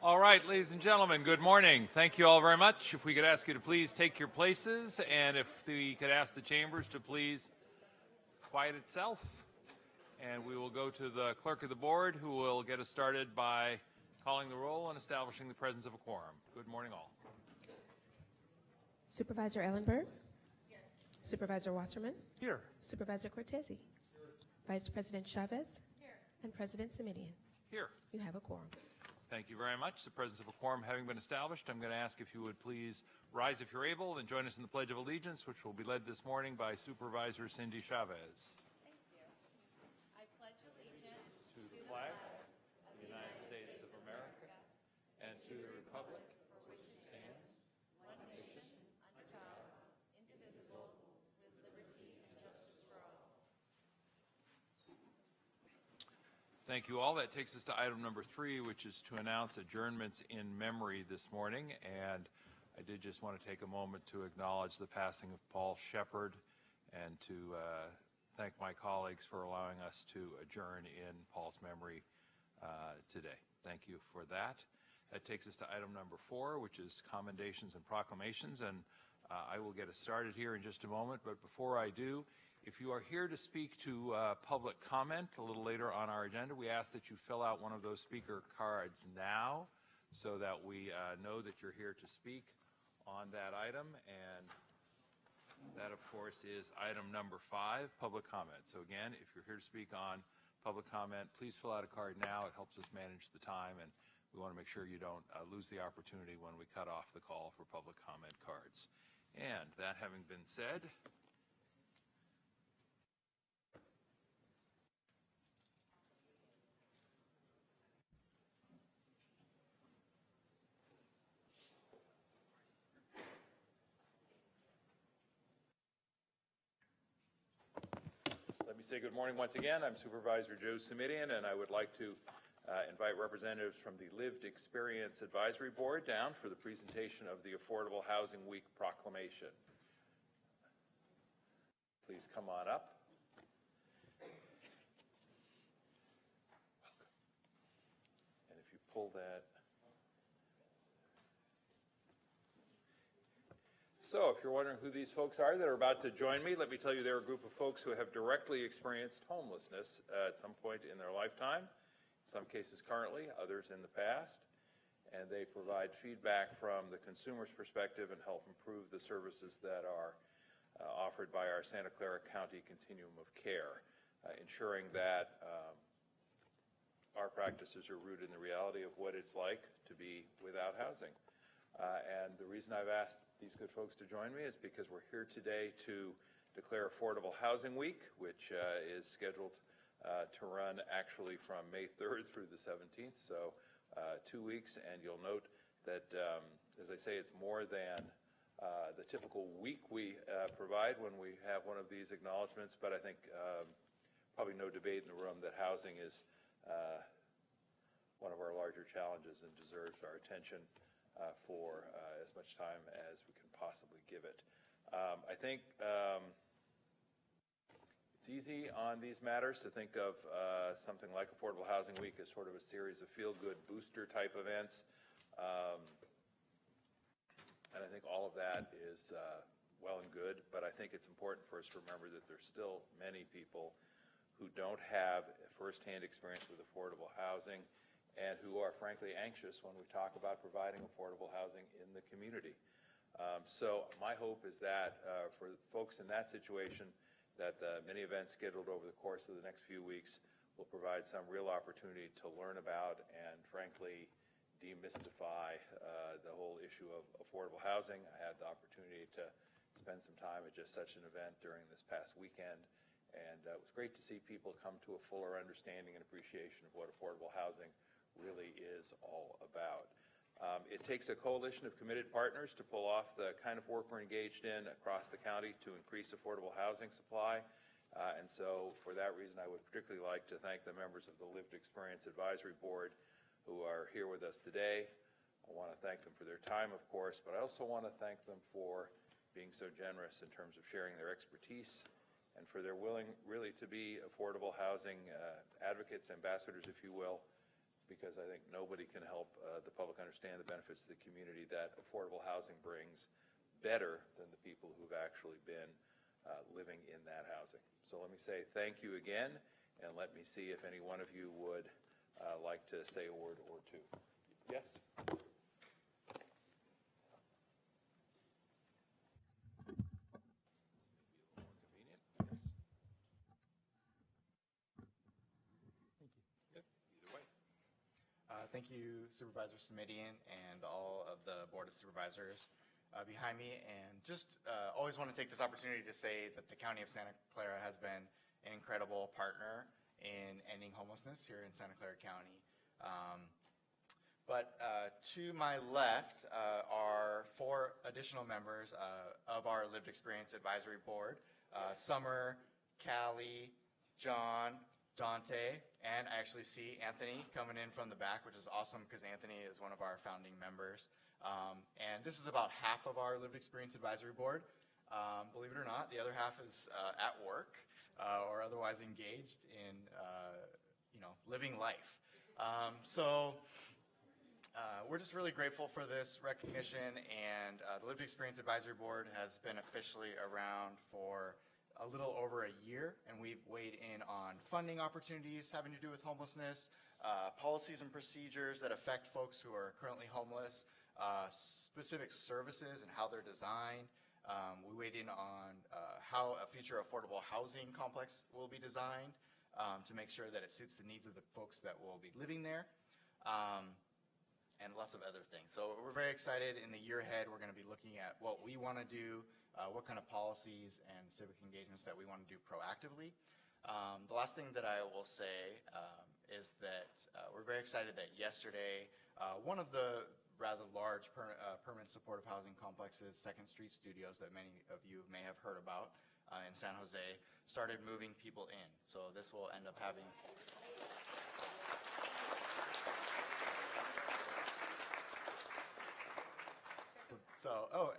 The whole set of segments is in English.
All right, ladies and gentlemen, good morning. Thank you all very much. If we could ask you to please take your places, and if we could ask the chambers to please quiet itself, and we will go to the clerk of the board, who will get us started by calling the roll and establishing the presence of a quorum. Good morning, all. Supervisor Ellenberg. Here. Supervisor Wasserman. Here. Supervisor Cortese. Here. Vice President Chavez. Here. And President Simidian. Here. You have a quorum. Thank you very much. The presence of a quorum having been established, I'm going to ask if you would please rise if you're able and join us in the Pledge of Allegiance, which will be led this morning by Supervisor Cindy Chavez. Thank you. I pledge allegiance to the flag of the United States of America and to the republic for which it stands, one nation, under God, indivisible, with liberty and justice for all. Thank you all. That takes us to item number 3, which is to announce adjournments in memory this morning. And I did just want to take a moment to acknowledge the passing of Paul Shepard and to thank my colleagues for allowing us to adjourn in Paul's memory today. Thank you for that. That takes us to item number 4, which is commendations and proclamations. And I will get us started here in just a moment. But before I do, if you are here to speak to public comment a little later on our agenda, we ask that you fill out one of those speaker cards now so that we know that you're here to speak on that item. And that, of course, is item number 5, public comment. So again, if you're here to speak on public comment, please fill out a card now. It helps us manage the time, and we want to make sure you don't lose the opportunity when we cut off the call for public comment cards. And that having been said, let me say good morning once again. I'm Supervisor Joe Simidian, and I would like to invite representatives from the Lived Experience Advisory Board down for the presentation of the Affordable Housing Week proclamation. Please come on up. Welcome. And if you pull that. So if you're wondering who these folks are that are about to join me, let me tell you they're a group of folks who have directly experienced homelessness at some point in their lifetime, in some cases currently, others in the past, and they provide feedback from the consumer's perspective and help improve the services that are offered by our Santa Clara County Continuum of Care, ensuring that our practices are rooted in the reality of what it's like to be without housing. And the reason I've asked these good folks to join me is because we're here today to declare Affordable Housing Week, which is scheduled to run actually from May 3rd through the 17th, so 2 weeks. And you'll note that, as I say, it's more than the typical week we provide when we have one of these acknowledgments, but I think probably no debate in the room that housing is one of our larger challenges and deserves our attention for as much time as we can possibly give it. I think it's easy on these matters to think of something like Affordable Housing Week as sort of a series of feel-good booster type events. And I think all of that is well and good, but I think it's important for us to remember that there's still many people who don't have firsthand experience with affordable housing and who are frankly anxious when we talk about providing affordable housing in the community. So my hope is that for folks in that situation, that the many events scheduled over the course of the next few weeks will provide some real opportunity to learn about and frankly demystify the whole issue of affordable housing. I had the opportunity to spend some time at just such an event during this past weekend, and it was great to see people come to a fuller understanding and appreciation of what affordable housing really is all about. It takes a coalition of committed partners to pull off the kind of work we're engaged in across the county to increase affordable housing supply. And so for that reason, I would particularly like to thank the members of the Lived Experience Advisory Board who are here with us today. I want to thank them for their time, of course, but I also want to thank them for being so generous in terms of sharing their expertise and for their willing really to be affordable housing advocates, ambassadors, if you will, because I think nobody can help the public understand the benefits to the community that affordable housing brings better than the people who've actually been living in that housing. So let me say thank you again, and let me see if any one of you would like to say a word or two. Yes? Thank you, Supervisor Smidian and all of the Board of Supervisors behind me. And just always want to take this opportunity to say that the County of Santa Clara has been an incredible partner in ending homelessness here in Santa Clara County. But to my left are 4 additional members of our Lived Experience Advisory Board, Summer, Callie, John, Dante, and I actually see Anthony coming in from the back, which is awesome because Anthony is one of our founding members. And this is about half of our Lived Experience Advisory Board. Believe it or not, the other half is at work or otherwise engaged in living life. We're just really grateful for this recognition, and the Lived Experience Advisory Board has been officially around for a little over a year, and we've weighed in on funding opportunities having to do with homelessness, policies and procedures that affect folks who are currently homeless, specific services and how they're designed. We weighed in on how a future affordable housing complex will be designed to make sure that it suits the needs of the folks that will be living there, and lots of other things. So we're very excited. In the year ahead, we're going to be looking at what we want to do, what kind of policies and civic engagements that we want to do proactively. The last thing that I will say is that we're very excited that yesterday, one of the rather large permanent supportive housing complexes, Second Street Studios, that many of you may have heard about in San Jose, started moving people in. So this will end up having...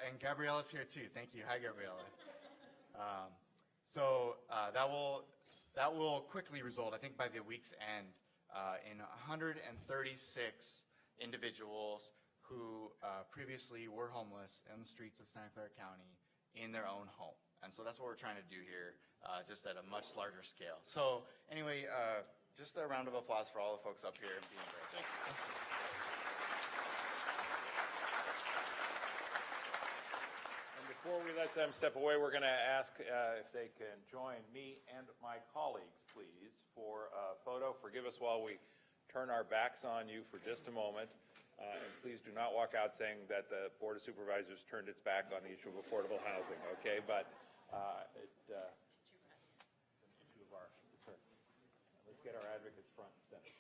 and Gabriella's here too. Thank you. Hi, Gabriella. That will quickly result, I think by the week's end, in 136 individuals who previously were homeless in the streets of Santa Clara County in their own home. And so that's what we're trying to do here, just at a much larger scale. So anyway, just a round of applause for all the folks up here being great. Thank you. Before we let them step away, we're going to ask if they can join me and my colleagues, please, for a photo. Forgive us while we turn our backs on you for just a moment. And please do not walk out saying that the Board of Supervisors turned its back on the issue of affordable housing, okay? But it's an issue of our concern. Let's get our advocates front and center.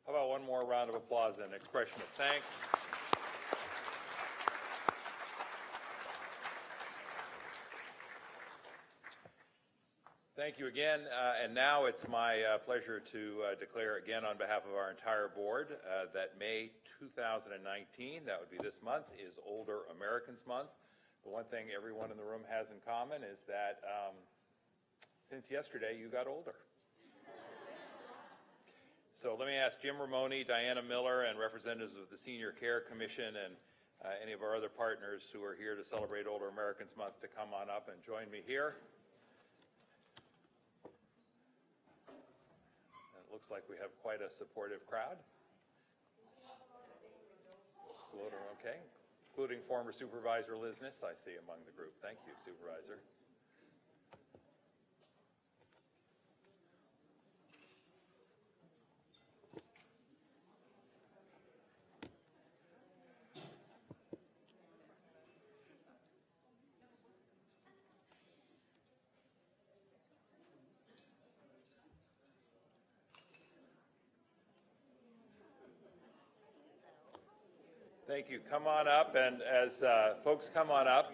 How about one more round of applause and expression of thanks? Thank you again. And now it's my pleasure to declare again on behalf of our entire board that May 2019, that would be this month, is Older Americans Month. The one thing everyone in the room has in common is that since yesterday you got older. So let me ask Jim Ramone, Diana Miller, and representatives of the Senior Care Commission and any of our other partners who are here to celebrate Older Americans Month to come on up and join me here. It looks like we have quite a supportive crowd. Okay. including former Supervisor Liz Niss, I see among the group. Thank you, Supervisor. Thank you. Come on up, and as folks come on up,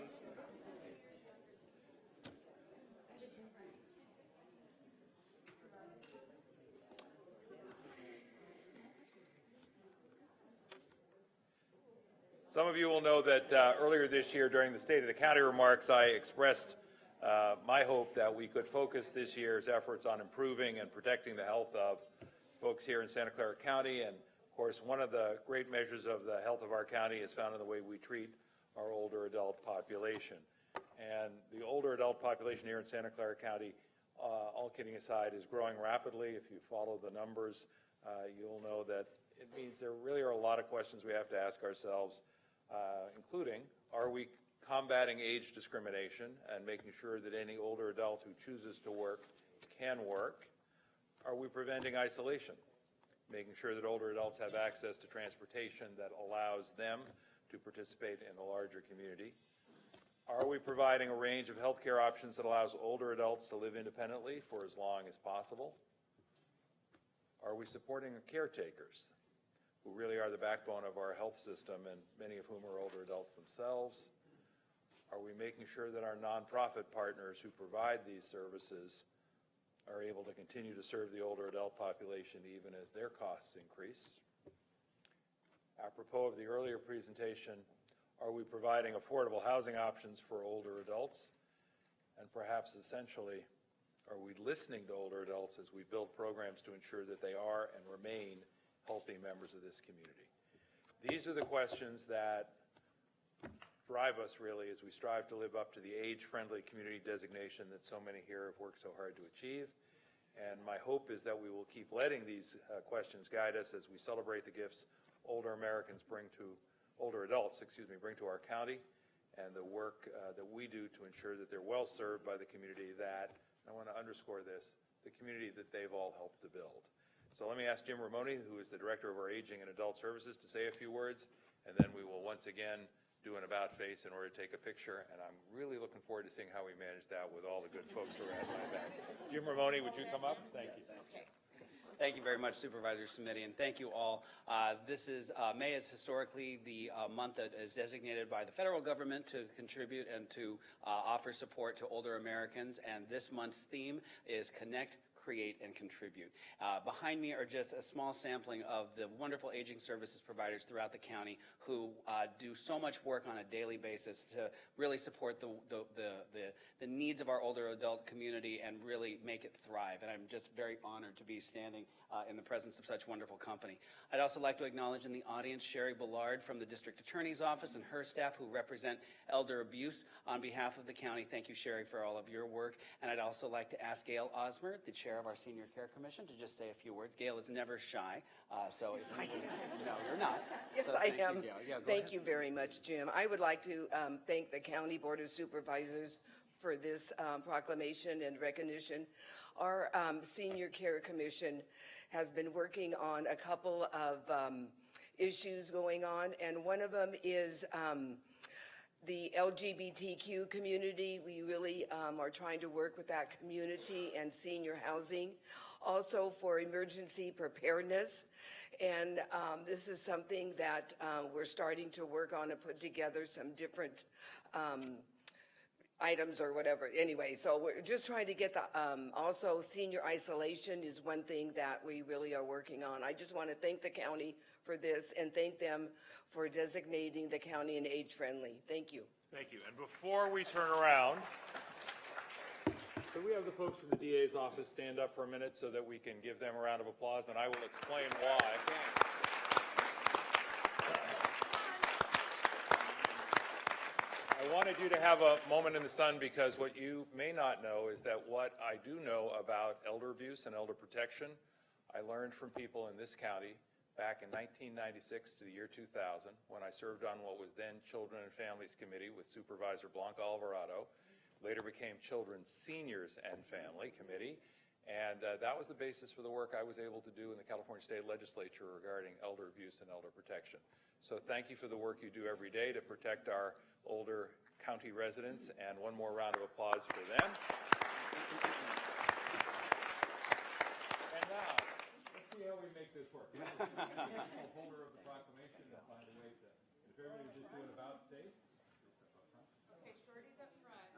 some of you will know that earlier this year during the State of the County remarks, I expressed my hope that we could focus this year's efforts on improving and protecting the health of folks here in Santa Clara County. And of course, one of the great measures of the health of our county is found in the way we treat our older adult population. And the older adult population here in Santa Clara County, all kidding aside, is growing rapidly. If you follow the numbers, you'll know that it means there really are a lot of questions we have to ask ourselves, including, are we combating age discrimination and making sure that any older adult who chooses to work can work? Are we preventing isolation? Making sure that older adults have access to transportation that allows them to participate in the larger community? Are we providing a range of healthcare options that allows older adults to live independently for as long as possible? Are we supporting caretakers, who really are the backbone of our health system, and many of whom are older adults themselves? Are we making sure that our nonprofit partners who provide these services are able to continue to serve the older adult population even as their costs increase? Apropos of the earlier presentation, are we providing affordable housing options for older adults? And perhaps essentially, are we listening to older adults as we build programs to ensure that they are and remain healthy members of this community? These are the questions that drive us really as we strive to live up to the age-friendly community designation that so many here have worked so hard to achieve. And my hope is that we will keep letting these questions guide us as we celebrate the gifts older adults, bring to our county, and the work that we do to ensure that they're well served by the community that, and I want to underscore this, the community that they've all helped to build. So let me ask Jim Ramone, who is the Director of our Aging and Adult Services, to say a few words, and then we will once again do an about face in order to take a picture, and I'm really looking forward to seeing how we manage that with all the good folks who are at my back. Jim Ramone, would you come up? Thank you. Okay. Thank you very much, Supervisor Smitty, and thank you all. May is historically the month that is designated by the federal government to contribute and to offer support to older Americans, and this month's theme is Connect, Create, and Contribute. Behind me are just a small sampling of the wonderful aging services providers throughout the county who do so much work on a daily basis to really support the needs of our older adult community and really make it thrive. And I'm just very honored to be standing in the presence of such wonderful company. I'd also like to acknowledge in the audience Sherry Ballard from the District Attorney's Office and her staff who represent elder abuse on behalf of the county. Thank you, Sherry, for all of your work. And I'd also like to ask Gail Osmer, the chair of our Senior Care Commission, to just say a few words. Gail is never shy, so yes, I am. No, you're not. Yes, so I am. Yeah, thank you very much, Jim. I would like to thank the County Board of Supervisors for this proclamation and recognition. Our Senior Care Commission has been working on a couple of issues going on, and one of them is the LGBTQ community. We really are trying to work with that community and senior housing, also for emergency preparedness. And this is something that we're starting to work on and put together some different items or whatever. Anyway, so we're just trying to get the, also senior isolation is one thing that we really are working on. I just want to thank the county for this and thank them for designating the county an age-friendly. Thank you. Thank you. And before we turn around, could we have the folks from the DA's office stand up for a minute so that we can give them a round of applause, and I will explain why. I wanted you to have a moment in the sun because what you may not know is that what I do know about elder abuse and elder protection, I learned from people in this county back in 1996 to the year 2000, when I served on what was then Children and Families Committee with Supervisor Blanca Alvarado, later became Children's Seniors and Family Committee, and that was the basis for the work I was able to do in the California State Legislature regarding elder abuse and elder protection. So thank you for the work you do every day to protect our older county residents, and one more round of applause for them. And now, let's see how we make this work. The holder of the proclamation and find a way to, if everybody was just doing about face. Okay, Shorty's up front.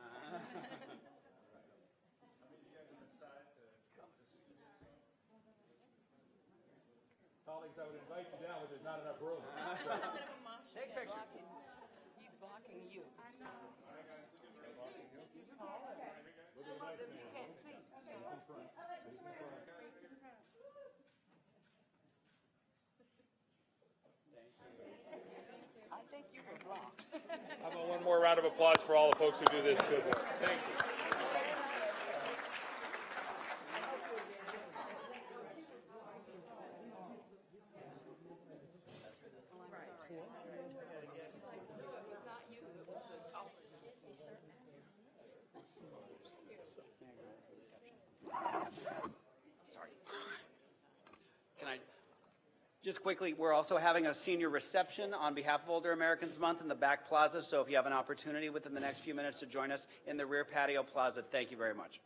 Colleagues, I would invite you down, but there's not enough room. Take pictures. He's blocking you. I know. You can't see. I think you were blocked. How about one more round of applause for all the folks who do this good work? Thank you. Can I just quickly, we're also having a senior reception on behalf of Older Americans Month in the back plaza, so if you have an opportunity within the next few minutes to join us in the rear patio plaza, thank you very much.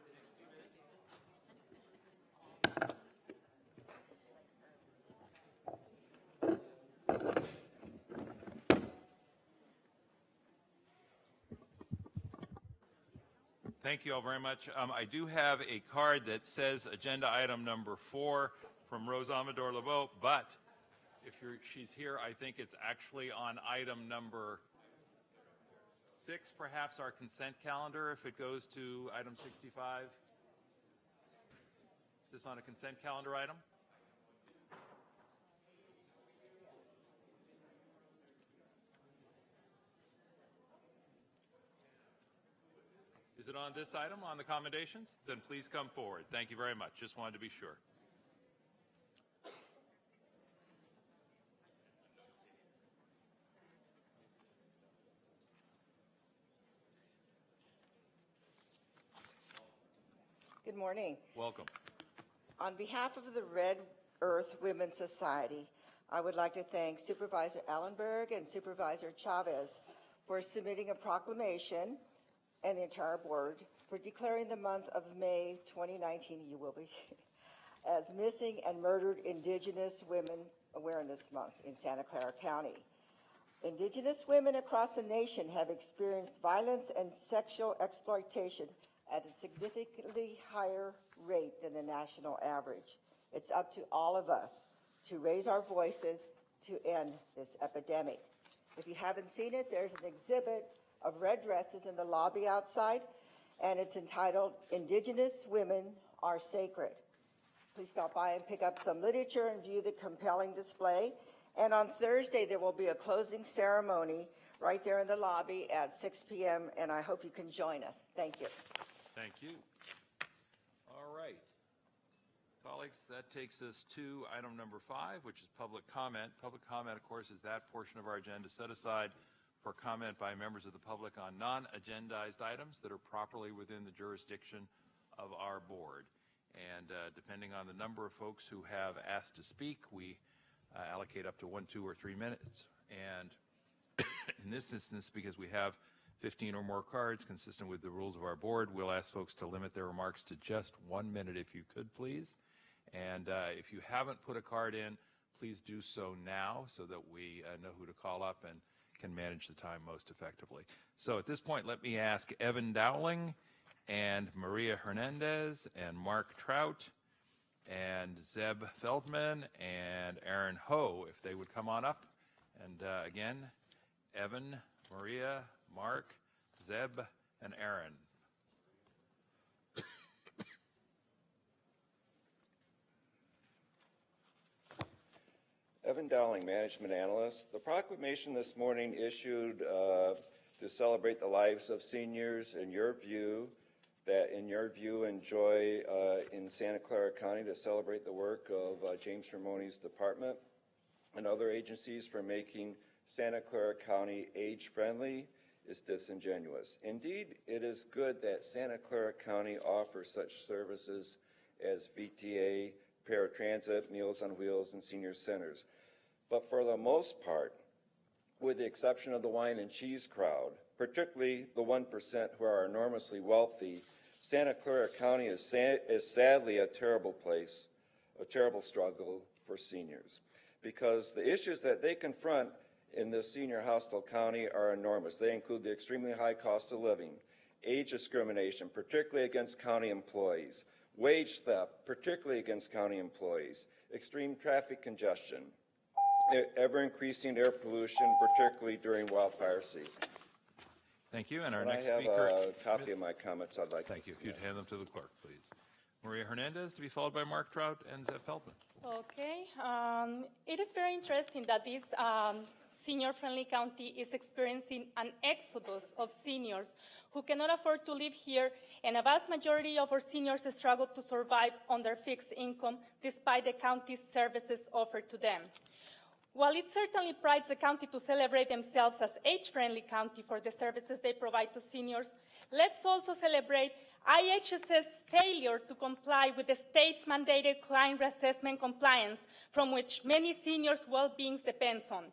Thank you all very much. I do have a card that says agenda item number 4 from Rose Amador Lebeau, but if she's here, I think it's actually on item number 6, perhaps our consent calendar, if it goes to item 65. Is this on a consent calendar item? Is it on this item, on the commendations? Then please come forward. Thank you very much. Just wanted to be sure. Good morning. Welcome. On behalf of the Red Earth Women's Society, I would like to thank Supervisor Allenberg and Supervisor Chavez for submitting a proclamation, and the entire board for declaring the month of May 2019, you will be, as Missing and Murdered Indigenous Women Awareness Month in Santa Clara County. Indigenous women across the nation have experienced violence and sexual exploitation at a significantly higher rate than the national average. It's up to all of us to raise our voices to end this epidemic. If you haven't seen it, there's an exhibit of red dresses in the lobby outside, and it's entitled Indigenous Women Are Sacred. Please stop by and pick up some literature and view the compelling display. And on Thursday, there will be a closing ceremony right there in the lobby at 6 p.m., and I hope you can join us. Thank you. Thank you. All right. Colleagues, that takes us to item number 5, which is public comment. Public comment, of course, is that portion of our agenda set aside for comment by members of the public on non-agendized items that are properly within the jurisdiction of our board. And depending on the number of folks who have asked to speak, we allocate up to 1, 2, or 3 minutes. And in this instance, because we have 15 or more cards consistent with the rules of our board, we'll ask folks to limit their remarks to just 1 minute if you could, please. And if you haven't put a card in, please do so now so that we know who to call up and can manage the time most effectively. So at this point, let me ask Evan Dowling and Maria Hernandez and Mark Trout and Zeb Feldman and Aaron Ho, if they would come on up. And again, Evan, Maria, Mark, Zeb, and Aaron. Evan Dowling, Management Analyst. The proclamation this morning issued to celebrate the lives of seniors in your view enjoy in Santa Clara County to celebrate the work of James Ramone's department. and other agencies for making Santa Clara County age-friendly is disingenuous. Indeed, it is good that Santa Clara County offers such services as VTA, paratransit, Meals on Wheels, and senior centers. But for the most part, with the exception of the wine and cheese crowd, particularly the 1% who are enormously wealthy, Santa Clara County is sadly a terrible place, a terrible struggle for seniors, because the issues that they confront in this senior hostile county are enormous. They include the extremely high cost of living, age discrimination, particularly against county employees, wage theft, particularly against county employees, extreme traffic congestion, ever-increasing air pollution, particularly during wildfire season. Thank you. And our And next I have speaker. a copy of my comments I'd like Thank to you. If you'd submit. hand them to the clerk, please. Maria Hernandez, to be followed by Mark Trout and Zeb Feldman. Okay. It is very interesting that this senior-friendly county is experiencing an exodus of seniors who cannot afford to live here, and a vast majority of our seniors struggle to survive on their fixed income despite the county's services offered to them. While it certainly prides the county to celebrate themselves as age-friendly county for the services they provide to seniors, let's also celebrate IHS's failure to comply with the state's mandated client reassessment compliance, from which many seniors' well-being depends on.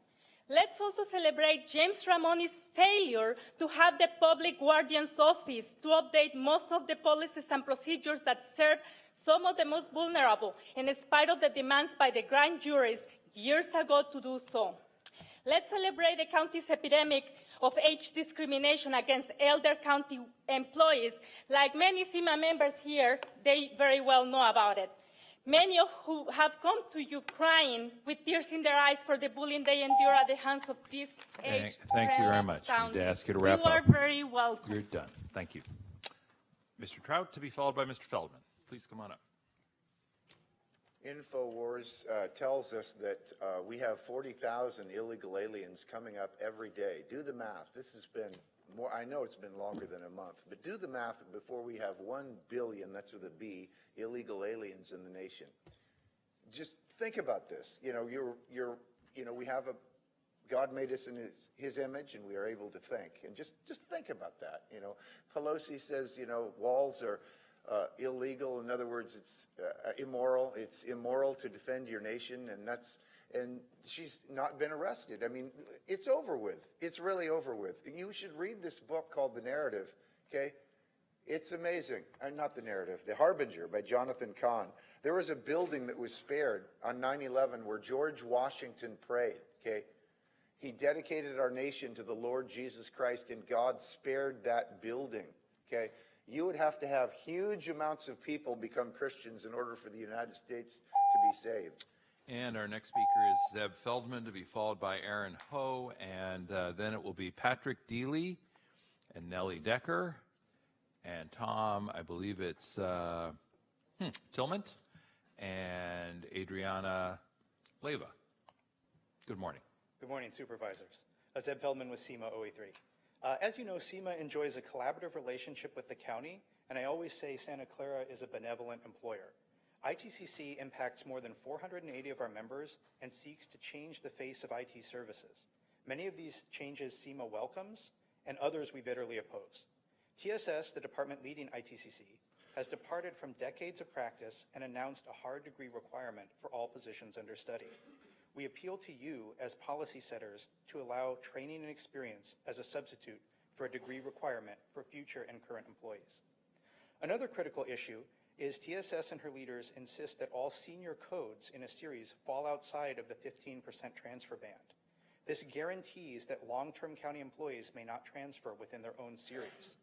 Let's also celebrate James Ramoni's failure to have the Public Guardian's Office to update most of the policies and procedures that serve some of the most vulnerable, in spite of the demands by the grand juries years ago to do so. Let's celebrate the county's epidemic of age discrimination against elder county employees. Like many CIMA members here, they very well know about it. Many of who have come to you crying with tears in their eyes for the bullying they endure at the hands of this age. Thank you very much. I need to ask you to wrap You are up. very welcome. You're done. Thank you. Mr. Trout, to be followed by Mr. Feldman. Please come on up. InfoWars tells us that we have 40,000 illegal aliens coming up every day. Do the math. This has been more, I know it's been longer than a month, but do the math before we have 1 billion, that's with a B, illegal aliens in the nation. Just think about this. You know, we have God made us in his image, and we are able to think. And just think about that. You know, Pelosi says, you know, walls are illegal. In other words, it's immoral. It's immoral to defend your nation, and she's not been arrested. I mean, it's over with. It's really over with. You should read this book called The Narrative, okay? It's amazing. Not The Narrative, The Harbinger by Jonathan Cahn. There was a building that was spared on 9/11 where George Washington prayed, okay? He dedicated our nation to the Lord Jesus Christ, and God spared that building, okay? You would have to have huge amounts of people become Christians in order for the United States to be saved. And our next speaker is Zeb Feldman, to be followed by Aaron Ho, and then it will be Patrick Deely and Nellie Decker, and Tom, I believe it's Tillman, and Adriana Leyva. Good morning. Good morning, Supervisors. Zeb Feldman with CIMA OE3. As you know, CIMA enjoys a collaborative relationship with the county, and I always say Santa Clara is a benevolent employer. ITCC impacts more than 480 of our members and seeks to change the face of IT services. Many of these changes CIMA welcomes, and others we bitterly oppose. TSS, the department leading ITCC, has departed from decades of practice and announced a hard degree requirement for all positions under study. We appeal to you as policy setters to allow training and experience as a substitute for a degree requirement for future and current employees. Another critical issue is TSS and her leaders insist that all senior codes in a series fall outside of the 15% transfer band. This guarantees that long-term county employees may not transfer within their own series.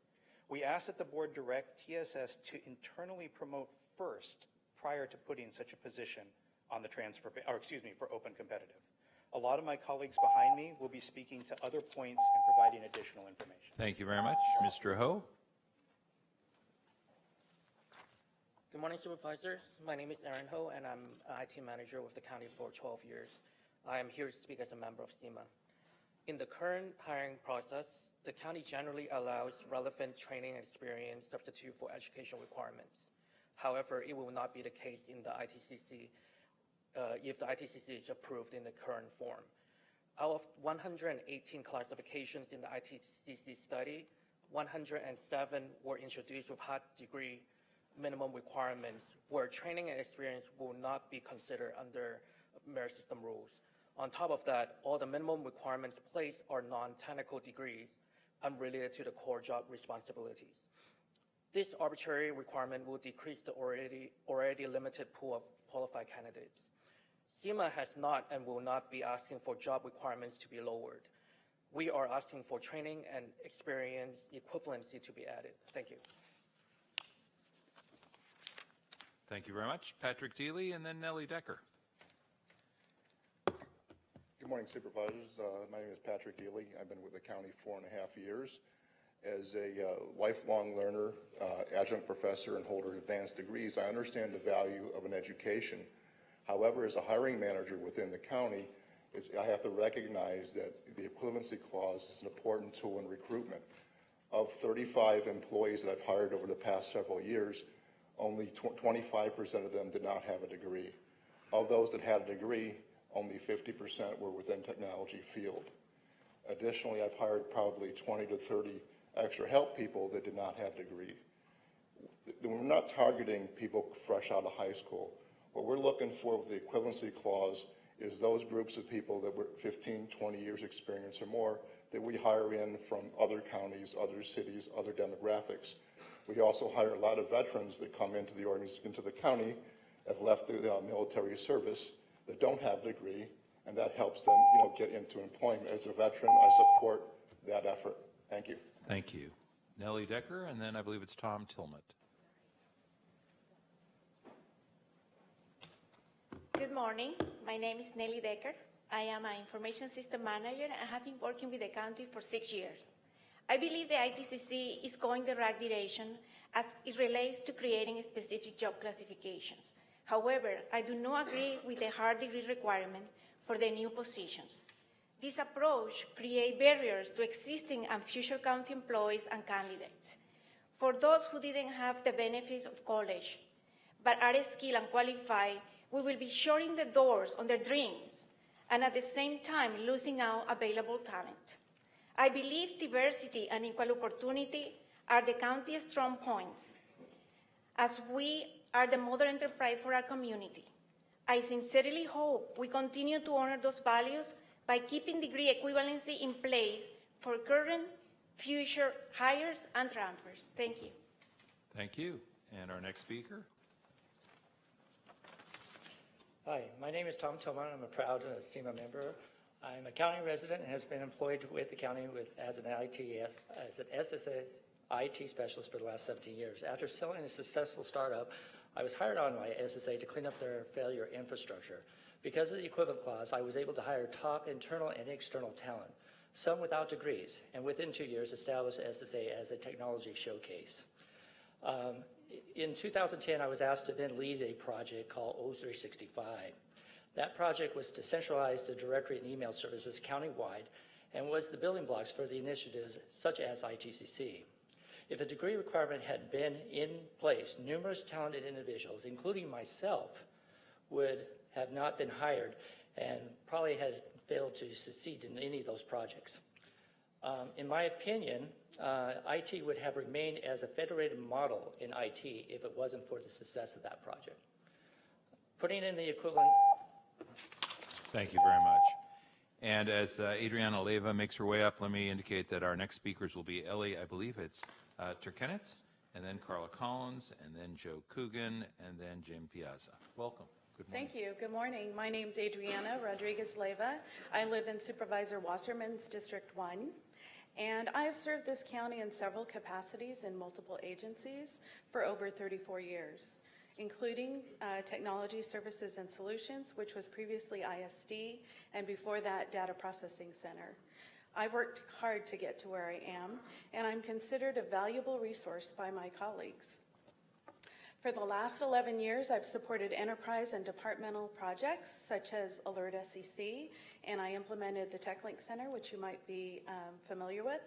We ask that the board direct TSS to internally promote first prior to putting such a position on the for open competitive. A lot of my colleagues behind me will be speaking to other points and providing additional information. Thank you very much. Mr. Ho. Good morning, Supervisors. My name is Aaron Ho, and I'm IT manager with the county for 12 years. I am here to speak as a member of CIMA. In the current hiring process, the county generally allows relevant training and experience substitute for education requirements. However, it will not be the case in the ITCC, if the ITCC is approved in the current form. Out of 118 classifications in the ITCC study, 107 were introduced with high degree minimum requirements where training and experience will not be considered under merit system rules. On top of that, all the minimum requirements placed are non-technical degrees unrelated to the core job responsibilities. This arbitrary requirement will decrease the already limited pool of qualified candidates. SEMA has not and will not be asking for job requirements to be lowered. We are asking for training and experience equivalency to be added. Thank you. Thank you very much. Patrick Deely and then Nellie Decker. Good morning, Supervisors. My name is Patrick Deely. I've been with the county 4.5 years. As a lifelong learner, adjunct professor, and holder of advanced degrees, I understand the value of an education. However, as a hiring manager within the county, I have to recognize that the equivalency clause is an important tool in recruitment. Of 35 employees that I've hired over the past several years, only 25% of them did not have a degree. Of those that had a degree, only 50% were within technology field. Additionally, I've hired probably 20 to 30 extra help people that did not have a degree. We're not targeting people fresh out of high school. What we're looking for with the equivalency clause is those groups of people that were 15, 20 years experience or more that we hire in from other counties, other cities, other demographics. We also hire a lot of veterans that come into the county, have left the military service, that don't have a degree, and that helps them, get into employment. As a veteran, I support that effort. Thank you. Thank you. Nellie Decker, and then I believe it's Tom Tillman. Good morning. My name is Nellie Decker. I am an information system manager and have been working with the county for 6 years. I believe the ITCC is going the right direction as it relates to creating specific job classifications. However, I do not agree with the hard degree requirement for the new positions. This approach creates barriers to existing and future county employees and candidates. For those who didn't have the benefits of college but are skilled and qualified, we will be shutting the doors on their dreams and at the same time losing out available talent. I believe diversity and equal opportunity are the county's strong points, as we are the modern enterprise for our community. I sincerely hope we continue to honor those values by keeping degree equivalency in place for current, future hires and transfers. Thank you. Thank you. And our next speaker. Hi, my name is Tom Tillman. I'm a proud SEMA member. I'm a county resident and have been employed with the county as an SSA IT specialist for the last 17 years. After selling a successful startup, I was hired on by SSA to clean up their failure infrastructure. Because of the equivalent clause, I was able to hire top internal and external talent, some without degrees, and within 2 years established SSA as a technology showcase. In 2010, I was asked to then lead a project called O365. That project was to centralize the directory and email services countywide and was the building blocks for the initiatives such as ITCC. If a degree requirement had been in place, numerous talented individuals, including myself, would have not been hired and probably had failed to succeed in any of those projects. In my opinion, IT would have remained as a federated model in IT if it wasn't for the success of that project. Putting in the equivalent. Thank you very much. And as Adriana Leyva makes her way up, let me indicate that our next speakers will be Ellie, I believe it's Turkenitz, and then Carla Collins, and then Joe Coogan, and then Jim Piazza. Welcome. Good morning. Thank you. Good morning. My name is Adriana Rodriguez-Leyva. I live in Supervisor Wasserman's District 1, and I have served this county in several capacities in multiple agencies for over 34 years, including Technology Services and Solutions, which was previously ISD, and before that, Data Processing Center. I've worked hard to get to where I am, and I'm considered a valuable resource by my colleagues. For the last 11 years, I've supported enterprise and departmental projects such as Alert SEC, and I implemented the TechLink Center, which you might be familiar with,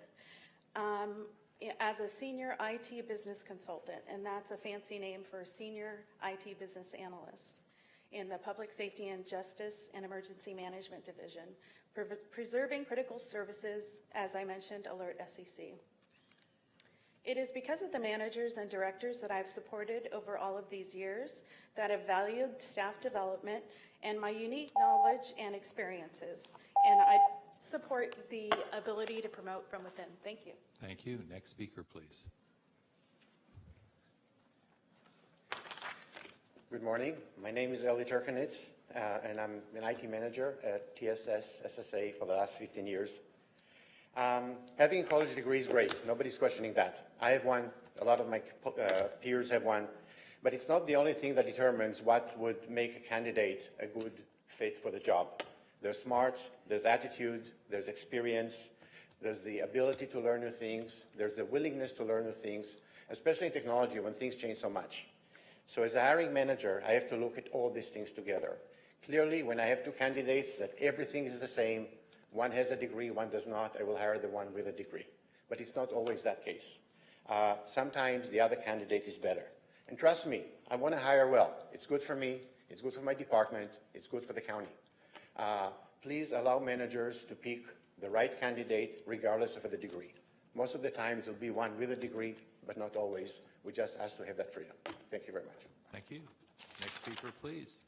as a senior IT business consultant, and that's a fancy name for senior IT business analyst. in the Public Safety and Justice and Emergency Management Division, preserving critical services, as I mentioned, Alert SEC. It is because of the managers and directors that I've supported over all of these years that have valued staff development and my unique knowledge and experiences. And I support the ability to promote from within. Thank you. Thank you. Next speaker, please. Good morning. My name is Eli Turkanitz, and I'm an IT manager at TSS SSA for the last 15 years. Having a college degree is great. Nobody's questioning that. I have one. A lot of my peers have one. But it's not the only thing that determines what would make a candidate a good fit for the job. There's smarts, there's attitude, there's experience, there's the ability to learn new things, there's the willingness to learn new things, especially in technology when things change so much. So as a hiring manager, I have to look at all these things together. Clearly, when I have two candidates that everything is the same, one has a degree, one does not, I will hire the one with a degree. But it's not always that case. Sometimes the other candidate is better. And trust me, I want to hire well. It's good for me, it's good for my department, it's good for the county. Please allow managers to pick the right candidate regardless of the degree. Most of the time it will be one with a degree, but not always. We just ask to have that freedom. Thank you very much. Thank you. Next speaker, please.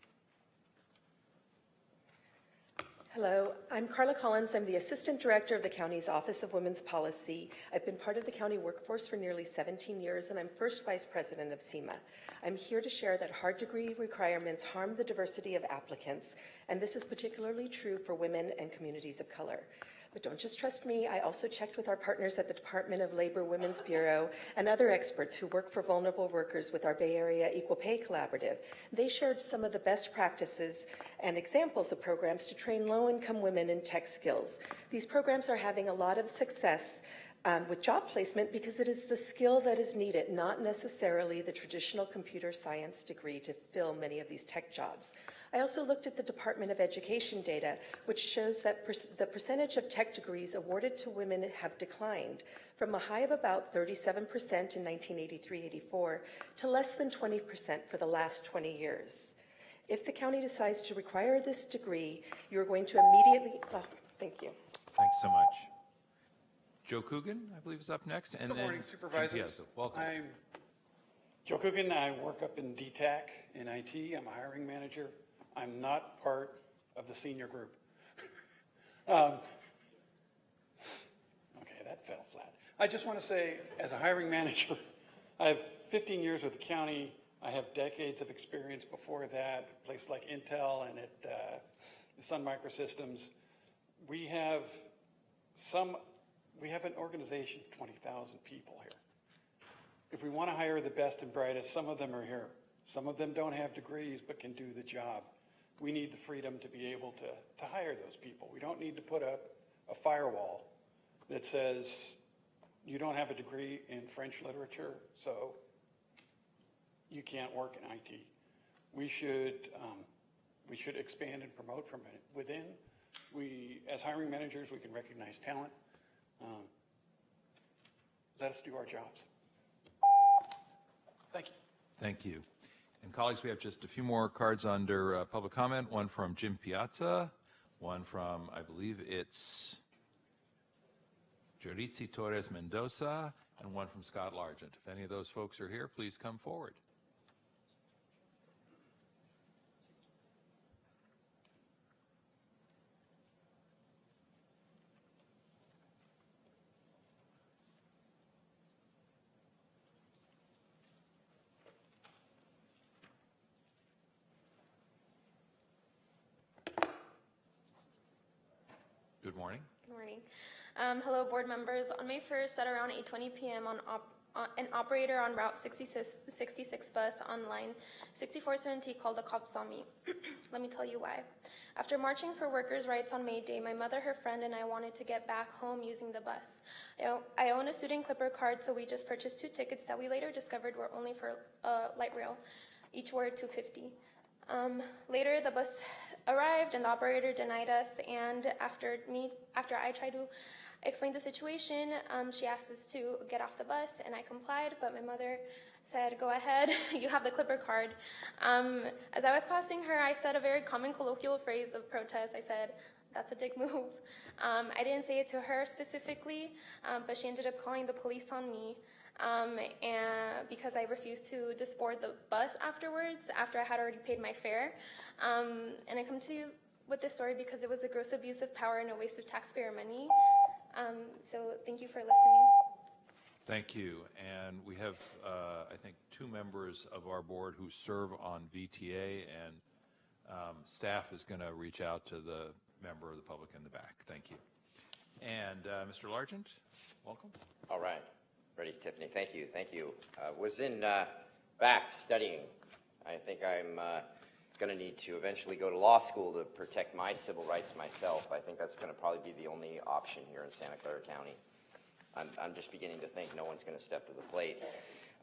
Hello, I'm Carla Collins. I'm the Assistant Director of the county's Office of Women's Policy. I've been part of the county workforce for nearly 17 years, and I'm first Vice President of SEMA. I'm here to share that hard degree requirements harm the diversity of applicants, and this is particularly true for women and communities of color. But don't just trust me, I also checked with our partners at the Department of Labor Women's Bureau and other experts who work for vulnerable workers with our Bay Area Equal Pay Collaborative. They shared some of the best practices and examples of programs to train low-income women in tech skills. These programs are having a lot of success with job placement because it is the skill that is needed, not necessarily the traditional computer science degree to fill many of these tech jobs. I also looked at the Department of Education data, which shows that the percentage of tech degrees awarded to women have declined from a high of about 37% in 1983-84 to less than 20% for the last 20 years. If the county decides to require this degree, you're going to immediately, thank you. Thanks so much. Joe Coogan, I believe, is up next. And Good morning, Supervisors. Piazza. Welcome. I'm Joe Coogan. I work up in DTAC in IT. I'm a hiring manager. I'm not part of the senior group. Okay, that fell flat. I just want to say, as a hiring manager, I have 15 years with the county. I have decades of experience before that, at places like Intel and at Sun Microsystems. We have an organization of 20,000 people here. If we want to hire the best and brightest, some of them are here. Some of them don't have degrees but can do the job. We need the freedom to be able to hire those people. We don't need to put up a firewall that says you don't have a degree in French literature, so you can't work in IT. We should expand and promote from within. As hiring managers, we can recognize talent. Let us do our jobs. Thank you. Thank you. And colleagues, we have just a few more cards under public comment. One from Jim Piazza, one from, I believe it's Joritzi Torres Mendoza, and one from Scott Largent. If any of those folks are here, please come forward. Good morning. Good morning. Hello, board members. On May 1st at around 8:20 p.m. An operator on Route 66 bus on line 6470 called the cops on me. Let me tell you why. After marching for workers' rights on May Day, my mother, her friend, and I wanted to get back home using the bus. I own a student Clipper card, so we just purchased 2 tickets that we later discovered were only for light rail. Each were $2.50. Later, the bus arrived and the operator denied us, and after I tried to explain the situation, she asked us to get off the bus, and I complied, but my mother said, "Go ahead, you have the Clipper card." As I was passing her, I said a very common colloquial phrase of protest. I said, "That's a dick move." I didn't say it to her specifically, but she ended up calling the police on me and because I refused to disboard the bus afterwards, after I had already paid my fare. And I come to you with this story because it was a gross abuse of power and a waste of taxpayer money. So thank you for listening. Thank you. And we have, I think, 2 members of our board who serve on VTA, and staff is going to reach out to the member of the public in the back. Thank you. And Mr. Largent, welcome. All right. Ready, Tiffany. Thank you. Thank you. Was in back studying. I think I'm going to need to eventually go to law school to protect my civil rights myself. I think that's going to probably be the only option here in Santa Clara County. I'm just beginning to think no one's going to step to the plate.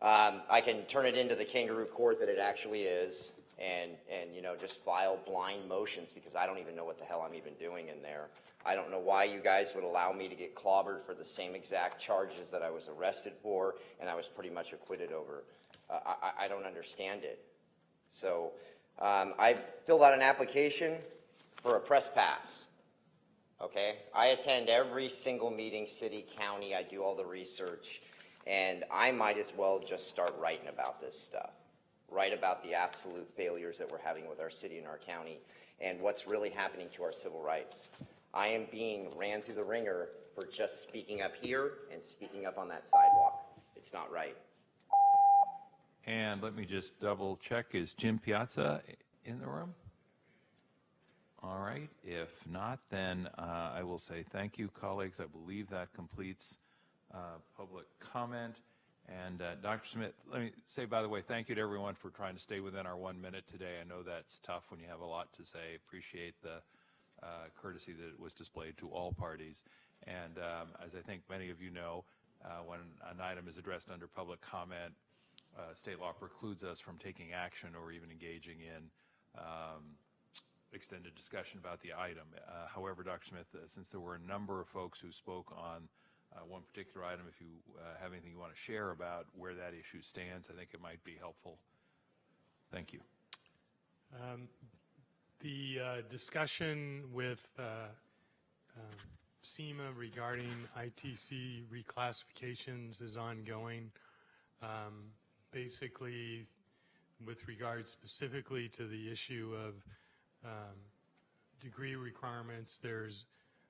I can turn it into the kangaroo court that it actually is, and you know, just file blind motions because I don't even know what the hell I'm even doing in there. I don't know why you guys would allow me to get clobbered for the same exact charges that I was arrested for and I was pretty much acquitted over. I don't understand it. So I filled out an application for a press pass. Okay, I attend every single meeting, city, county, I do all the research, and I might as well just start writing about this stuff. Write about the absolute failures that we're having with our city and our county and what's really happening to our civil rights. I am being ran through the ringer for just speaking up here and speaking up on that sidewalk. It's not right. And let me just double check, is Jim Piazza in the room? All right, if not, then I will say thank you, colleagues. I believe that completes public comment. And Dr. Smith, let me say, by the way, thank you to everyone for trying to stay within our 1 minute today. I know that's tough when you have a lot to say. Appreciate the courtesy that was displayed to all parties. And as I think many of you know, when an item is addressed under public comment, state law precludes us from taking action or even engaging in extended discussion about the item. However, Dr. Smith, since there were a number of folks who spoke on one particular item, if you have anything you want to share about where that issue stands, I think it might be helpful. Thank you. The discussion with SEMA regarding ITC reclassifications is ongoing. Basically, with regard specifically to the issue of degree requirements, there's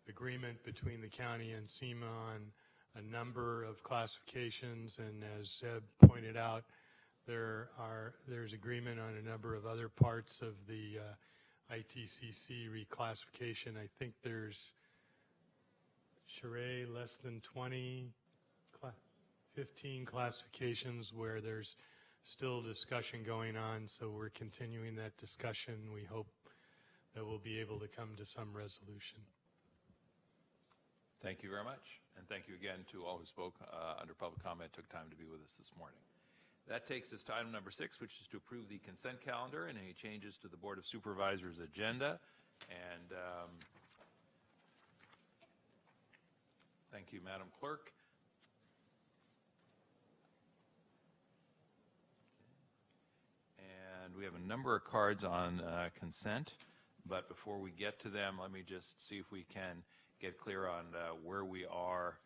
agreement between the county and SEMA on a number of classifications, and as Zeb pointed out, there's agreement on a number of other parts of the ITCC reclassification. I think there's, Sheree, less than 15 classifications where there's still discussion going on, so we're continuing that discussion. We hope that we'll be able to come to some resolution. Thank you very much, and thank you again to all who spoke under public comment, took time to be with us this morning. That takes us to item number 6, which is to approve the consent calendar and any changes to the Board of Supervisors agenda. And thank you, Madam Clerk. And we have a number of cards on consent, but before we get to them, let me just see if we can get clear on where we are,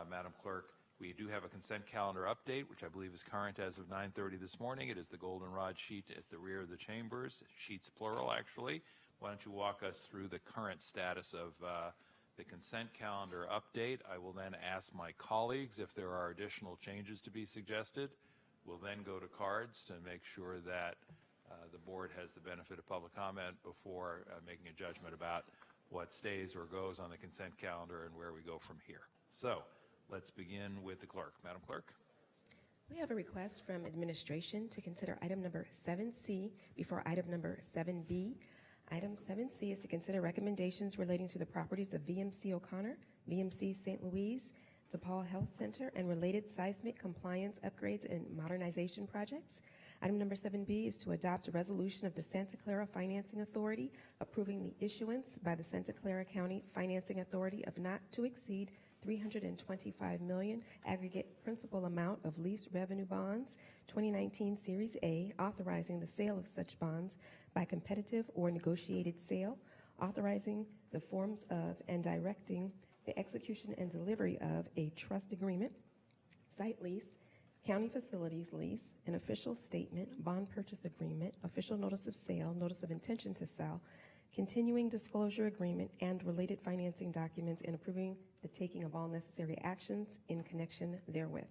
Madam Clerk. We do have a consent calendar update, which I believe is current as of 9:30 this morning. It is the goldenrod sheet at the rear of the chambers, sheets plural, actually. Why don't you walk us through the current status of the consent calendar update? I will then ask my colleagues if there are additional changes to be suggested. We'll then go to cards to make sure that the board has the benefit of public comment before making a judgment about what stays or goes on the consent calendar and where we go from here. So let's begin with the clerk. Madam Clerk. We have a request from administration to consider item number 7C before item number 7B. Item 7C is to consider recommendations relating to the properties of VMC O'Connor, VMC St. Louise, DePaul Health Center, and related seismic compliance upgrades and modernization projects. Item number 7B is to adopt a resolution of the Santa Clara Financing Authority approving the issuance by the Santa Clara County Financing Authority of not to exceed $325 million aggregate principal amount of lease revenue bonds, 2019 Series A, authorizing the sale of such bonds by competitive or negotiated sale, authorizing the forms of and directing the execution and delivery of a trust agreement, site lease, county facilities lease, an official statement, bond purchase agreement, official notice of sale, notice of intention to sell, continuing disclosure agreement, and related financing documents, and approving the taking of all necessary actions in connection therewith.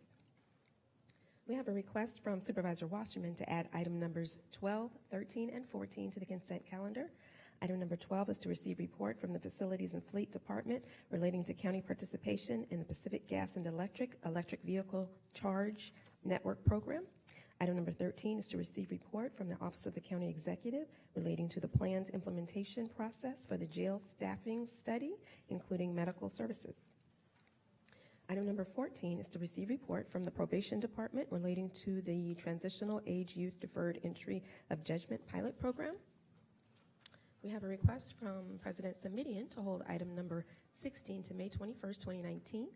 We have a request from Supervisor Wasserman to add item numbers 12, 13, and 14 to the consent calendar. Item number 12 is to receive report from the Facilities and Fleet Department relating to county participation in the Pacific Gas and Electric Vehicle Charge Network Program. Item number 13 is to receive report from the Office of the County Executive relating to the planned implementation process for the jail staffing study, including medical services. Item number 14 is to receive report from the Probation Department relating to the Transitional Age Youth Deferred Entry of Judgment Pilot Program. We have a request from President Semidian to hold item number 16 to May 21st, 2019.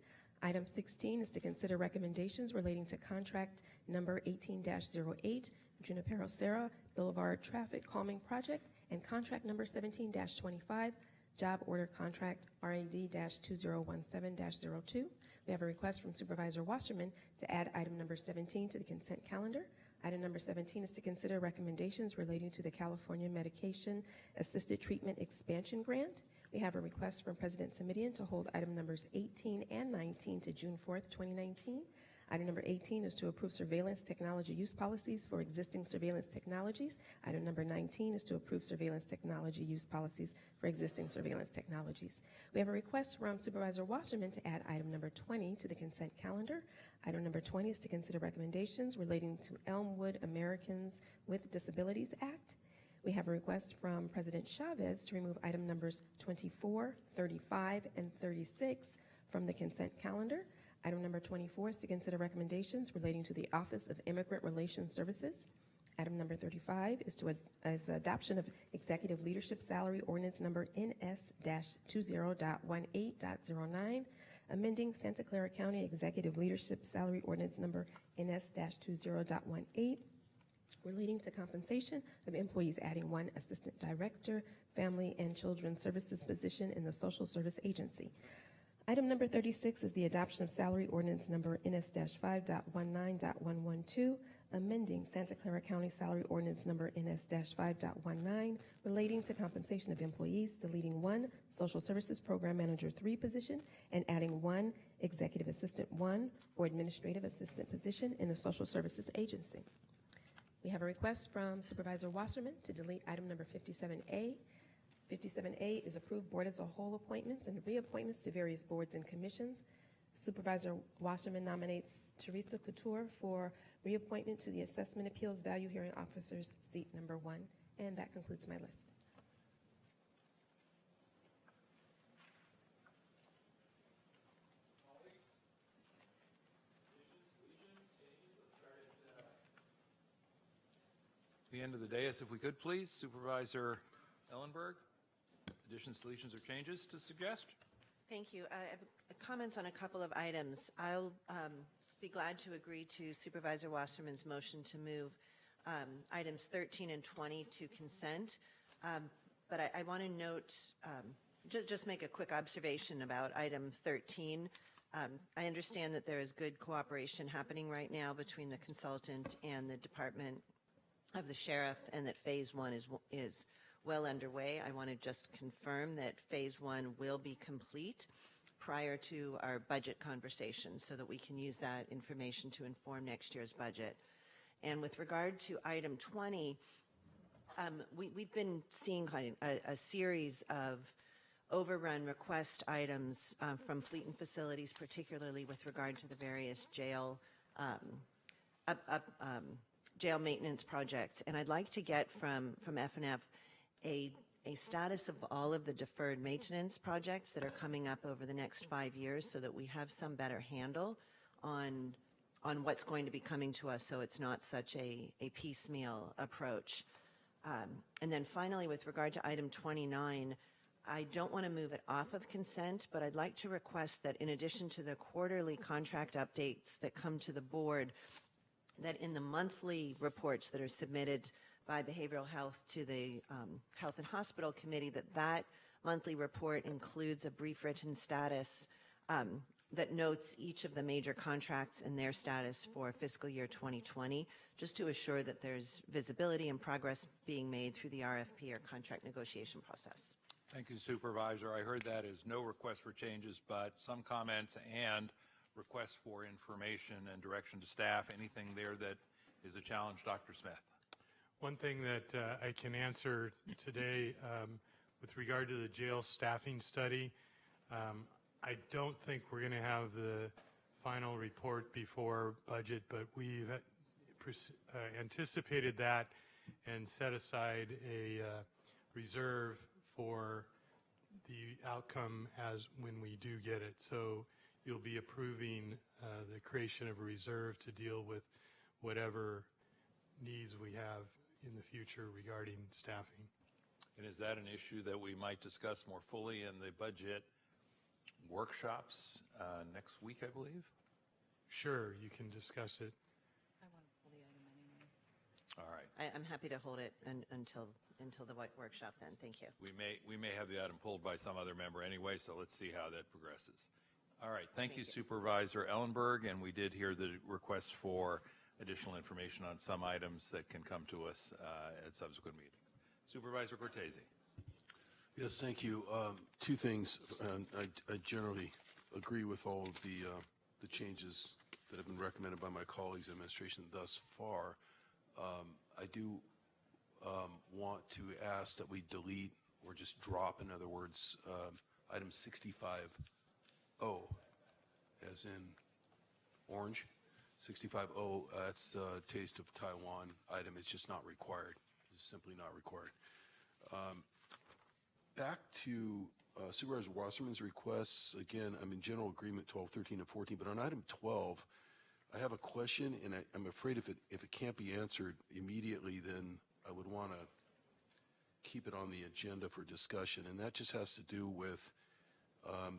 Item 16 is to consider recommendations relating to contract number 18-08, Junipero Serra Boulevard Traffic Calming Project, and contract number 17-25, Job Order Contract RAD-2017-02. We have a request from Supervisor Wasserman to add item number 17 to the consent calendar. Item number 17 is to consider recommendations relating to the California Medication Assisted Treatment Expansion Grant. We have a request from President Semidian to hold item numbers 18 and 19 to June 4th, 2019. Item number 18 is to approve surveillance technology use policies for existing surveillance technologies. Item number 19 is to approve surveillance technology use policies for existing surveillance technologies. We have a request from Supervisor Wasserman to add item number 20 to the consent calendar. Item number 20 is to consider recommendations relating to Elmwood Americans with Disabilities Act. We have a request from President Chavez to remove item numbers 24, 35, and 36 from the consent calendar. Item number 24 is to consider recommendations relating to the Office of Immigrant Relations Services. Item number 35 is adoption of Executive Leadership Salary Ordinance number NS-20.18.09, amending Santa Clara County Executive Leadership Salary Ordinance number NS-20.18, relating to compensation of employees, adding one Assistant Director, Family and Children Services position in the Social Service Agency. Item number 36 is the adoption of Salary Ordinance number NS-5.19.112, amending Santa Clara County Salary Ordinance number NS-5.19, relating to compensation of employees, deleting one Social Services Program Manager 3 position and adding one Executive Assistant 1 or Administrative Assistant position in the Social Services Agency. We have a request from Supervisor Wasserman to delete item number 57A. 57A is approved board as a whole appointments and reappointments to various boards and commissions. Supervisor Wasserman nominates Teresa Couture for reappointment to the Assessment Appeals Value Hearing Officers, seat number 1. And that concludes my list. The end of the dais, if we could please, Supervisor Ellenberg. Additions, deletions, or changes to suggest? Thank you. I have comments on a couple of items. I'll be glad to agree to Supervisor Wasserman's motion to move items 13 and 20 to consent. But I want to note, just make a quick observation about item 13. I understand that there is good cooperation happening right now between the consultant and the Department of the Sheriff, and that phase 1 is well underway. I want to just confirm that phase 1 will be complete prior to our budget conversation so that we can use that information to inform next year's budget. And with regard to item 20, we've been seeing kind of a series of overrun request items from Fleet and Facilities, particularly with regard to the various jail jail maintenance projects. And I'd like to get from F&F a status of all of the deferred maintenance projects that are coming up over the next 5 years so that we have some better handle on what's going to be coming to us, so it's not such a piecemeal approach. And then finally, with regard to item 29, I don't want to move it off of consent, but I'd like to request that in addition to the quarterly contract updates that come to the board, that in the monthly reports that are submitted by Behavioral Health to the Health and Hospital Committee, that monthly report includes a brief written status that notes each of the major contracts and their status for fiscal year 2020, just to assure that there's visibility and progress being made through the RFP or contract negotiation process. Thank you, Supervisor. I heard that as no request for changes, but some comments and requests for information and direction to staff. Anything there that is a challenge, Dr. Smith? One thing that I can answer today with regard to the jail staffing study, I don't think we're going to have the final report before budget, but we've anticipated that and set aside a reserve for the outcome as when we do get it. So you'll be approving the creation of a reserve to deal with whatever needs we have in the future regarding staffing. And is that an issue that we might discuss more fully in the budget workshops next week, I believe? Sure, you can discuss it. I want to pull the item anyway. All right. I'm happy to hold it until the workshop then. Thank you. We may have the item pulled by some other member anyway, so let's see how that progresses. All right. Thank you, Supervisor Ellenberg, and we did hear the request for additional information on some items that can come to us at subsequent meetings. Supervisor Cortese. Yes, thank you. Two things. I generally agree with all of the changes that have been recommended by my colleagues in administration thus far. I do want to ask that we delete or just drop, in other words, item 65O, as in orange. 65O, that's the Taste of Taiwan item. It's just not required. It's simply not required. Back to Supervisor Wasserman's requests, again, I'm in general agreement 12, 13, and 14, but on item 12, I have a question, and I'm afraid if it can't be answered immediately, then I would want to keep it on the agenda for discussion, and that just has to do with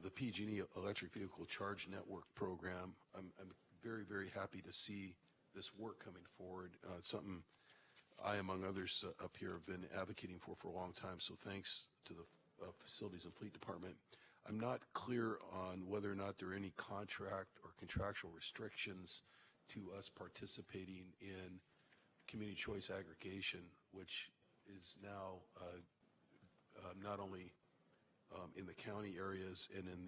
the PG&E Electric Vehicle Charge Network program. I'm very, very happy to see this work coming forward. It's something I, among others up here, have been advocating for a long time, so thanks to the Facilities and Fleet Department. I'm not clear on whether or not there are any contract or contractual restrictions to us participating in community choice aggregation, which is now not only in the county areas and in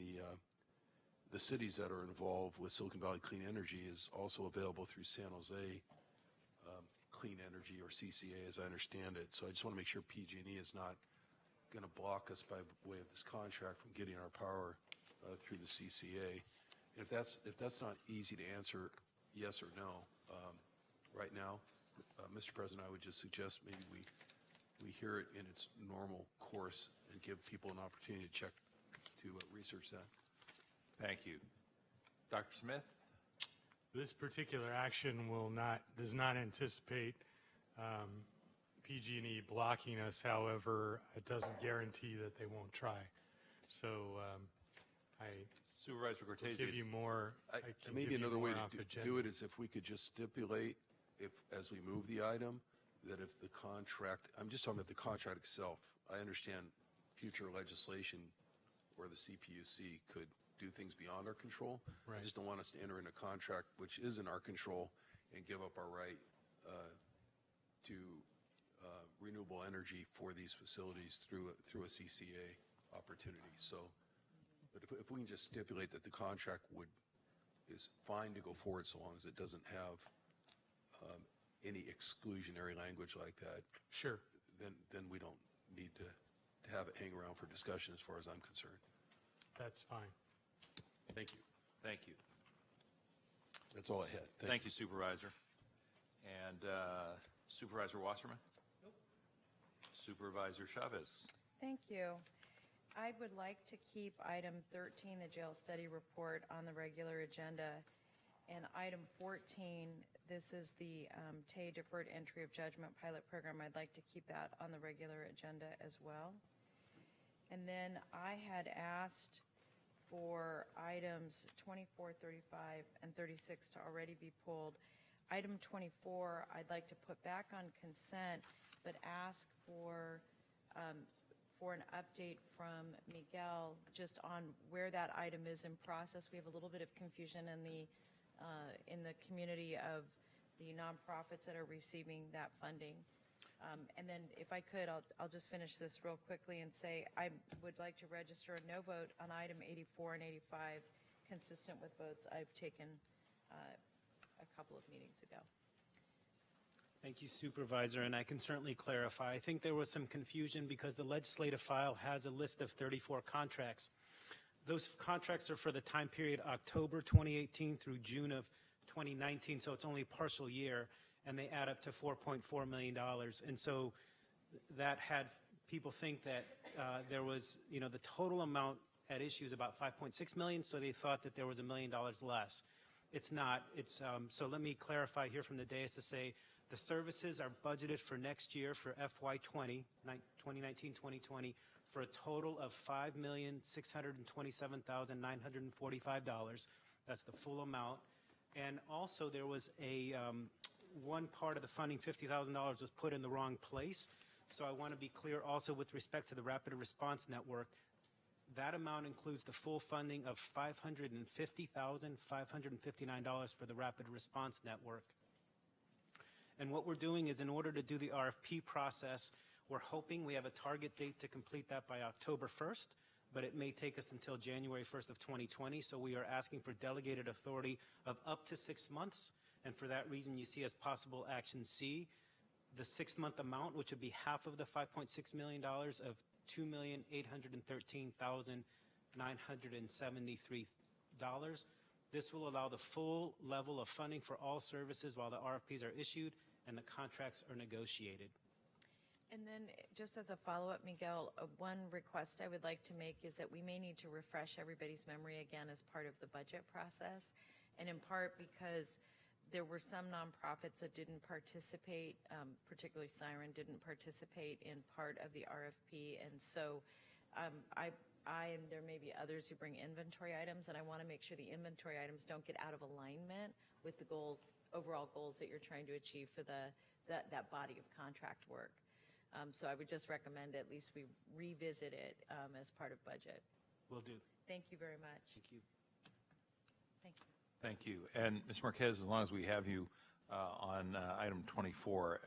the cities that are involved with Silicon Valley Clean Energy, is also available through San Jose Clean Energy, or CCA, as I understand it. So I just want to make sure PG&E is not going to block us by way of this contract from getting our power through the CCA. If that's not easy to answer yes or no right now, Mr. President, I would just suggest maybe we hear it in its normal course and give people an opportunity to check, to research that. Thank you. Dr. Smith? This particular action does not anticipate PG&E blocking us. However, it doesn't guarantee that they won't try. So Supervisor Cortese, give you more. Maybe another way to do it is if we could just stipulate, if as we move the item, that if the contract, I'm just talking about the contract itself. I understand future legislation or the CPUC could do things beyond our control. Right. I just don't want us to enter in a contract which is in our control and give up our right to renewable energy for these facilities through a CCA opportunity. So, but if we can just stipulate that the contract is fine to go forward so long as it doesn't have any exclusionary language like that. Sure. Then we don't need to have it hang around for discussion as far as I'm concerned. That's fine. Thank you. Thank you. That's all I had. Thank you, Supervisor. And Supervisor Wasserman? Nope. Supervisor Chavez? Thank you. I would like to keep item 13, the jail study report, on the regular agenda. And item 14, this is the TAY Deferred Entry of Judgment Pilot Program. I'd like to keep that on the regular agenda as well. And then I had asked for items 24, 35, and 36 to already be pulled. Item 24, I'd like to put back on consent, but ask for an update from Miguel just on where that item is in process. We have a little bit of confusion in the community of the nonprofits that are receiving that funding. And then if I could, I'll just finish this real quickly and say I would like to register a no vote on item 84 and 85, consistent with votes I've taken a couple of meetings ago. Thank you, Supervisor, and I can certainly clarify. I think there was some confusion because the legislative file has a list of 34 contracts. Those contracts are for the time period October 2018 through June of 2019, so it's only a partial year, and they add up to $4.4 million. And so that had people think that there was, the total amount at issue is about $5.6 million, so they thought that there was $1 million less. It's not. It's so let me clarify here from the dais to say the services are budgeted for next year for FY20, 2019-2020, for a total of $5,627,945. That's the full amount. And also there was a one part of the funding, $50,000, was put in the wrong place. So I want to be clear also with respect to the Rapid Response Network. That amount includes the full funding of $550,559 for the Rapid Response Network. And what we're doing is, in order to do the RFP process, we're hoping we have a target date to complete that by October 1st, but it may take us until January 1st of 2020. So we are asking for delegated authority of up to 6 months. And for that reason, you see as possible action C, the 6-month amount, which would be half of the $5.6 million of $2,813,973. This will allow the full level of funding for all services while the RFPs are issued and the contracts are negotiated. And then just as a follow-up, Miguel, one request I would like to make is that we may need to refresh everybody's memory again as part of the budget process, and in part because there were some nonprofits that didn't participate, particularly Siren didn't participate in part of the RFP, and so I and there may be others who bring inventory items, and I want to make sure the inventory items don't get out of alignment with the goals, overall goals that you're trying to achieve for that body of contract work. So I would just recommend at least we revisit it as part of budget. Will do. Thank you very much. Thank you. Thank you. Thank you. And Ms. Marquez, as long as we have you on item 24,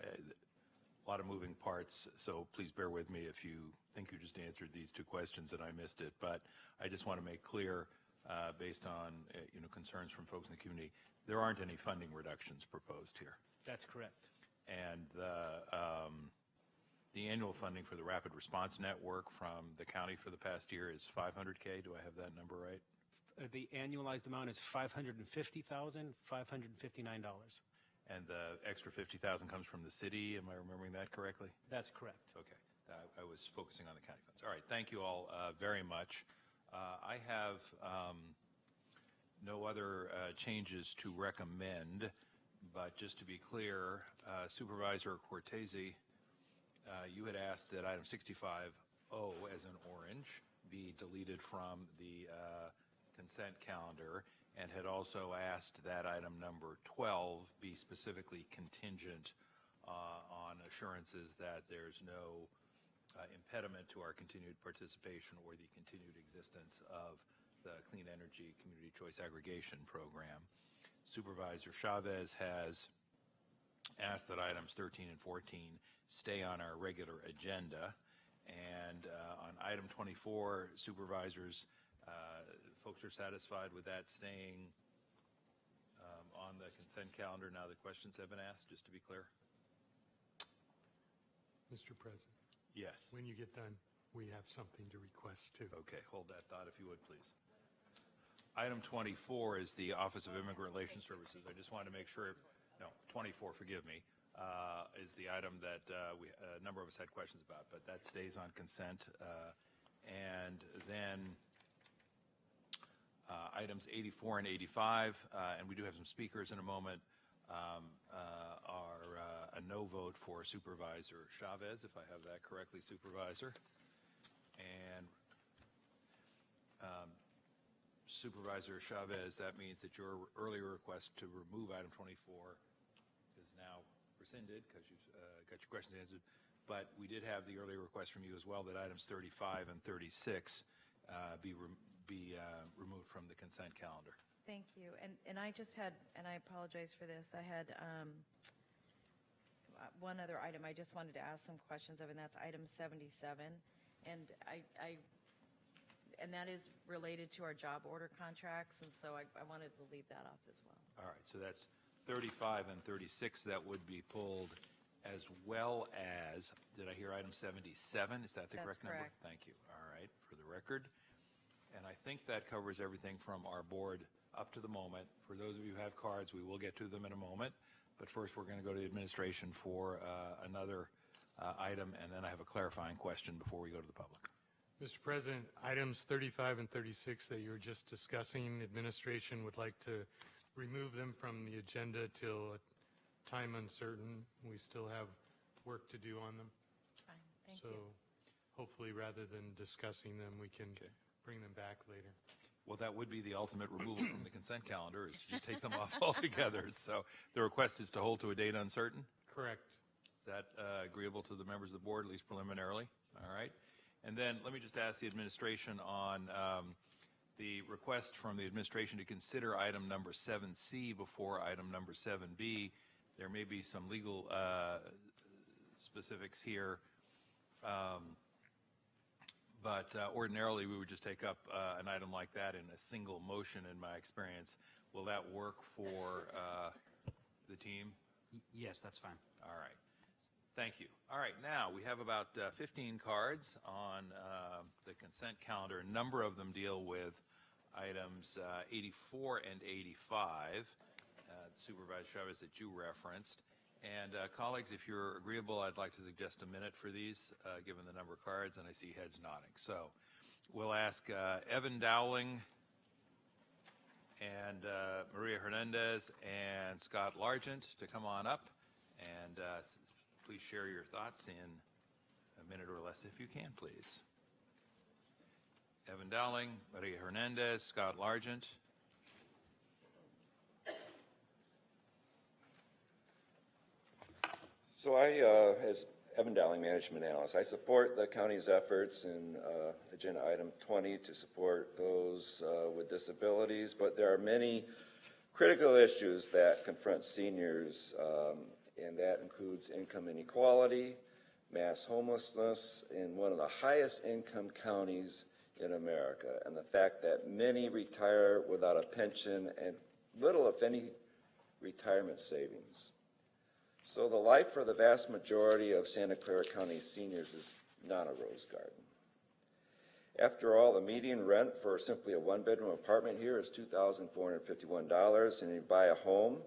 a lot of moving parts, so please bear with me if you think you just answered these two questions and I missed it. But I just want to make clear, based on concerns from folks in the community, there aren't any funding reductions proposed here. That's correct. And the annual funding for the Rapid Response Network from the county for the past year is $500K. Do I have that number right? The annualized amount is $550,559. And the extra $50,000 comes from the city. Am I remembering that correctly? That's correct. Okay. I was focusing on the county funds. All right. Thank you all very much. I have no other changes to recommend, but just to be clear, Supervisor Cortese, you had asked that item 65O, as in orange, be deleted from the consent calendar, and had also asked that item number 12 be specifically contingent on assurances that there's no impediment to our continued participation or the continued existence of the Clean Energy Community Choice Aggregation Program. Supervisor Chavez has asked that items 13 and 14 stay on our regular agenda. And on item 24, supervisors, folks are satisfied with that staying on the consent calendar now that questions have been asked, just to be clear? Mr. President. Yes. When you get done, we have something to request too. Okay, hold that thought if you would, please. Item 24 is the Office of Immigrant Relations Services. I just wanted to make sure, no, 24, forgive me, is the item that a number of us had questions about, but that stays on consent. And then items 84 and 85, and we do have some speakers in a moment, are a no vote for Supervisor Chavez, if I have that correctly, Supervisor. And Supervisor Chavez, that means that your earlier request to remove item 24 is now rescinded because you've got your questions answered. But we did have the earlier request from you as well that items 35 and 36 be removed from the consent calendar. Thank you. And I just had, and I apologize for this, I had one other item I just wanted to ask some questions of, and that's item 77. And and that is related to our job order contracts, and so I wanted to leave that off as well. All right, so that's 35 and 36 that would be pulled, as well as, did I hear item 77? Is that the correct number? That's correct. Thank you. All right, for the record. And I think that covers everything from our board up to the moment. For those of you who have cards, we will get to them in a moment. But first, we're going to go to the administration for another item, and then I have a clarifying question before we go to the public. Mr. President, items 35 and 36 that you were just discussing, administration would like to remove them from the agenda till a time uncertain. We still have work to do on them. Fine, thank so you. Hopefully, rather than discussing them, we can bring them back later. Well, that would be the ultimate removal from the consent calendar, is to just take them off altogether. So the request is to hold to a date uncertain? Correct. Is that agreeable to the members of the board, at least preliminarily? All right. And then let me just ask the administration on the request from the administration to consider item number 7C before item number 7B. There may be some legal specifics here, but ordinarily we would just take up an item like that in a single motion, in my experience. Will that work for the team? Yes, that's fine. All right. Thank you. All right, now we have about 15 cards on the consent calendar. A number of them deal with items 84 and 85, Supervisor Chavez, that you referenced. And colleagues, if you're agreeable, I'd like to suggest a minute for these, given the number of cards, and I see heads nodding. So we'll ask Evan Dowling and Maria Hernandez and Scott Largent to come on up and please share your thoughts in a minute or less if you can, please. Evan Dowling, Maria Hernandez, Scott Largent. So as Evan Dowling, Management Analyst, I support the county's efforts in agenda item 20 to support those with disabilities, but there are many critical issues that confront seniors, and that includes income inequality, mass homelessness in one of the highest income counties in America, and the fact that many retire without a pension and little, if any, retirement savings. So the life for the vast majority of Santa Clara County seniors is not a rose garden. After all, the median rent for simply a one-bedroom apartment here is $2,451, and you buy a home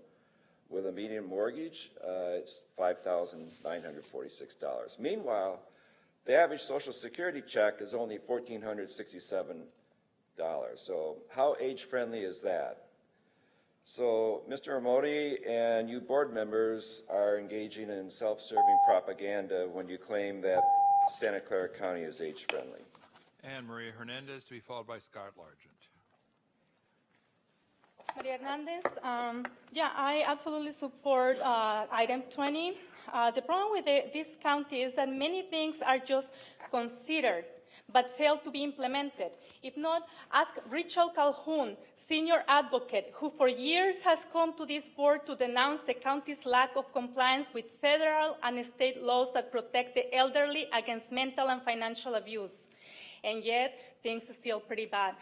with a median mortgage, it's $5,946. Meanwhile, the average Social Security check is only $1,467. So how age-friendly is that? So Mr. Amoti and you board members are engaging in self-serving propaganda when you claim that Santa Clara County is age-friendly. And Maria Hernandez to be followed by Scott Largent. Maria Hernandez, yeah, I absolutely support item 20. The problem with this county is that many things are just considered but fail to be implemented. If not, ask Rachel Calhoun, senior advocate, who for years has come to this board to denounce the county's lack of compliance with federal and state laws that protect the elderly against mental and financial abuse. And yet, things are still pretty bad.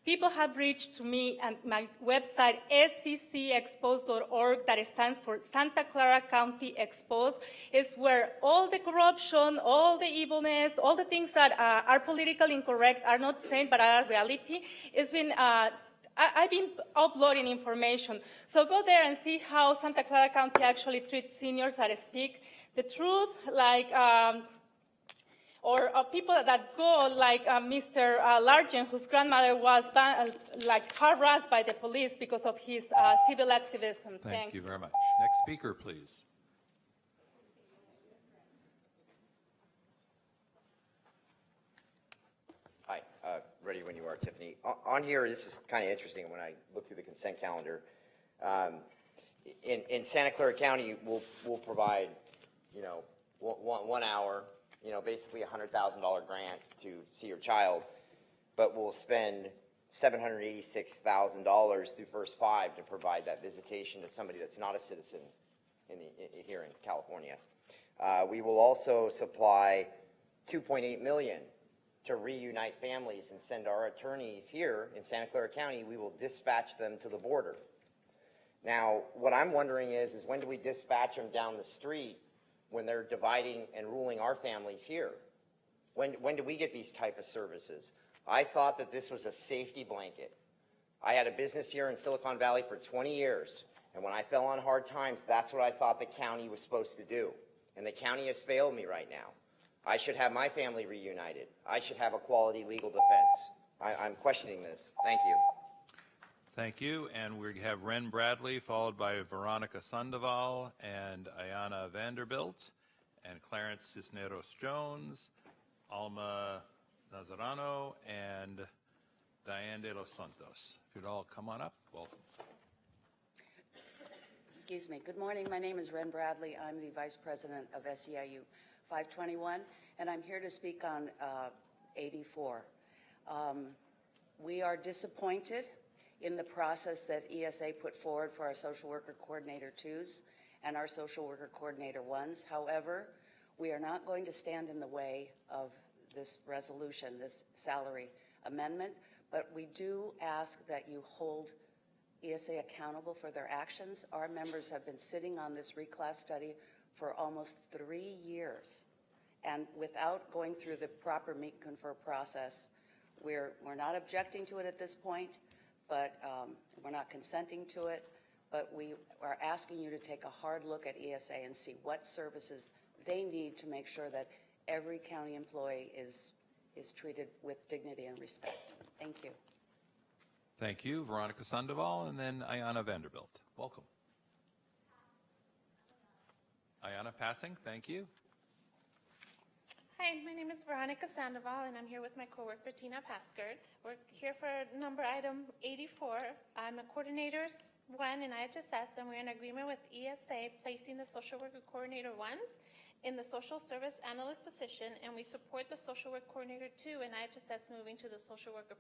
People have reached to me at my website, sccexposed.org, that stands for Santa Clara County Exposed. It's where all the corruption, all the evilness, all the things that are politically incorrect are not saying but are reality. It's been, I've been uploading information. So go there and see how Santa Clara County actually treats seniors that speak the truth, like, or people that go like Mr. Largent, whose grandmother was like harassed by the police because of his civil activism. Thank you very much. Next speaker, please. Hi, ready when you are, Tiffany. On here, this is kind of interesting when I look through the consent calendar. In Santa Clara County, we'll provide, 1 hour, basically $100,000 grant to see your child, but we'll spend $786,000 through First Five to provide that visitation to somebody that's not a citizen here in California. We will also supply $2.8 million to reunite families and send our attorneys here in Santa Clara County. We will dispatch them to the border. Now, what I'm wondering is when do we dispatch them down the street when they're dividing and ruling our families here? When do we get these type of services? I thought that this was a safety blanket. I had a business here in Silicon Valley for 20 years, and when I fell on hard times, that's what I thought the county was supposed to do. And the county has failed me right now. I should have my family reunited. I should have a quality legal defense. I'm questioning this. Thank you. Thank you. And we have Ren Bradley, followed by Veronica Sandoval and Ayana Vanderbilt, and Clarence Cisneros-Jones, Alma Nazarano, and Diane de los Santos. If you'd all come on up, welcome. Excuse me. Good morning. My name is Ren Bradley. I'm the Vice President of SEIU 521, and I'm here to speak on 84. We are disappointed in the process that ESA put forward for our Social Worker Coordinator 2s and our Social Worker Coordinator 1s. However, we are not going to stand in the way of this resolution, this salary amendment, but we do ask that you hold ESA accountable for their actions. Our members have been sitting on this reclass study for almost 3 years, and without going through the proper meet and confer process. We're not objecting to it at this point, but we're not consenting to it, but we are asking you to take a hard look at ESA and see what services they need to make sure that every county employee is treated with dignity and respect. Thank you. Thank you, Veronica Sandoval, and then Ayana Vanderbilt. Welcome. Ayana passing, thank you. Hi, my name is Veronica Sandoval, and I'm here with my coworker Tina Paskert. We're here for number item 84. I'm a coordinators 1 in IHSS, and we're in agreement with ESA placing the social worker coordinator 1s in the social service analyst position, and we support the social work coordinator 2 in IHSS moving to the social worker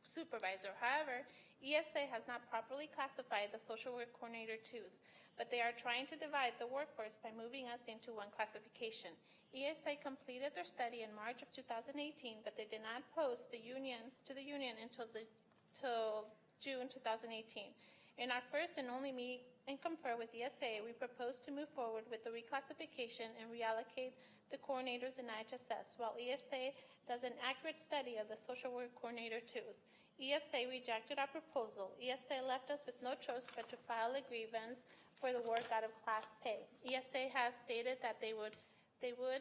supervisor. However, ESA has not properly classified the social work coordinator 2s, but they are trying to divide the workforce by moving us into one classification. ESA completed their study in March of 2018, but they did not post to the union until June 2018. In our first and only meet and confer with ESA, we propose to move forward with the reclassification and reallocate the coordinators in IHSS, while ESA does an accurate study of the social work coordinator 2s. ESA rejected our proposal. ESA left us with no choice but to file a grievance for the work out of class pay. ESA has stated that they would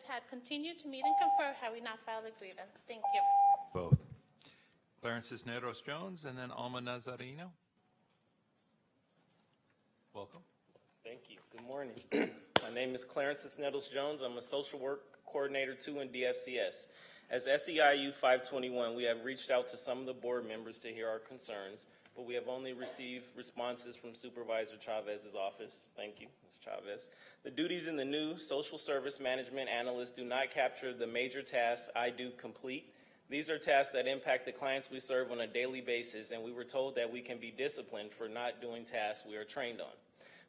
have continued to meet and confer had we not filed a grievance. Thank you. Both. Clarence Cisneros-Jones and then Alma Nazarino. Welcome. Thank you. Good morning. My name is Clarence Cisneros-Jones. I'm a social work coordinator 2 in DFCS. As SEIU 521, we have reached out to some of the board members to hear our concerns, but we have only received responses from Supervisor Chavez's office. Thank you, Ms. Chavez. The duties in the new social service management analyst do not capture the major tasks I do complete. These are tasks that impact the clients we serve on a daily basis, and we were told that we can be disciplined for not doing tasks we are trained on.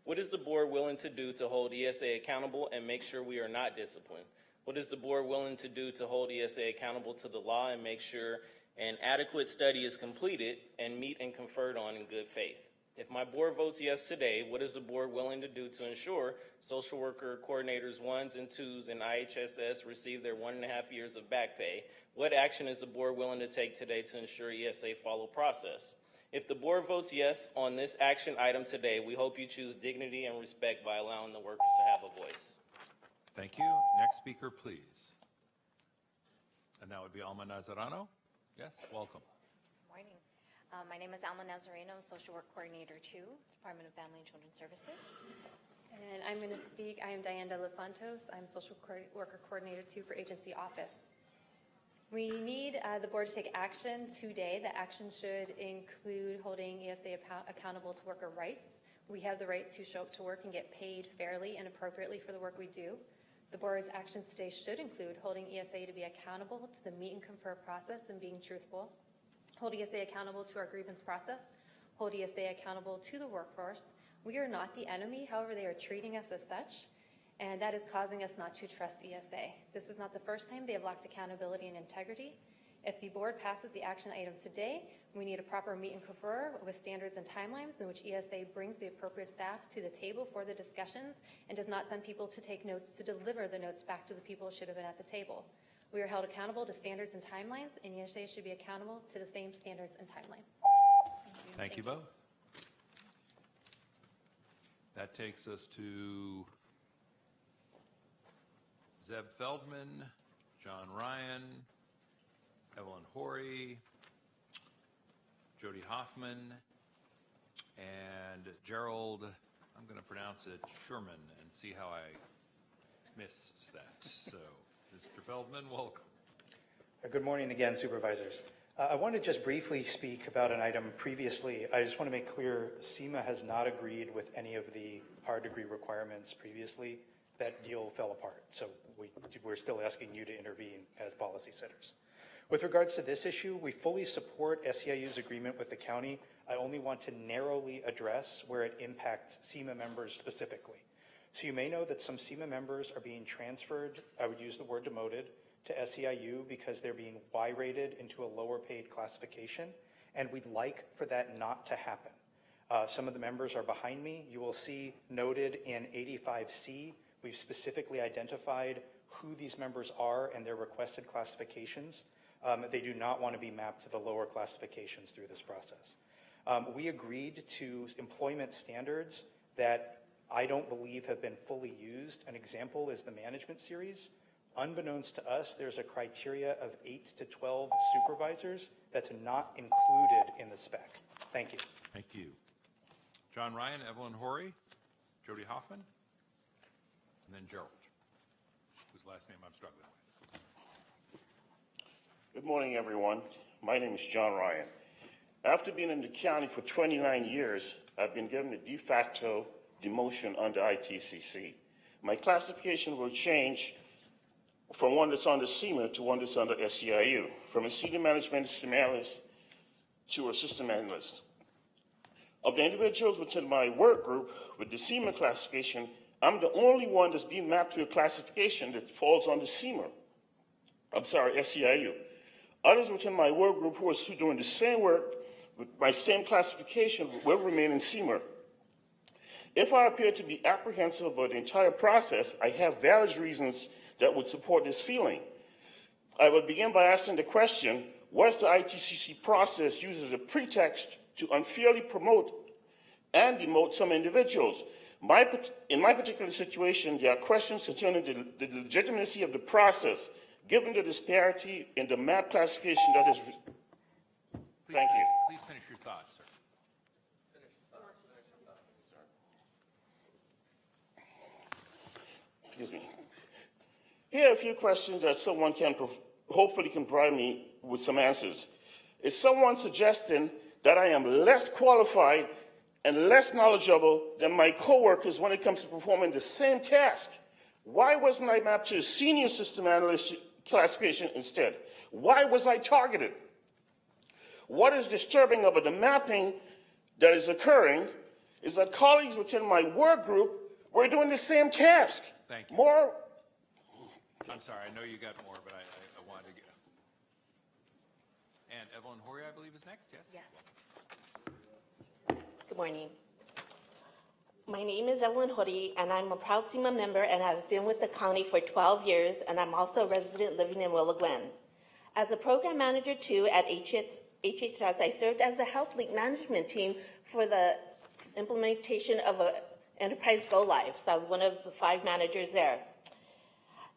What is the board willing to do to hold ESA accountable and make sure we are not disciplined? What is the board willing to do to hold ESA accountable to the law and make sure an adequate study is completed and meet and conferred on in good faith? If my board votes yes today, what is the board willing to do to ensure social worker coordinators 1s and 2s in IHSS receive their 1.5 years of back pay? What action is the board willing to take today to ensure ESA follow process? If the board votes yes on this action item today, we hope you choose dignity and respect by allowing the workers to have a voice. Thank you. Next speaker, please. And that would be Alma Nazarano. Yes, welcome. Morning. My name is Alma Nazareno, Social Work Coordinator 2, Department of Family and Children's Services. And I'm going to speak. I am Diane de los Santos. I'm Social Worker Coordinator 2 for Agency Office. We need the board to take action today. The action should include holding ESA accountable to worker rights. We have the right to show up to work and get paid fairly and appropriately for the work we do. The board's actions today should include holding ESA to be accountable to the meet and confer process and being truthful, hold ESA accountable to our grievance process, hold ESA accountable to the workforce. We are not the enemy, however, they are treating us as such, and that is causing us not to trust ESA. This is not the first time they have lacked accountability and integrity. If the board passes the action item today, we need a proper meet and confer with standards and timelines in which ESA brings the appropriate staff to the table for the discussions and does not send people to take notes to deliver the notes back to the people who should have been at the table. We are held accountable to standards and timelines, and ESA should be accountable to the same standards and timelines. Thank you both. That takes us to Zeb Feldman, John Ryan, Evelyn Horry, Jody Hoffman, and Gerald, I'm going to pronounce it Sherman and see how I missed that. So, Mr. Feldman, welcome. Good morning again, Supervisors. I want to just briefly speak about an item previously. I just want to make clear SEMA has not agreed with any of the hard degree requirements previously. That deal fell apart, so we're still asking you to intervene as policy setters. With regards to this issue, we fully support SEIU's agreement with the county. I only want to narrowly address where it impacts SEMA members specifically. So you may know that some SEMA members are being transferred, I would use the word demoted, to SEIU because they're being Y-rated into a lower paid classification, and we'd like for that not to happen. Some of the members are behind me. You will see noted in 85C, we've specifically identified who these members are and their requested classifications. They do not want to be mapped to the lower classifications through this process. We agreed to employment standards that I don't believe have been fully used. An example is the management series. Unbeknownst to us, there's a criteria of 8 to 12 supervisors that's not included in the spec. Thank you. Thank you. John Ryan, Evelyn Horry, Jody Hoffman, and then Gerald, whose last name I'm struggling with. Good morning, everyone. My name is John Ryan. After being in the county for 29 years, I've been given a de facto demotion under ITCC. My classification will change from one that's under SEMA to one that's under SEIU, from a senior management system analyst to a system analyst. Of the individuals within my work group with the SEMA classification, I'm the only one that's being mapped to a classification that falls under SEMA. SEIU. Others within my work group who are doing the same work with my same classification will remain in SEMA. If I appear to be apprehensive about the entire process, I have valid reasons that would support this feeling. I will begin by asking the question, was the ITCC process used as a pretext to unfairly promote and demote some individuals? In my particular situation, there are questions concerning the legitimacy of the process, given the disparity in the map classification that is... Thank you. Please finish your thoughts, sir. Excuse me. Here are a few questions that someone can hopefully can provide me with some answers. Is someone suggesting that I am less qualified and less knowledgeable than my coworkers when it comes to performing the same task? Why wasn't I mapped to a senior system analyst classification instead? Why was I targeted? What is disturbing about the mapping that is occurring is that colleagues within my work group were doing the same task. Thank you. More. I'm sorry, I know you got more, but I wanted to get. And Evelyn Horry, I believe, is next, yes? Yes. Good morning. My name is Evelyn Horry, and I'm a proud SEMA member and have been with the county for 12 years, and I'm also a resident living in Willow Glen. As a program manager, too, at HHS, I served as the Health League management team for the implementation of an enterprise go live, so I was one of the 5 managers there.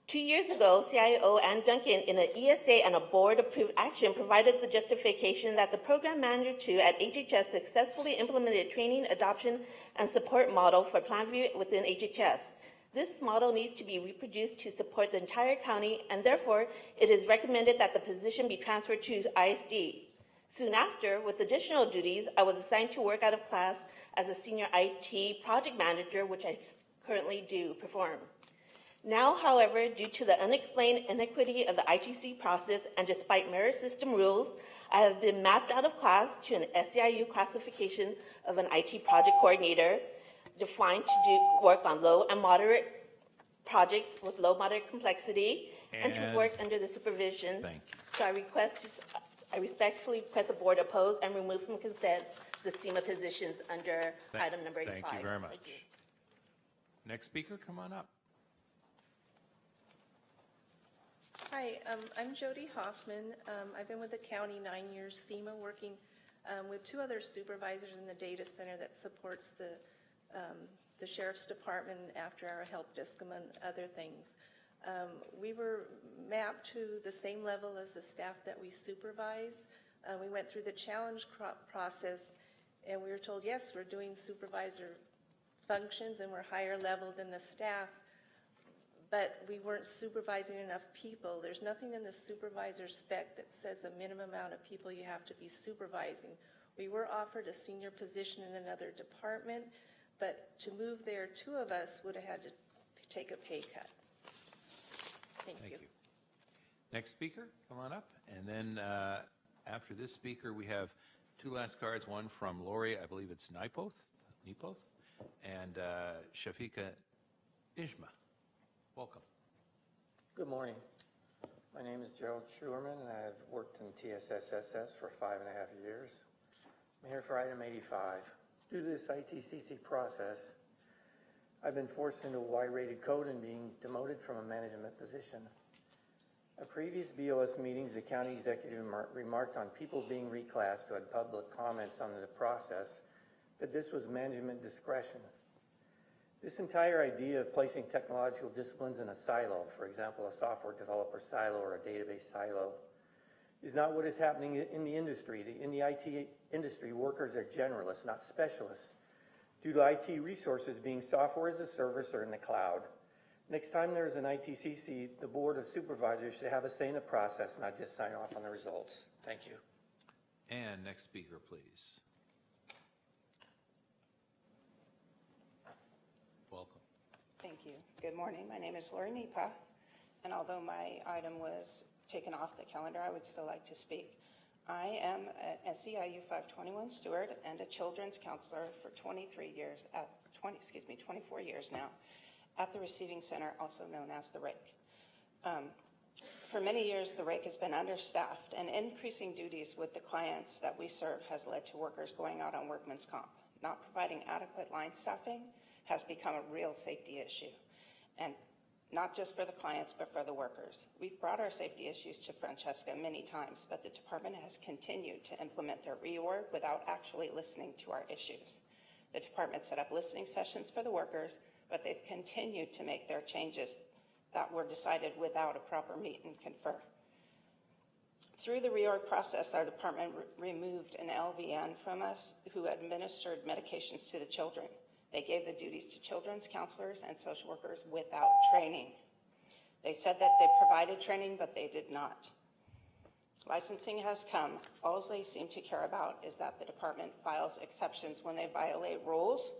2 years ago, CIO Ann Duncan, in an ESA and a board-approved action, provided the justification that the program manager 2 at HHS successfully implemented a training, adoption, and support model for PlanView within HHS. This model needs to be reproduced to support the entire county, and therefore, it is recommended that the position be transferred to ISD. Soon after, with additional duties, I was assigned to work out of class as a senior IT project manager, which I currently do perform. Now, however, due to the unexplained inequity of the ITC process and despite merit system rules, I have been mapped out of class to an SEIU classification of an IT project coordinator, defined to do work on low and moderate projects with low moderate complexity, and to work under the supervision. Thank you. So I respectfully request the board oppose and remove from consent the SEMA positions under item number 85. Thank you very much. Next speaker, come on up. Hi, I'm Jody Hoffman. I've been with the county 9 years, SEMA, working with two other supervisors in the data center that supports the sheriff's department after our help desk, among other things. We were mapped to the same level as the staff that we supervise. We went through the challenge process, and we were told, yes, we're doing supervisor functions and we're higher level than the staff, but we weren't supervising enough people. There's nothing in the supervisor spec that says a minimum amount of people you have to be supervising. We were offered a senior position in another department, but to move there, two of us would have had to take a pay cut. Thank you. Next speaker, come on up. And then after this speaker, we have two last cards, one from Lori, I believe it's Nipoth, and Shafika Nijma. Welcome. Good morning. My name is Gerald Schuerman, and I've worked in TSSSS for 5.5 years. I'm here for item 85. Due to this ITCC process, I've been forced into a Y-rated code and being demoted from a management position. At previous BOS meetings, the county executive remarked on people being reclassed who had public comments on the process, that this was management discretion. This entire idea of placing technological disciplines in a silo, for example, a software developer silo or a database silo, is not what is happening in the industry. In the IT industry, workers are generalists, not specialists, due to IT resources being software as a service or in the cloud. Next time there's an ITCC, the Board of Supervisors should have a say in the process, not just sign off on the results. Thank you. And next speaker, please. Welcome. Thank you. Good morning. My name is Lori Nepoth, and although my item was taken off the calendar, I would still like to speak. I am an SEIU 521 steward and a children's counselor for 24 years now at the Receiving Center, also known as the RAKE. For many years, the RAKE has been understaffed, and increasing duties with the clients that we serve has led to workers going out on workman's comp. Not providing adequate line staffing has become a real safety issue, and not just for the clients, but for the workers. We've brought our safety issues to Francesca many times, but the department has continued to implement their reorg without actually listening to our issues. The department set up listening sessions for the workers, but they've continued to make their changes that were decided without a proper meet and confer. Through the reorg process, our department removed an LVN from us who administered medications to the children. They gave the duties to children's counselors and social workers without training. They said that they provided training, but they did not. Licensing has come. All they seem to care about is that the department files exceptions when they violate rules.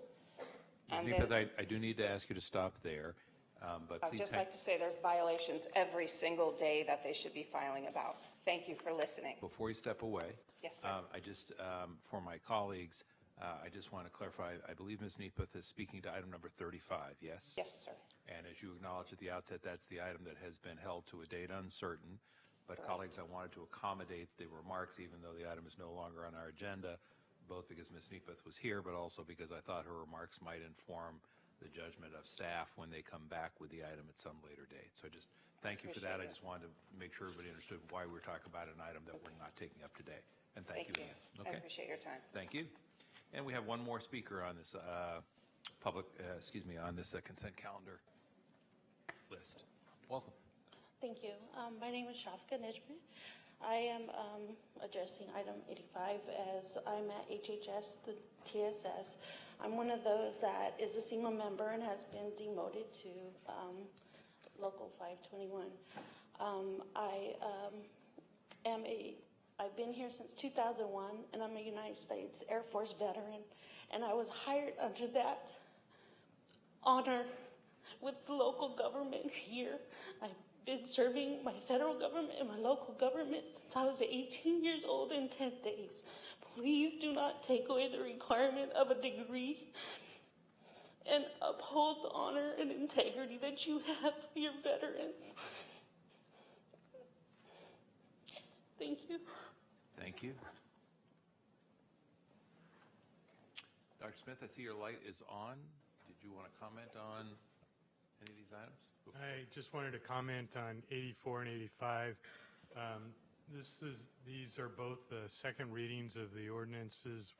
Ms. Nepoth, I do need to ask you to stop there, but please. I'd just like to say there's violations every single day that they should be filing about. Thank you for listening. Before you step away. Yes, sir. I just, for my colleagues, I just want to clarify, I believe Ms. Nepoth is speaking to item number 35, yes? Yes, sir. And as you acknowledged at the outset, that's the item that has been held to a date uncertain. But colleagues, I wanted to accommodate the remarks, even though the item is no longer on our agenda, both because Ms. Nepoth was here, but also because I thought her remarks might inform the judgment of staff when they come back with the item at some later date. So I just thank you for that. I just wanted to make sure everybody understood why we're talking about an item that we're not taking up today. And thank you again. I appreciate your time. Thank you. And we have one more speaker on this on this consent calendar list. Welcome. Thank you. My name is Shafika Nijma. I am addressing item 85 as I'm at HHS, the TSS. I'm one of those that is a SEMA member and has been demoted to Local 521. I've been here since 2001, and I'm a United States Air Force veteran, and I was hired under that honor with the local government here. I've been serving my federal government and my local government since I was 18 years old and 10 days. Please do not take away the requirement of a degree and uphold the honor and integrity that you have for your veterans. Thank you. Thank you. Dr. Smith, I see your light is on. Did you want to comment on any of these items? I just wanted to comment on 84 and 85. These are both the second readings of the ordinances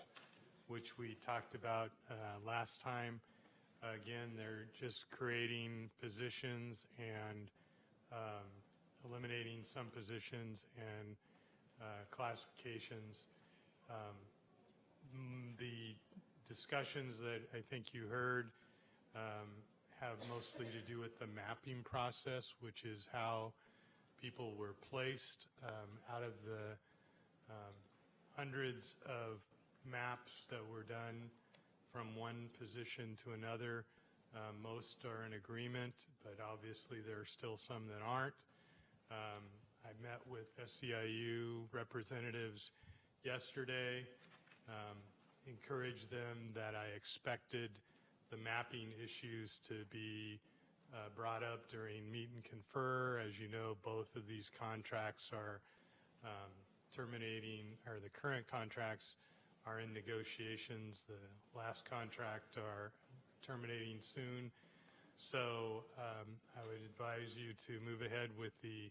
which we talked about last time. Again, they're just creating positions and eliminating some positions and classifications. The discussions that I think you heard have mostly to do with the mapping process, which is how people were placed out of the hundreds of maps that were done from one position to another. Most are in agreement, but obviously there are still some that aren't. I met with SEIU representatives yesterday, encouraged them that I expected the mapping issues to be brought up during meet and confer. As you know, both of these contracts are terminating, or the current contracts are in negotiations. The last contract are terminating soon. So I would advise you to move ahead with the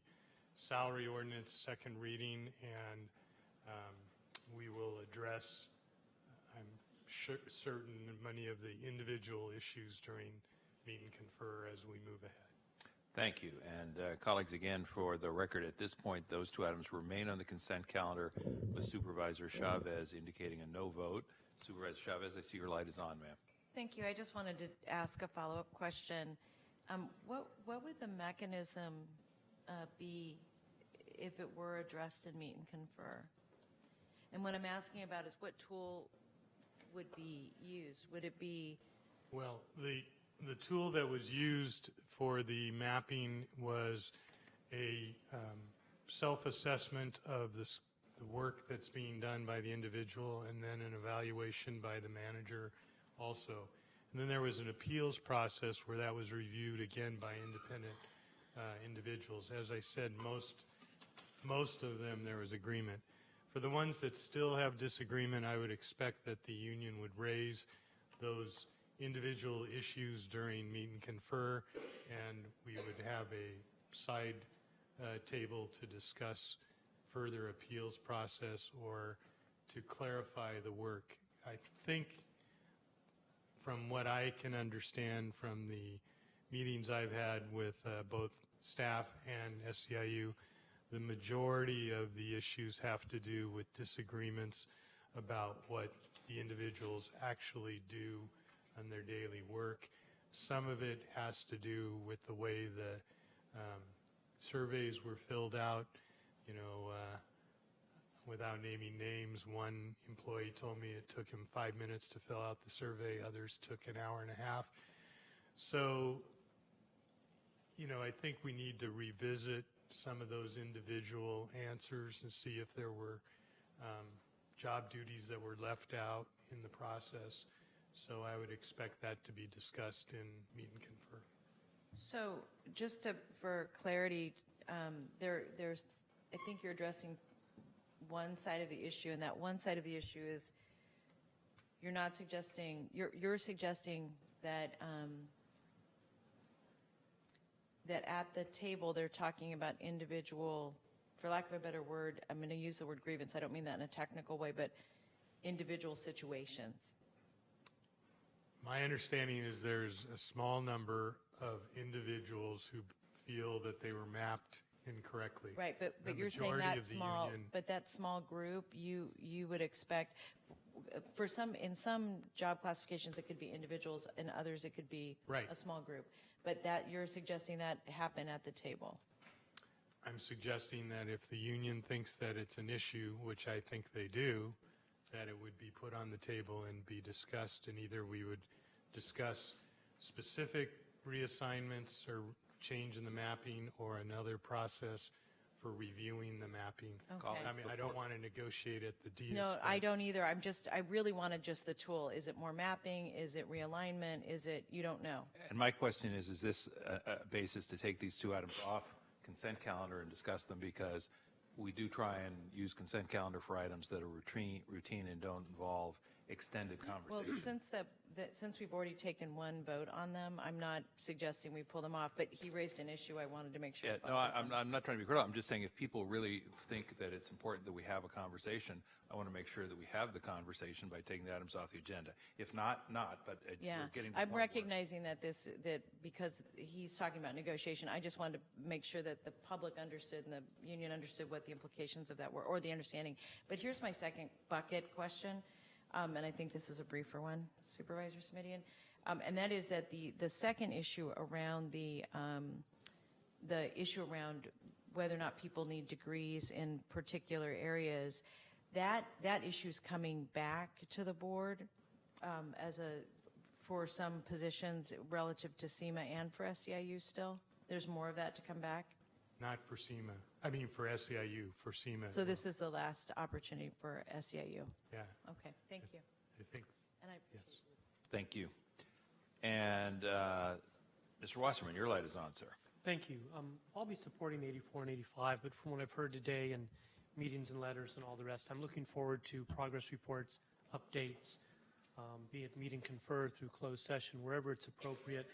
salary ordinance second reading, and we will address, I'm certain, many of the individual issues during meet and confer as we move ahead. Thank you. And colleagues, again, for the record, at this point, those two items remain on the consent calendar with Supervisor Chavez indicating a no vote. Supervisor Chavez, I see your light is on, ma'am. Thank you. I just wanted to ask a follow-up question. What would the mechanism be if it were addressed in meet and confer? And what I'm asking about is what tool would be used? Would it be? Well, the tool that was used for the mapping was a self-assessment of the work that's being done by the individual, and then an evaluation by the manager also. And then there was an appeals process where that was reviewed again by independent individuals. As I said, most of them there was agreement. For the ones that still have disagreement, I would expect that the union would raise those individual issues during meet and confer, and we would have a side table to discuss further appeals process or to clarify the work. I think from what I can understand from the meetings I've had with both staff and SEIU, the majority of the issues have to do with disagreements about what the individuals actually do on their daily work. Some of it has to do with the way the surveys were filled out. You know, without naming names, one employee told me it took him 5 minutes to fill out the survey, others took an hour and a half. So, you know, I think we need to revisit some of those individual answers and see if there were job duties that were left out in the process. So I would expect that to be discussed in meet and confer. So just for clarity, there's, I think you're addressing one side of the issue, and that one side of the issue is you're not suggesting, you're suggesting that that at the table they're talking about individual, for lack of a better word, I'm going to use the word grievance, I don't mean that in a technical way, but individual situations. My understanding is there's a small number of individuals who feel that they were mapped incorrectly. Right, but The you're saying majority that of the small, union- but that small group, you would expect, for some, in some job classifications, it could be individuals, and others, it could be Right. a small group. But that, you're suggesting that happen at the table. I'm suggesting that if the union thinks that it's an issue, which I think they do, that it would be put on the table and be discussed, and either we would discuss specific reassignments or change in the mapping or another process for reviewing the mapping. Okay. I mean, I don't want to negotiate at the DS. No, I don't either. I really wanted just the tool. Is it more mapping? Is it realignment? Is it, you don't know? And my question is this a basis to take these two items off consent calendar and discuss them? Because we do try and use consent calendar for items that are routine and don't involve extended Well, conversation. since we've already taken one vote on them, I'm not suggesting we pull them off, but he raised an issue I wanted to make sure. Yeah, no, I'm not trying to be critical. I'm just saying if people really think that it's important that we have a conversation, I want to make sure that we have the conversation by taking the items off the agenda. If not, but Yeah, we're getting to the I'm point where- recognizing that because he's talking about negotiation, I just wanted to make sure that the public understood and the union understood what the implications of that were, or the understanding. But here's my second bucket question, and I think this is a briefer one, Supervisor Smidian, and that is that the second issue around the issue around whether or not people need degrees in particular areas, that issue's coming back to the board for some positions relative to SEMA and for SEIU still? There's more of that to come back? Not for SEMA. I mean, for SEIU, for SEMA. So this is the last opportunity for SEIU? Yeah. Okay, thank you. I think, And I yes. Thank you. And Mr. Wasserman, your light is on, sir. Thank you. I'll be supporting 84 and 85, but from what I've heard today and meetings and letters and all the rest, I'm looking forward to progress reports, updates, be it meet and confer through closed session, wherever it's appropriate,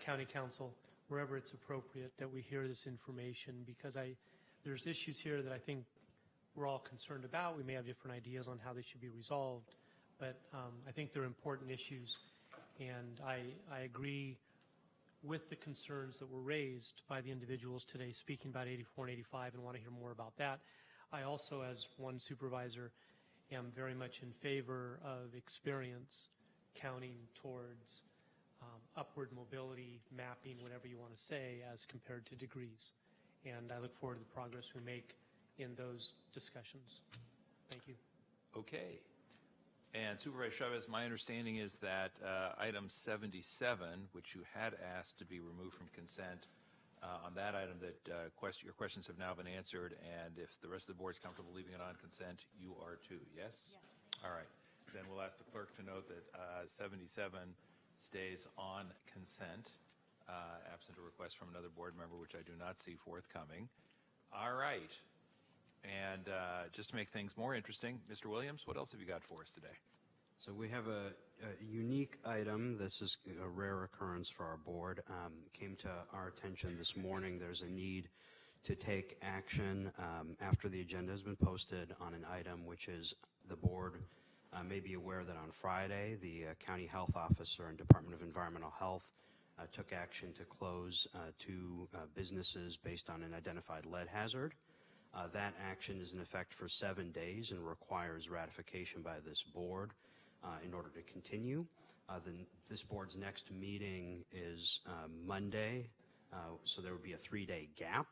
county council, wherever it's appropriate that we hear this information, because there's issues here that I think we're all concerned about. We may have different ideas on how they should be resolved, but I think they're important issues, and I agree with the concerns that were raised by the individuals today speaking about 84 and 85 and want to hear more about that. I also, as one supervisor, am very much in favor of experience counting towards upward mobility, mapping, whatever you want to say, as compared to degrees. And I look forward to the progress we make in those discussions. Thank you. Okay. And Supervisor Chavez, my understanding is that item 77, which you had asked to be removed from consent, on that item that your questions have now been answered, and if the rest of the board is comfortable leaving it on consent, you are too, yes? All right. Then we'll ask the clerk to note that 77 stays on consent, absent a request from another board member, which I do not see forthcoming. All right. And just to make things more interesting, Mr. Williams, what else have you got for us today? So we have a unique item. This is a rare occurrence for our board. Came to our attention this morning. There's a need to take action after the agenda has been posted on an item, which is the board may be aware that on Friday, the county health officer and Department of Environmental Health took action to close two businesses based on an identified lead hazard. That action is in effect for 7 days and requires ratification by this board in order to continue. This board's next meeting is Monday, so there would be a 3-day gap.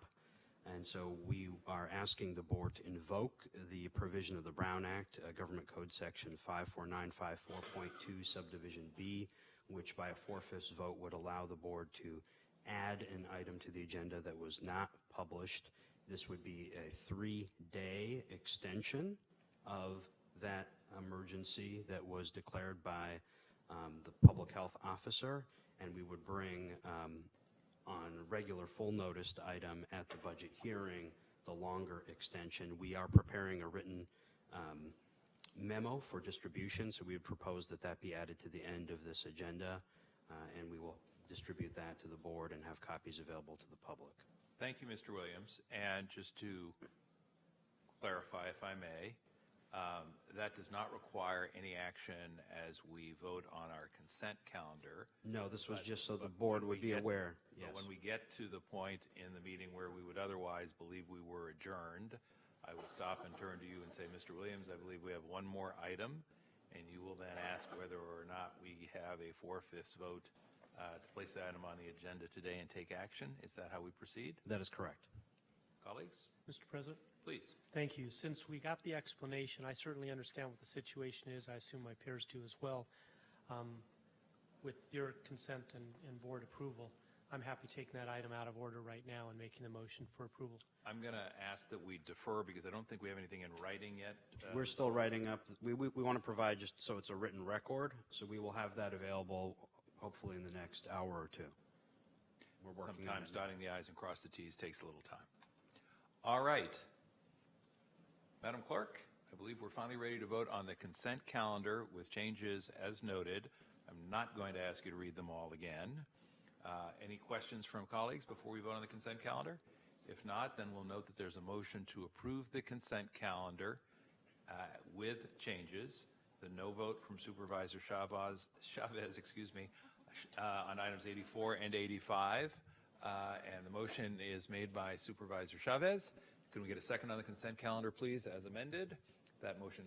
And so we are asking the board to invoke the provision of the Brown Act, Government Code Section 54954.2, Subdivision B, which by a 4/5 vote would allow the board to add an item to the agenda that was not published. This would be a 3-day extension of that emergency that was declared by the public health officer, and we would bring on regular full noticed item at the budget hearing the longer extension. We are preparing a written memo for distribution, so we would propose that that be added to the end of this agenda, and we will distribute that to the board and have copies available to the public. Thank you, Mr. Williams. And just to clarify, if I may, That does not require any action as we vote on our consent calendar. No, this was just so the board would be aware. Yes. But when we get to the point in the meeting where we would otherwise believe we were adjourned, I will stop and turn to you and say, Mr. Williams, I believe we have one more item, and you will then ask whether or not we have a 4/5 vote to place the item on the agenda today and take action. Is that how we proceed? That is correct. Colleagues? Mr. President? Please. Thank you. Since we got the explanation, I certainly understand what the situation is. I assume my peers do as well. With your consent and board approval, I'm happy taking that item out of order right now and making the motion for approval. I'm going to ask that we defer because I don't think we have anything in writing yet. We're still writing up. We want to provide just so it's a written record, so we will have that available hopefully in the next hour or two. We're working on it. Sometimes dotting the i's and cross the t's takes a little time. All right. Madam Clerk, I believe we're finally ready to vote on the consent calendar with changes as noted. I'm not going to ask you to read them all again. Any questions from colleagues before we vote on the consent calendar? If not, then we'll note that there's a motion to approve the consent calendar with changes. The no vote from Supervisor Chavez, on items 84 and 85. And the motion is made by Supervisor Chavez. Can we get a second on the consent calendar, please, as amended? That motion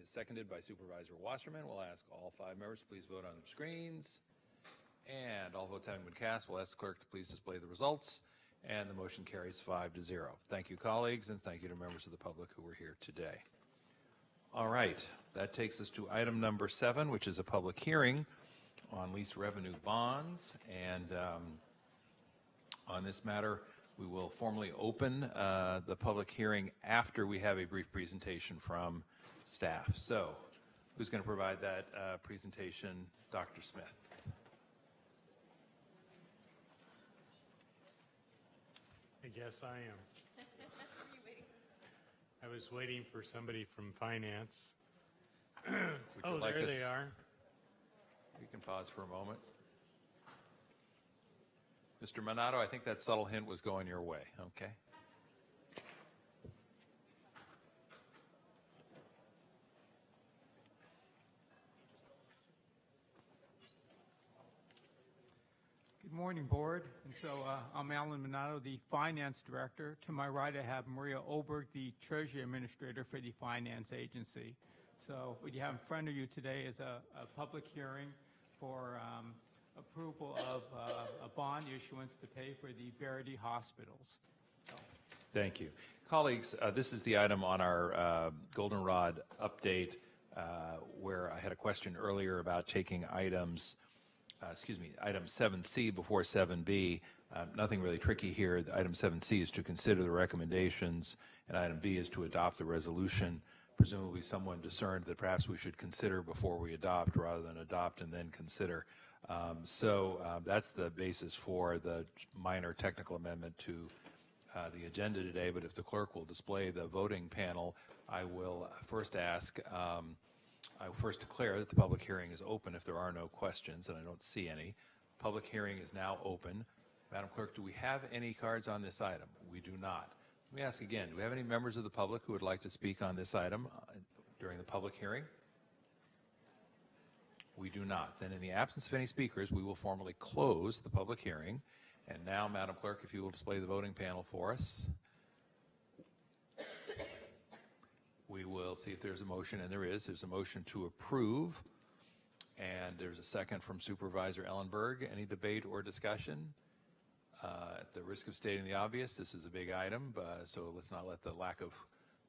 is seconded by Supervisor Wasserman. We'll ask all 5 members to please vote on their screens. And all votes having been cast, we'll ask the clerk to please display the results. And the motion carries 5-0. Thank you, colleagues, and thank you to members of the public who were here today. All right, that takes us to item number 7, which is a public hearing on lease revenue bonds. And on this matter, we will formally open the public hearing after we have a brief presentation from staff. So who's going to provide that presentation? Dr. Smith. I guess I am. I was waiting for somebody from finance. Would you like there us, they are. You can pause for a moment. Mr. Minato, I think that subtle hint was going your way, okay? Good morning, Board. And so I'm Alan Minato, the Finance Director. To my right, I have Maria Oberg, the Treasury Administrator for the Finance Agency. So what you have in front of you today is a public hearing for approval of a bond issuance to pay for the Verity hospitals. Thank you. Colleagues, this is the item on our Goldenrod update where I had a question earlier about taking item 7C before 7B. Nothing really tricky here. Item 7C is to consider the recommendations, and item B is to adopt the resolution. Presumably someone discerned that perhaps we should consider before we adopt rather than adopt and then consider. So that's the basis for the minor technical amendment to the agenda today. But if the clerk will display the voting panel, I will first ask, I will first declare that the public hearing is open if there are no questions, and I don't see any. Public hearing is now open. Madam Clerk, do we have any cards on this item? We do not. Let me ask again, do we have any members of the public who would like to speak on this item during the public hearing? We do not. Then in the absence of any speakers, we will formally close the public hearing. And now, Madam Clerk, if you will display the voting panel for us. We will see if there's a motion, and there is. There's a motion to approve, and there's a second from Supervisor Ellenberg. Any debate or discussion? At the risk of stating the obvious, this is a big item, so let's not let the lack of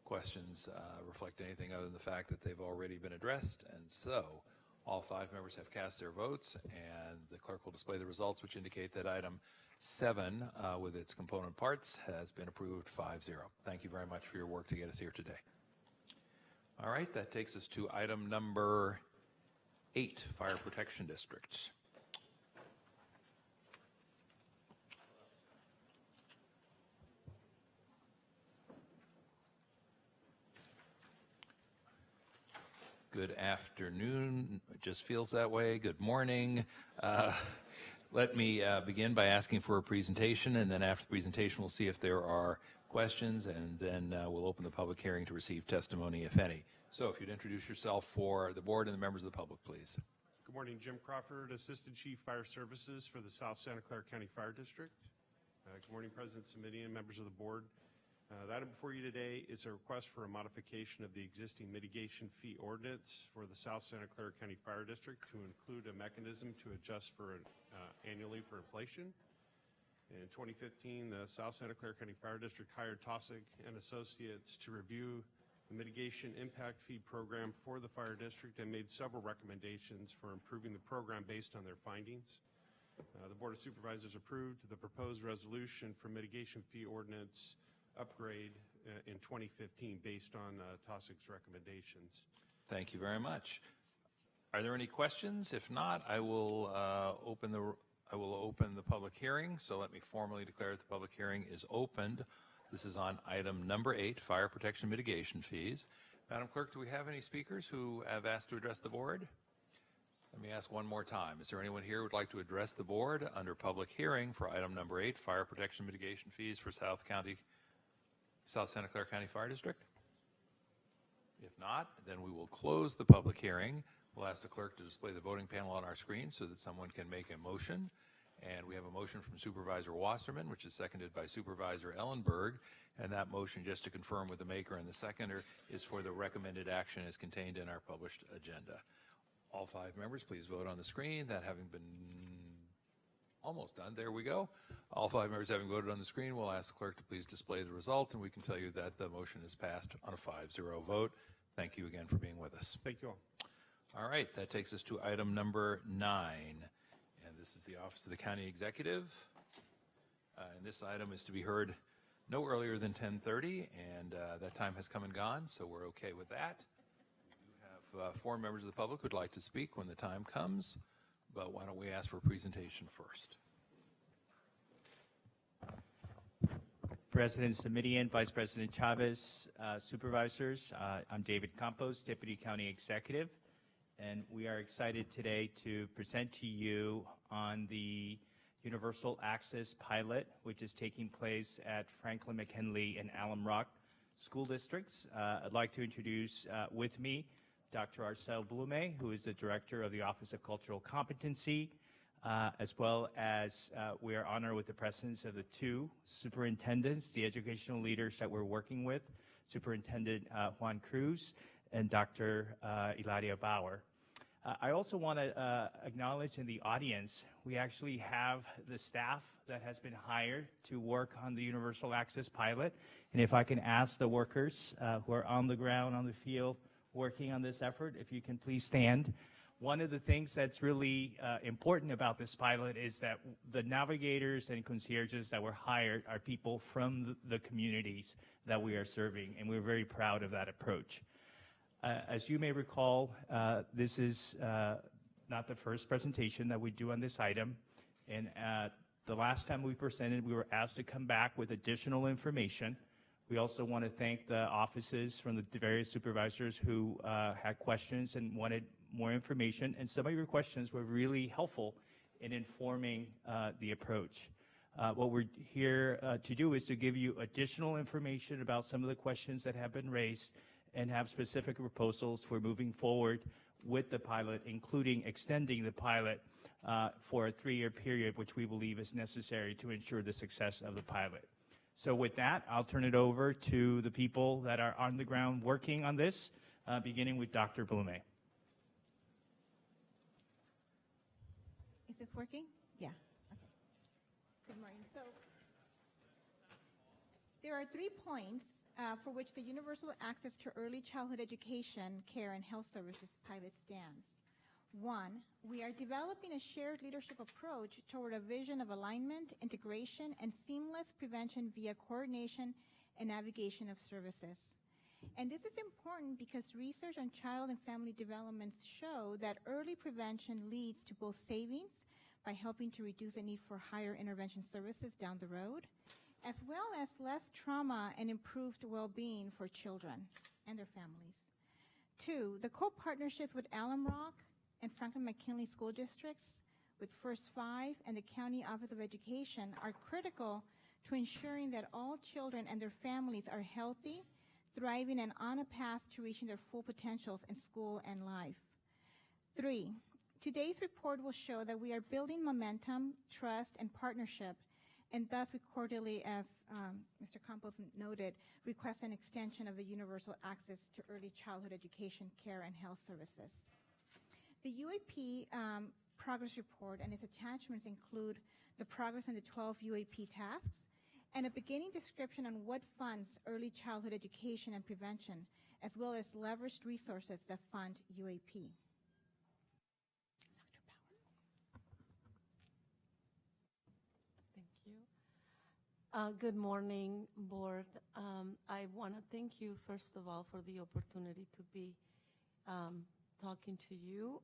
questions reflect anything other than the fact that they've already been addressed. And so all 5 members have cast their votes, and the clerk will display the results, which indicate that item 7 with its component parts has been approved 5-0. Thank you very much for your work to get us here today. All right, that takes us to item number 8, Fire Protection District. Good afternoon. It just feels that way. Good morning. Let me begin by asking for a presentation, and then after the presentation, we'll see if there are questions, and then we'll open the public hearing to receive testimony, if any. So if you'd introduce yourself for the board and the members of the public, please. Good morning, Jim Crawford, Assistant Chief Fire Services for the South Santa Clara County Fire District. Good morning, President Simidian, members of the board. The item before you today is a request for a modification of the existing mitigation fee ordinance for the South Santa Clara County Fire District to include a mechanism to adjust for annually for inflation. In 2015, the South Santa Clara County Fire District hired Taussig and Associates to review the mitigation impact fee program for the fire district and made several recommendations for improving the program based on their findings. The Board of Supervisors approved the proposed resolution for mitigation fee ordinance upgrade in 2015 based on Taussig's recommendations. Thank you very much. Are there any questions? If not, I will open the public hearing. So let me formally declare that the public hearing is opened. This is on item number 8, fire protection mitigation fees. Madam Clerk, do we have any speakers who have asked to address the board? Let me ask one more time. Is there anyone here who would like to address the board under public hearing for item number 8, fire protection mitigation fees for South Santa Clara County Fire District? If not, then we will close the public hearing. We'll ask the clerk to display the voting panel on our screen so that someone can make a motion. And we have a motion from Supervisor Wasserman, which is seconded by Supervisor Ellenberg. And that motion, just to confirm with the maker and the seconder, is for the recommended action as contained in our published agenda. All 5 members, please vote on the screen. That having been almost done, there we go. All 5 members having voted on the screen, we'll ask the clerk to please display the results, and we can tell you that the motion is passed on a 5-0 vote. Thank you again for being with us. Thank you all. All right, that takes us to item number 9. This is the Office of the County Executive, and this item is to be heard no earlier than 10:30, and that time has come and gone, so we're okay with that. We have 4 members of the public who'd like to speak when the time comes, but why don't we ask for a presentation first? President Simidian, Vice President Chavez, Supervisors, I'm David Campos, Deputy County Executive. And we are excited today to present to you on the Universal Access Pilot, which is taking place at Franklin McKinley and Alum Rock School Districts. I'd like to introduce with me Dr. Arcel Blume, who is the Director of the Office of Cultural Competency, as well as we are honored with the presence of the 2 superintendents, the educational leaders that we're working with, Superintendent Juan Cruz and Dr. Ilaria Bauer. I also want to acknowledge in the audience, we actually have the staff that has been hired to work on the Universal Access Pilot. And if I can ask the workers who are on the ground, on the field, working on this effort, if you can please stand. One of the things that's really important about this pilot is that the navigators and concierges that were hired are people from the communities that we are serving, and we're very proud of that approach. As you may recall, this is not the first presentation that we do on this item. And the last time we presented, we were asked to come back with additional information. We also want to thank the offices from the various supervisors who had questions and wanted more information. And some of your questions were really helpful in informing the approach. What we're here to do is to give you additional information about some of the questions that have been raised and have specific proposals for moving forward with the pilot, including extending the pilot for a 3-year period, which we believe is necessary to ensure the success of the pilot. So with that, I'll turn it over to the people that are on the ground working on this, beginning with Dr. Blume. Is this working? Yeah. Okay. Good morning. So there are 3 points for which the Universal Access to Early Childhood Education, Care, and Health Services pilot stands. 1, we are developing a shared leadership approach toward a vision of alignment, integration, and seamless prevention via coordination and navigation of services. And this is important because research on child and family development show that early prevention leads to both savings by helping to reduce the need for higher intervention services down the road, as well as less trauma and improved well-being for children and their families. 2, the co-partnerships with Alum Rock and Franklin McKinley School Districts, with First 5 and the County Office of Education, are critical to ensuring that all children and their families are healthy, thriving, and on a path to reaching their full potentials in school and life. 3, today's report will show that we are building momentum, trust, and partnership, and thus we cordially, as Mr. Campos noted, request an extension of the universal access to early childhood education, care, and health services. The UAP progress report and its attachments include the progress on the 12 UAP tasks and a beginning description on what funds early childhood education and prevention, as well as leveraged resources that fund UAP. Thank you. Good morning, Board. I want to thank you, first of all, for the opportunity to be talking to you.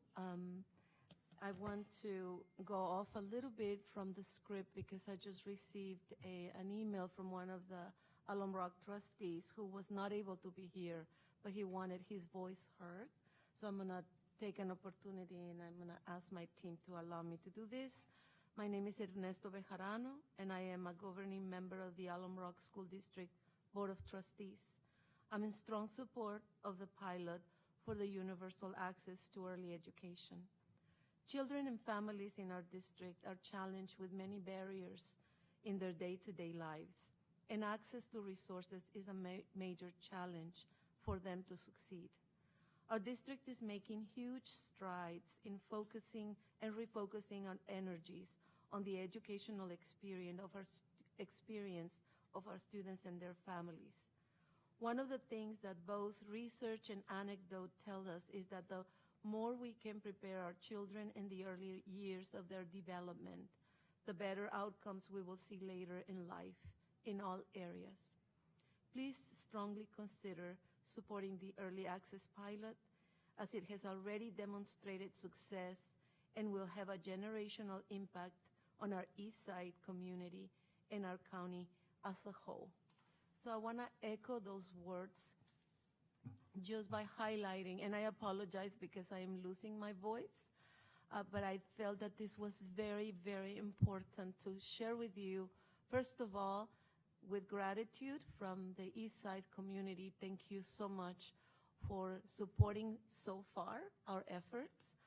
I want to go off a little bit from the script because I just received an email from one of the Alum Rock trustees who was not able to be here, but he wanted his voice heard. So I'm going to take an opportunity and I'm going to ask my team to allow me to do this. My name is Ernesto Bejarano, and I am a governing member of the Alum Rock School District Board of Trustees. I'm in strong support of the pilot for the universal access to early education. Children and families in our district are challenged with many barriers in their day-to-day lives, and access to resources is a major challenge for them to succeed. Our district is making huge strides in focusing and refocusing our energies on the educational experience of our students and their families. One of the things that both research and anecdote tell us is that the more we can prepare our children in the early years of their development, the better outcomes we will see later in life in all areas. Please strongly consider supporting the early access pilot, as it has already demonstrated success and will have a generational impact on our East Side community and our county as a whole. So I want to echo those words just by highlighting, and I apologize because I am losing my voice, but I felt that this was very, very important to share with you. First of all, with gratitude from the East Side community, thank you so much for supporting so far our efforts.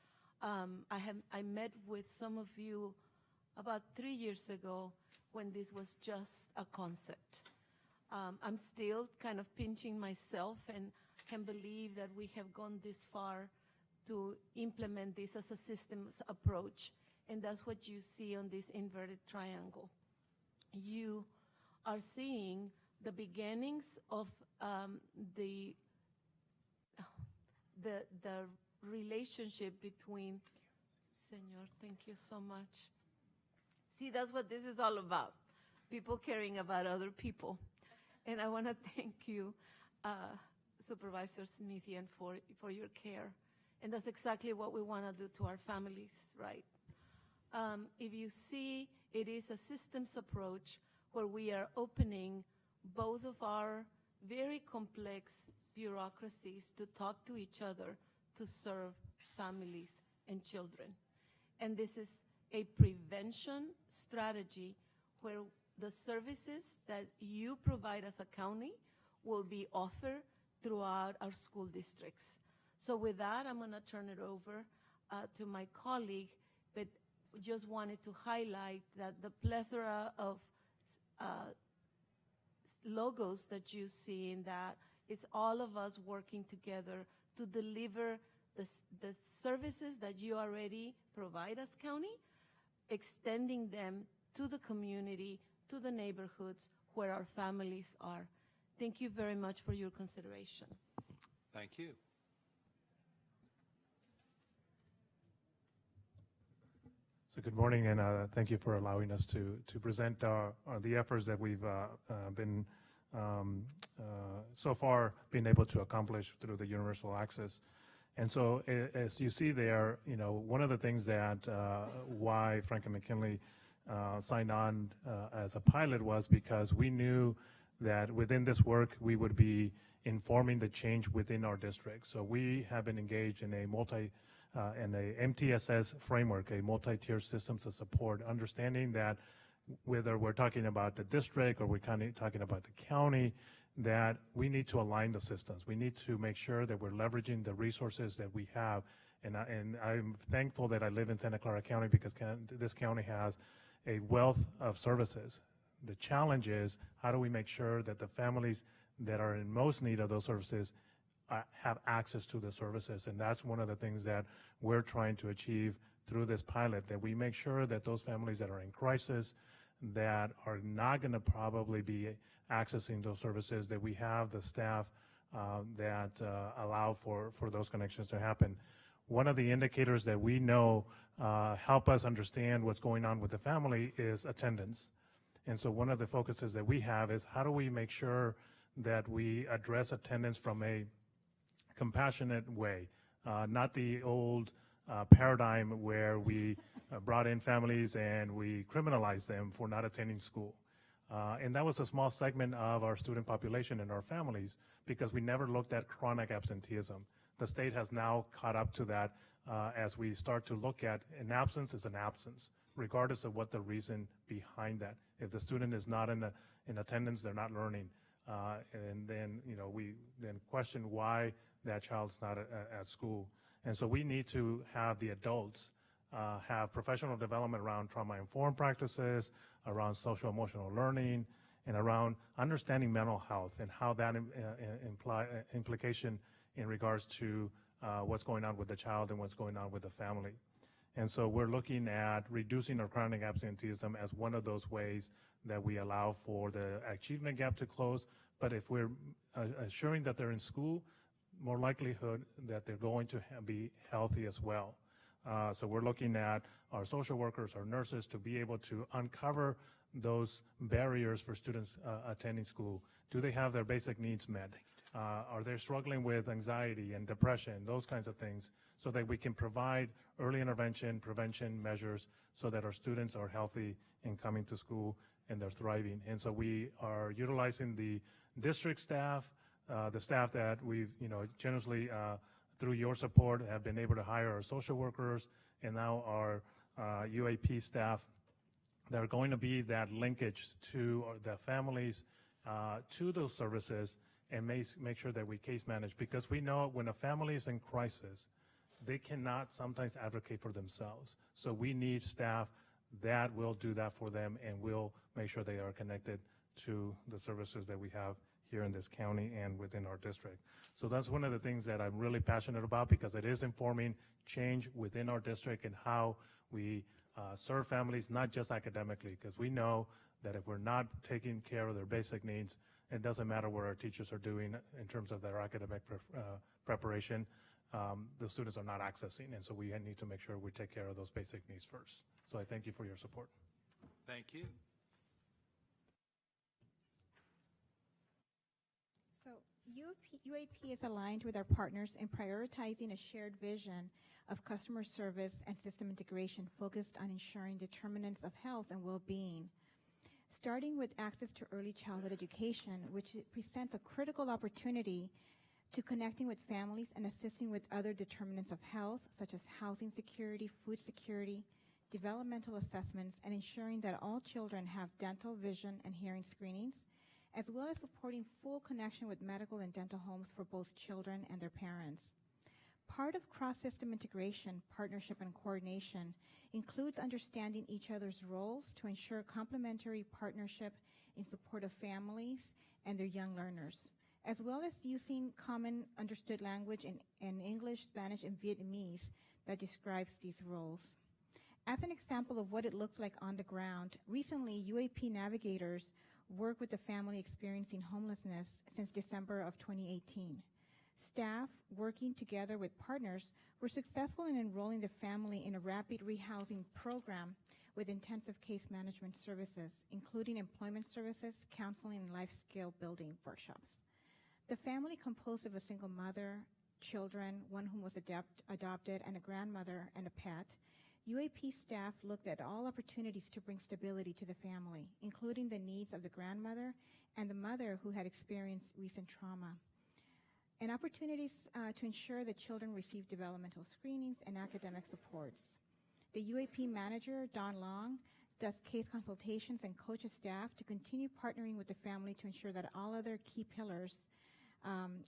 I met with some of you about 3 years ago when this was just a concept. I'm still kind of pinching myself and can believe that we have gone this far to implement this as a systems approach, and that's what you see on this inverted triangle. You are seeing the beginnings of the relationship between, Senor, thank you so much. See, that's what this is all about, people caring about other people. And I want to thank you, Supervisor Smithian, for your care. And that's exactly what we want to do to our families, right? If you see, it is a systems approach where we are opening both of our very complex bureaucracies to talk to each other to serve families and children. And this is a prevention strategy where the services that you provide as a county will be offered throughout our school districts. So with that, I'm going to turn it over to my colleague, but just wanted to highlight that the plethora of logos that you see in that is all of us working together to deliver the services that you already provide as county, extending them to the community, to the neighborhoods where our families are. Thank you very much for your consideration. Thank you. So good morning, and thank you for allowing us to present the efforts that we've been so far been able to accomplish through the universal access. And so as you see there, you know, one of the things that why Frank and McKinley signed on as a pilot was because we knew that within this work we would be informing the change within our district. So we have been engaged in a MTSS framework, a multi-tier systems of support, understanding that whether we're talking about the district or we're talking about the county, that we need to align the systems. We need to make sure that we're leveraging the resources that we have. And I'm thankful that I live in Santa Clara County because this county has a wealth of services. The challenge is, how do we make sure that the families that are in most need of those services have access to the services? And that's one of the things that we're trying to achieve through this pilot, that we make sure that those families that are in crisis, that are not going to probably be accessing those services, that we have the staff that allow for those connections to happen. One of the indicators that we know help us understand what's going on with the family is attendance. And so one of the focuses that we have is, how do we make sure that we address attendance from a compassionate way, not the old paradigm where we brought in families and we criminalized them for not attending school. And that was a small segment of our student population and our families, because we never looked at chronic absenteeism. The state has now caught up to that as we start to look at an absence is an absence, regardless of what the reason behind that. If the student is not in attendance, they're not learning. And then, we then question why that child's not at school. And so we need to have the adults have professional development around trauma-informed practices, around social-emotional learning, and around understanding mental health and how that implication in regards to what's going on with the child and what's going on with the family. And so we're looking at reducing our chronic absenteeism as one of those ways that we allow for the achievement gap to close. But if we're assuring that they're in school, more likelihood that they're going to be healthy as well. So we're looking at our social workers, our nurses, to be able to uncover those barriers for students attending school. Do they have their basic needs met? Are they struggling with anxiety and depression, those kinds of things, so that we can provide early intervention, prevention measures so that our students are healthy and coming to school and they're thriving. And so we are utilizing the district staff, the staff that we've, generously, through your support, have been able to hire our social workers and now our UAP staff that are going to be that linkage to the families, to those services, and make sure that we case manage, because we know when a family is in crisis, they cannot sometimes advocate for themselves. So we need staff that will do that for them and will make sure they are connected to the services that we have here in this county and within our district. So that's one of the things that I'm really passionate about, because it is informing change within our district and how we serve families, not just academically, because we know that if we're not taking care of their basic needs, it doesn't matter what our teachers are doing in terms of their academic preparation, the students are not accessing, and so we need to make sure we take care of those basic needs first. So I thank you for your support. Thank you. So UAP is aligned with our partners in prioritizing a shared vision of customer service and system integration focused on ensuring determinants of health and well-being. Starting with access to early childhood education, which presents a critical opportunity to connecting with families and assisting with other determinants of health, such as housing security, food security, developmental assessments, and ensuring that all children have dental, vision, and hearing screenings, as well as supporting full connection with medical and dental homes for both children and their parents. Part of cross-system integration, partnership, and coordination includes understanding each other's roles to ensure complementary partnership in support of families and their young learners, as well as using common understood language in English, Spanish, and Vietnamese that describes these roles. As an example of what it looks like on the ground, recently UAP navigators work with the family experiencing homelessness since December of 2018. Staff, working together with partners, were successful in enrolling the family in a rapid rehousing program with intensive case management services, including employment services, counseling, and life skill building workshops. The family, composed of a single mother, children, one whom was adopted, and a grandmother and a pet, UAP staff looked at all opportunities to bring stability to the family, including the needs of the grandmother and the mother who had experienced recent trauma, and opportunities to ensure that children receive developmental screenings and academic supports. The UAP manager, Don Long, does case consultations and coaches staff to continue partnering with the family to ensure that all other key pillars,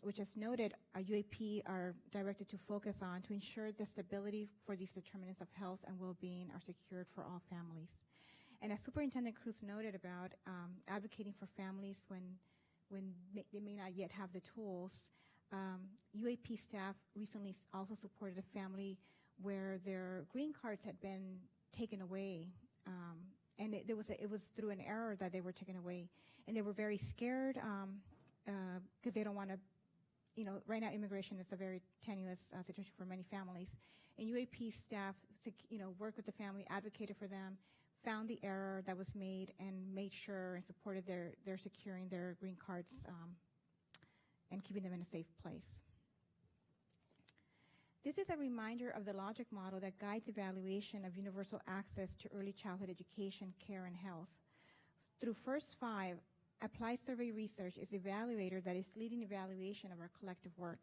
which as noted, our UAP are directed to focus on to ensure the stability for these determinants of health and well-being are secured for all families. And as Superintendent Cruz noted about advocating for families when they may not yet have the tools, UAP staff recently also supported a family where their green cards had been taken away, and it was through an error that they were taken away, and they were very scared because they don't want to, right now immigration is a very tenuous situation for many families, and UAP staff, worked with the family, advocated for them, found the error that was made, and made sure and supported their securing their green cards and keeping them in a safe place. This is a reminder of the logic model that guides evaluation of universal access to early childhood education, care, and health. Through First 5, Applied Survey Research is the evaluator that is leading evaluation of our collective work.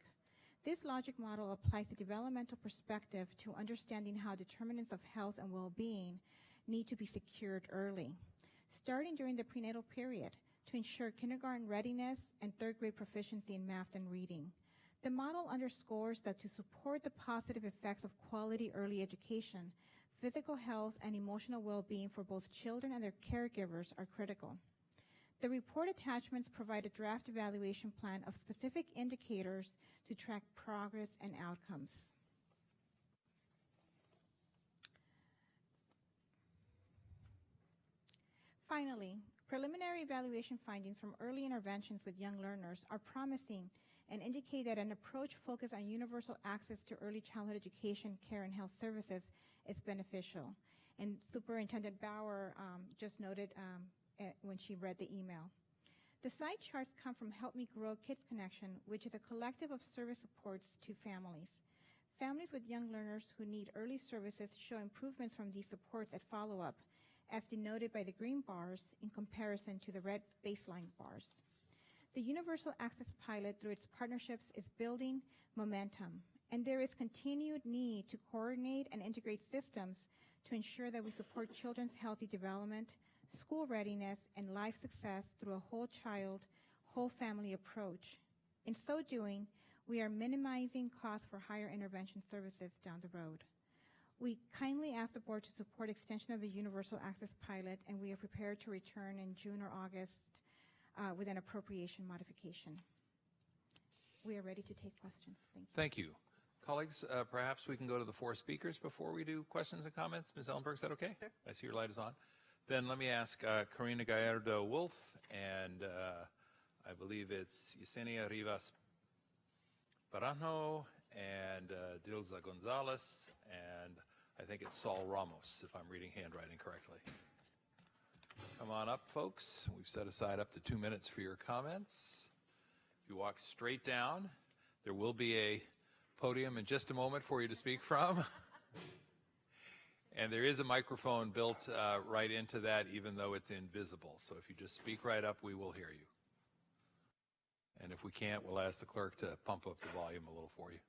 This logic model applies a developmental perspective to understanding how determinants of health and well-being need to be secured early, starting during the prenatal period to ensure kindergarten readiness and third grade proficiency in math and reading. The model underscores that to support the positive effects of quality early education, physical health and emotional well-being for both children and their caregivers are critical. The report attachments provide a draft evaluation plan of specific indicators to track progress and outcomes. Finally, preliminary evaluation findings from early interventions with young learners are promising and indicate that an approach focused on universal access to early childhood education, care, and health services is beneficial. And Superintendent Bauer just noted when she read the email. The side charts come from Help Me Grow Kids Connection, which is a collective of service supports to families. Families with young learners who need early services show improvements from these supports at follow-up, as denoted by the green bars in comparison to the red baseline bars. The Universal Access Pilot, through its partnerships, is building momentum, and there is continued need to coordinate and integrate systems to ensure that we support children's healthy development, school readiness, and life success through a whole child, whole family approach. In so doing, we are minimizing costs for higher intervention services down the road. We kindly ask the board to support extension of the Universal Access Pilot, and we are prepared to return in June or August with an appropriation modification. We are ready to take questions. Thank you. Thank you. Colleagues, perhaps we can go to the four speakers before we do questions and comments. Ms. Ellenberg, is that okay? Sure. I see your light is on. Then let me ask Karina Gallardo-Wolf, and I believe it's Yesenia Rivas Barano, and Dilza Gonzalez, and I think it's Saul Ramos, if I'm reading handwriting correctly. Come on up, folks. We've set aside up to 2 minutes for your comments. If you walk straight down, there will be a podium in just a moment for you to speak from. And there is a microphone built right into that, even though it's invisible. So if you just speak right up, we will hear you. And if we can't, we'll ask the clerk to pump up the volume a little for you.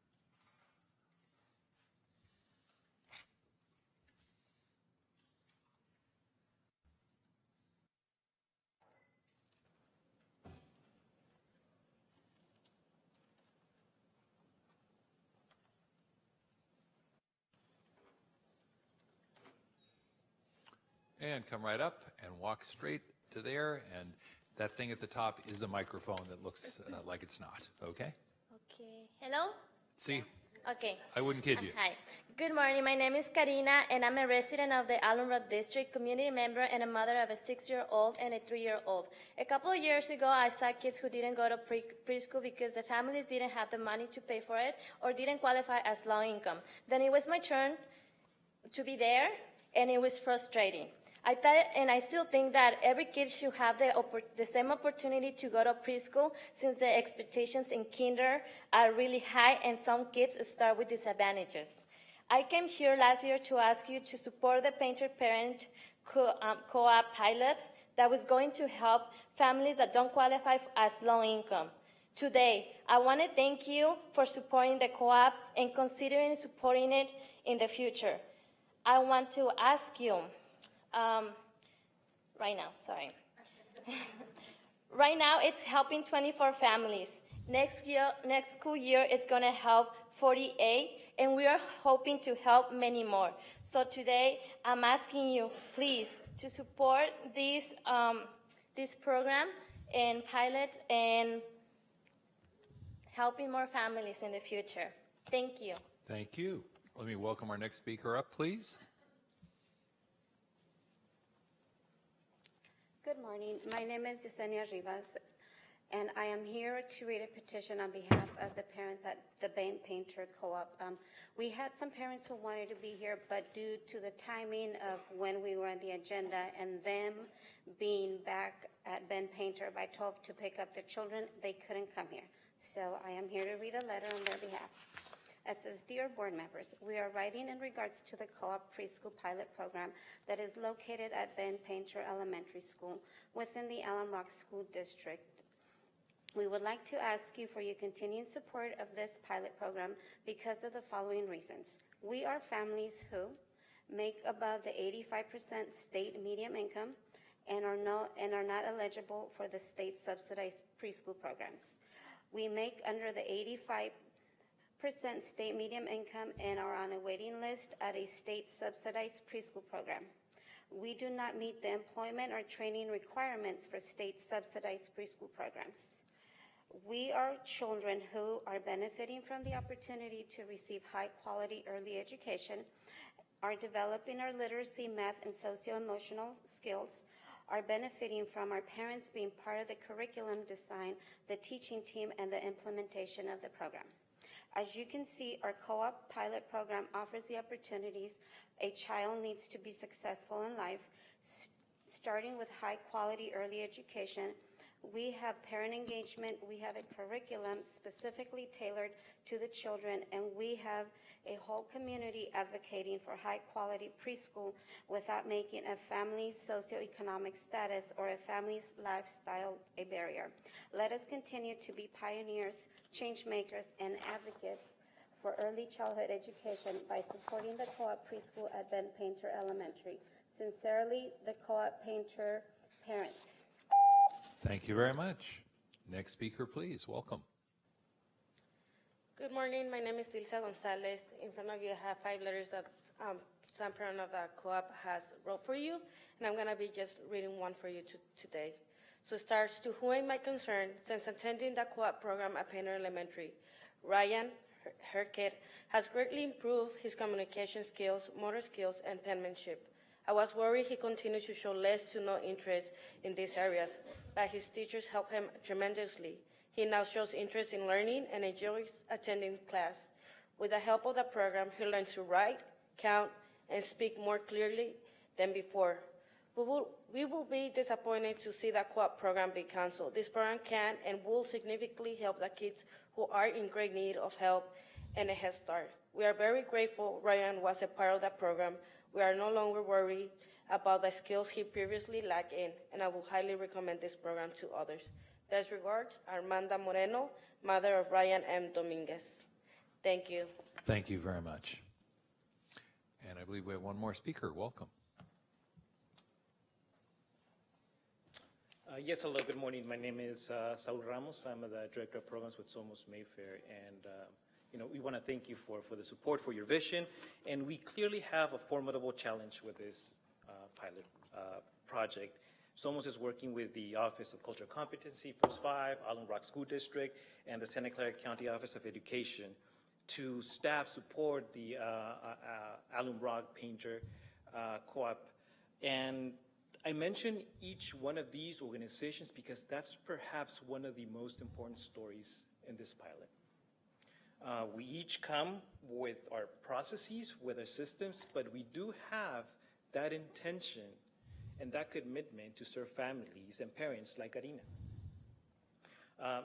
And come right up and walk straight to there, and that thing at the top is a microphone that looks like it's not, okay? Okay. Hello? See? Okay. I wouldn't kid you. Hi. Good morning. My name is Karina, and I'm a resident of the Allen Road District, community member, and a mother of a 6-year-old and a 3-year-old. A couple of years ago, I saw kids who didn't go to preschool because the families didn't have the money to pay for it or didn't qualify as low income. Then it was my turn to be there, and it was frustrating. I thought, and I still think that every kid should have the same opportunity to go to preschool, since the expectations in kinder are really high and some kids start with disadvantages. I came here last year to ask you to support the Painter-Parent co-op pilot that was going to help families that don't qualify as low income. Today, I want to thank you for supporting the co-op and considering supporting it in the future. I want to ask you, Right now, sorry. Right now, it's helping 24 families. Next school year, it's going to help 48, and we are hoping to help many more. So today, I'm asking you, please, to support this program and pilot and helping more families in the future. Thank you. Thank you. Let me welcome our next speaker up, please. Good morning. My name is Yesenia Rivas, and I am here to read a petition on behalf of the parents at the Ben Painter Co-op. We had some parents who wanted to be here, but due to the timing of when we were on the agenda and them being back at Ben Painter by 12 to pick up their children, they couldn't come here. So I am here to read a letter on their behalf. It says, Dear board members, we are writing in regards to the co-op preschool pilot program that is located at Ben Painter Elementary School within the Allen Rock School District. We would like to ask you for your continued support of this pilot program because of the following reasons. We are families who make above the 85% state median income and are not eligible for the state subsidized preschool programs. We make under the 85% state median income and are on a waiting list at a state subsidized preschool program. We do not meet the employment or training requirements for state subsidized preschool programs. We are children who are benefiting from the opportunity to receive high quality early education, are developing our literacy, math, and socio-emotional skills, are benefiting from our parents being part of the curriculum design, the teaching team, and the implementation of the program. As you can see, our co-op pilot program offers the opportunities a child needs to be successful in life, starting with high-quality early education. We have parent engagement, we have a curriculum specifically tailored to the children, and we have a whole community advocating for high-quality preschool without making a family's socioeconomic status or a family's lifestyle a barrier. Let us continue to be pioneers, change makers, and advocates for early childhood education by supporting the co-op preschool at Ben Painter Elementary. Sincerely, the co-op Painter parents. Thank you very much. Next speaker, please. Welcome. Good morning. My name is Ilsa Gonzalez. In front of you, I have 5 letters that some parent of the co-op has wrote for you, and I'm going to be just reading one for you today. So it starts, to whom it might concern, since attending the co-op program at Painter Elementary, Ryan, her kid, has greatly improved his communication skills, motor skills, and penmanship. I was worried he continues to show less to no interest in these areas, but his teachers help him tremendously. He now shows interest in learning and enjoys attending class. With the help of the program, he learns to write, count, and speak more clearly than before. We will be disappointed to see the co-op program be canceled. This program can and will significantly help the kids who are in great need of help and a head start. We are very grateful Ryan was a part of that program. We are no longer worried about the skills he previously lacked in, and I will highly recommend this program to others. Best regards, Armanda Moreno, mother of Ryan M. Dominguez. Thank you. Thank you very much. And I believe we have one more speaker. Welcome. Yes, hello, good morning. My name is Saul Ramos. I'm the Director of Programs with Somos Mayfair, and we want to thank you for the support, for your vision, and we clearly have a formidable challenge with this pilot project. Somos is working with the Office of Cultural Competency, First 5, Allen Rock School District, and the Santa Clara County Office of Education to staff support the Allen Rock Painter Co-op. And I mention each one of these organizations because that's perhaps one of the most important stories in this pilot. We each come with our processes, with our systems, but we do have that intention and that commitment to serve families and parents like Karina.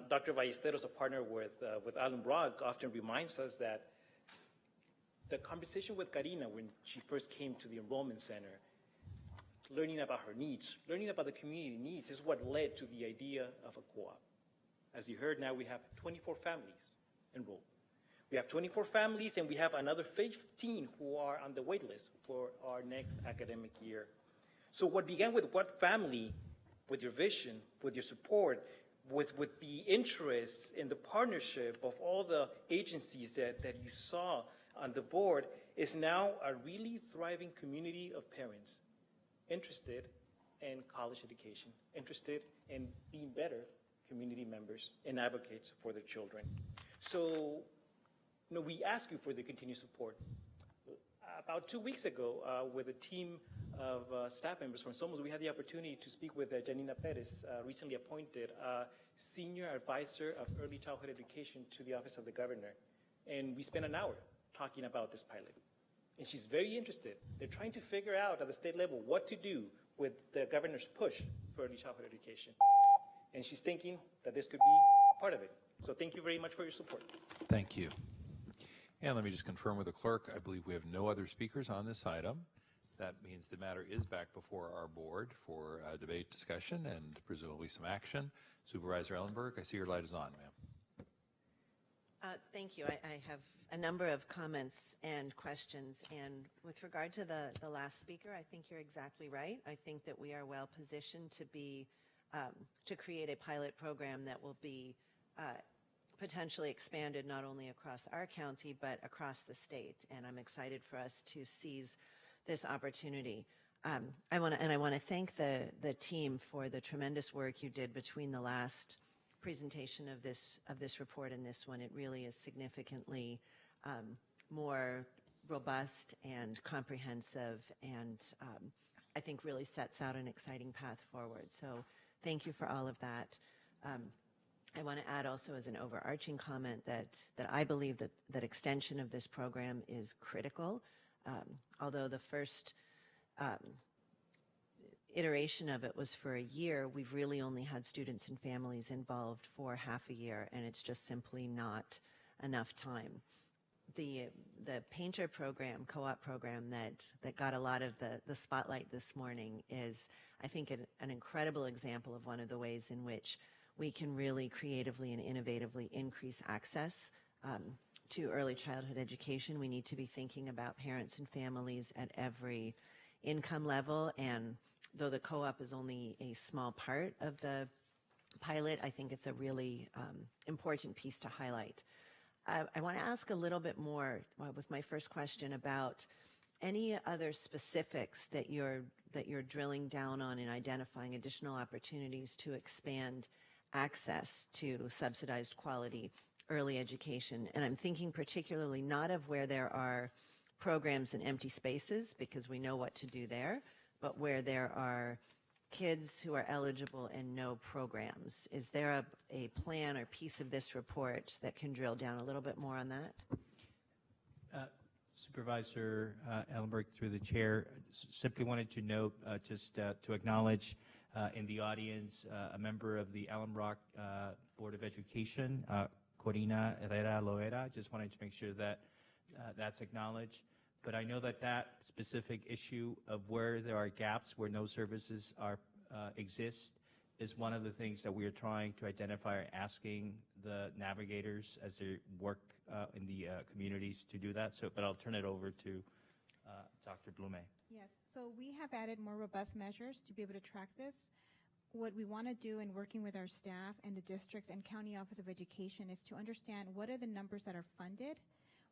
Dr. Ballesteros, a partner with Allen Rock, often reminds us that the conversation with Karina when she first came to the enrollment center, learning about her needs, learning about the community needs is what led to the idea of a co-op. As you heard, now we have 24 families enrolled. We have 24 families and we have another 15 who are on the wait list for our next academic year. So what began with what family, with your vision, with your support, with the interest in the partnership of all the agencies that you saw on the board, is now a really thriving community of parents interested in college education, interested in being better community members and advocates for their children. So, we ask you for the continued support. About 2 weeks ago, with a team of staff members from Somos, we had the opportunity to speak with Janina Perez, recently appointed Senior Advisor of Early Childhood Education to the Office of the Governor. And we spent an hour talking about this pilot. And she's very interested. They're trying to figure out at the state level what to do with the governor's push for early childhood education. And she's thinking that this could be part of it. So thank you very much for your support. Thank you. And let me just confirm with the clerk, I believe we have no other speakers on this item. That means the matter is back before our board for debate, discussion, and presumably some action. Supervisor Ellenberg, I see your light is on, ma'am. Thank you. I have a number of comments and questions. And with regard to the last speaker, I think you're exactly right. I think that we are well positioned to be to create a pilot program that will be potentially expanded not only across our county but across the state. And I'm excited for us to seize this opportunity. I want to thank the team for the tremendous work you did between the last presentation of this report and this one. It really is significantly more robust and comprehensive, and I think really sets out an exciting path forward. So thank you for all of that. I want to add also as an overarching comment that I believe that extension of this program is critical. Although the first iteration of it was for a year, we've really only had students and families involved for half a year, and it's just simply not enough time. The Painter program, co-op program that got a lot of the spotlight this morning is, I think, an incredible example of one of the ways in which we can really creatively and innovatively increase access to early childhood education. We need to be thinking about parents and families at every income level, and though the co-op is only a small part of the pilot, I think it's a really important piece to highlight. I want to ask a little bit more with my first question about any other specifics that you're drilling down on in identifying additional opportunities to expand access to subsidized quality early education. And I'm thinking particularly not of where there are programs and empty spaces, because we know what to do there, but where there are kids who are eligible and no programs. Is there a plan or piece of this report that can drill down a little bit more on that? Supervisor Ellenberg, through the chair, simply wanted to note, just to acknowledge in the audience, a member of the Allen Rock Board of Education, Corina Herrera Loera. Just wanted to make sure that that's acknowledged. But I know that specific issue of where there are gaps, where no services exist, is one of the things that we are trying to identify, asking the navigators as they work in the communities to do that. So, but I'll turn it over to Dr. Blume. Yes, so we have added more robust measures to be able to track this. What we want to do in working with our staff and the districts and County Office of Education is to understand what are the numbers that are funded,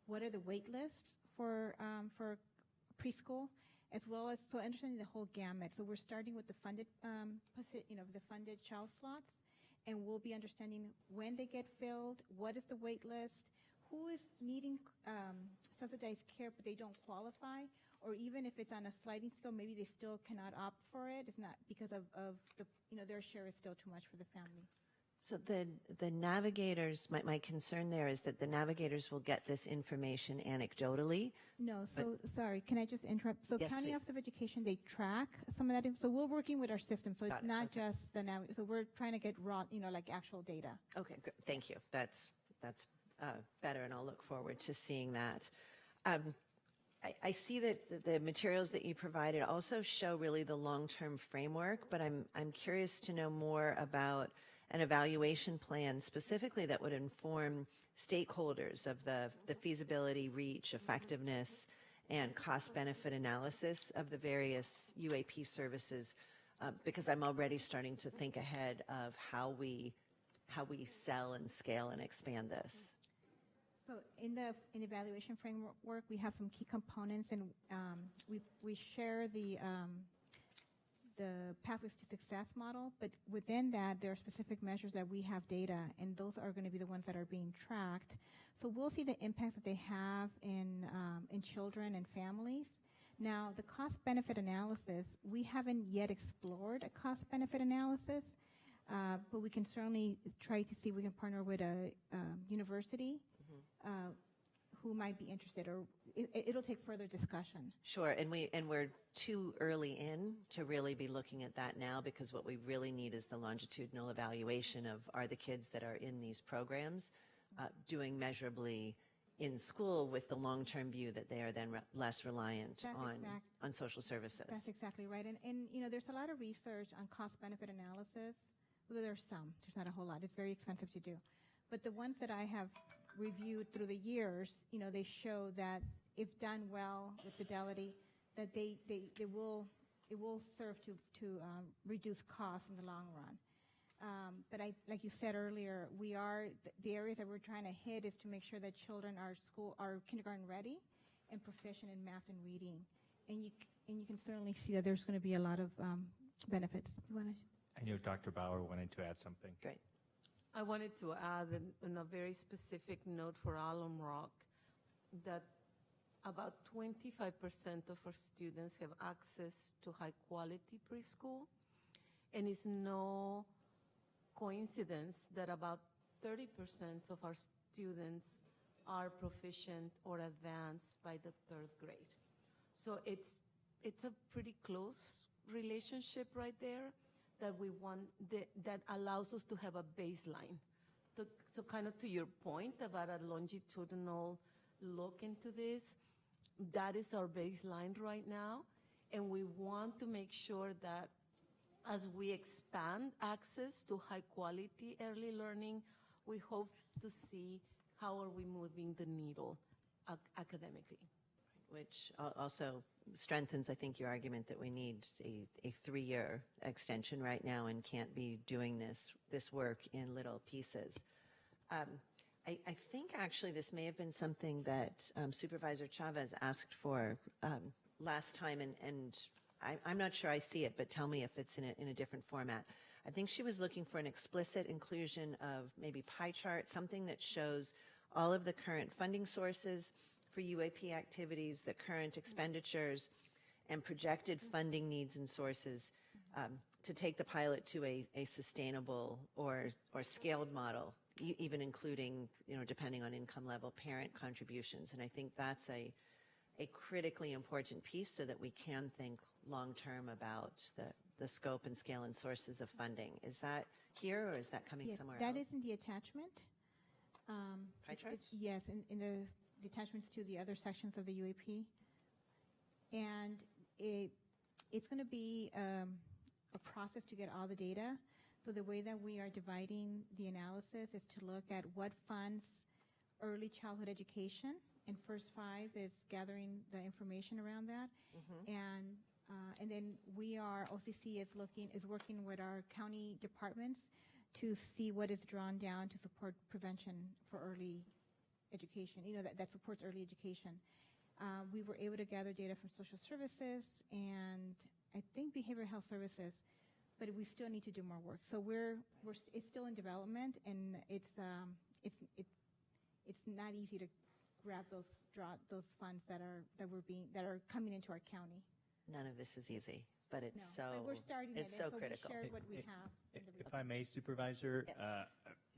what are the wait lists for preschool, as well as so understanding the whole gamut. So we're starting with the funded, the funded child slots, and we'll be understanding when they get filled, what is the wait list, who is needing subsidized care but they don't qualify, or even if it's on a sliding scale, maybe they still cannot opt for it. It's not because of the, their share is still too much for the family. So the navigators, my concern there is that the navigators will get this information anecdotally. No, so sorry, can I just interrupt? So Yes, County please. Office of Education, they track some of that. So we're working with our system, so it's not just the so we're trying to get raw, like actual data. Okay, good. Thank you. That's better, and I'll look forward to seeing that. I see that the materials that you provided also show really the long-term framework, but I'm curious to know more about an evaluation plan specifically that would inform stakeholders of the feasibility, reach, effectiveness, and cost-benefit analysis of the various UAP services, because I'm already starting to think ahead of how we sell and scale and expand this. So in the evaluation framework, we have some key components, and we share the Pathways to Success model, but within that, there are specific measures that we have data, and those are going to be the ones that are being tracked. So we'll see the impacts that they have in children and families. Now, the cost-benefit analysis, we haven't yet explored a cost-benefit analysis, but we can certainly try to see if we can partner with a university who might be interested, or it'll take further discussion. Sure, and we're too early in to really be looking at that now, because what we really need is the longitudinal evaluation of, are the kids that are in these programs doing measurably in school, with the long-term view that they are then less reliant on social services. That's exactly right. And you know, there's a lot of research on cost-benefit analysis. Well, there's not a whole lot. It's very expensive to do. But the ones that I have reviewed through the years, you know, they show that if done well with fidelity, that it will serve to reduce costs in the long run. But like you said earlier, the areas that we're trying to hit is to make sure that children are kindergarten ready and proficient in math and reading. And you can certainly see that there's going to be a lot of benefits. You want to? I know Dr. Bauer wanted to add something. Great. I wanted to add, in a very specific note for Alum Rock, that about 25% of our students have access to high-quality preschool, and it's no coincidence that about 30% of our students are proficient or advanced by the 3rd grade. So it's a pretty close relationship right there that we want, that allows us to have a baseline. So kind of to your point about a longitudinal look into this, that is our baseline right now, and we want to make sure that as we expand access to high quality early learning, we hope to see how are we moving the needle academically. Which also strengthens, I think, your argument that we need a 3-year extension right now and can't be doing this work in little pieces. I think actually this may have been something that Supervisor Chavez asked for last time, and I'm not sure I see it, but tell me if it's in a different format. I think she was looking for an explicit inclusion of maybe pie chart, something that shows all of the current funding sources for UAP activities, the current expenditures, and projected funding needs and sources to take the pilot to a sustainable or scaled model, even including, depending on income level, parent contributions. And I think that's a critically important piece so that we can think long-term about the scope and scale and sources of funding. Is that here, or is that coming somewhere else? That is in the attachment. Pie chart? Yes, in the attachments to the other sections of the UAP. And it's going to be a process to get all the data. So the way that we are dividing the analysis is to look at what funds early childhood education, and First 5 is gathering the information around that. And then OCC is working with our county departments to see what is drawn down to support prevention for early education, that supports early education. We were able to gather data from social services and I think behavioral health services, but we still need to do more work. So it's still in development, and it's not easy to grab those funds that are coming into our county. None of this is easy, but it's but we're starting it's it, so and so critical. We shared what we have. If I may, Supervisor, Yes.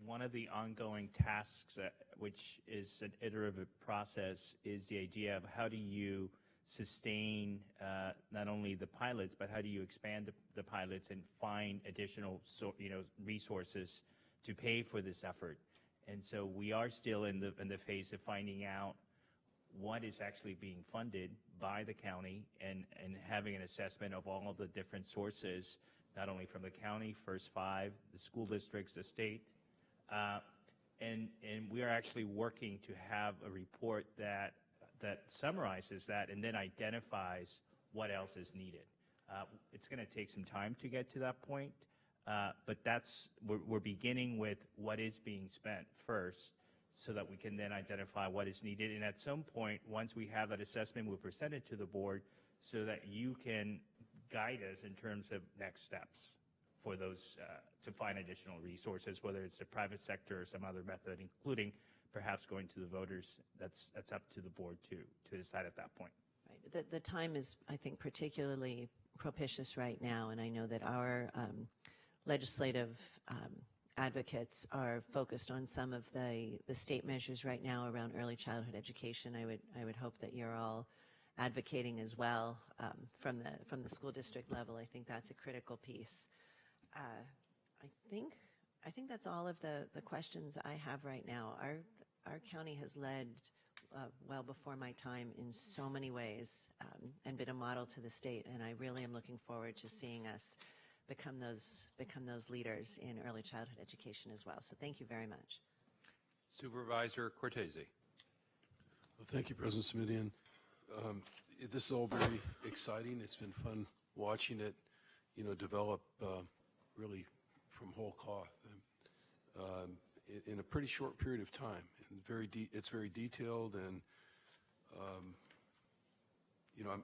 One of the ongoing tasks, which is an iterative process, is the idea of how do you sustain not only the pilots, but how do you expand the pilots and find additional resources to pay for this effort. And so we are still in the phase of finding out what is actually being funded by the county and having an assessment of all the different sources, not only from the county, First 5, the school districts, the state. And we are actually working to have a report that that summarizes that and then identifies what else is needed. It's going to take some time to get to that point, but we're beginning with what is being spent first so that we can then identify what is needed. And at some point, once we have that assessment, we'll present it to the board so that you can guide us in terms of next steps for those to find additional resources, whether it's the private sector or some other method, including perhaps going to the voters. That's up to the board to decide at that point. Right. The time is, I think, particularly propitious right now, and I know that our legislative advocates are focused on some of the state measures right now around early childhood education. I would hope that you're all advocating as well from the school district level. I think that's a critical piece. I think that's all of the questions I have right now. Our county has led well before my time in so many ways and been a model to the state, and I really am looking forward to seeing us become those leaders in early childhood education as well. So thank you very much. Supervisor Cortese. Well, thank you, President Simidian. This is all very exciting. It's been fun watching it, develop really from whole cloth in a pretty short period of time. And it's very detailed, and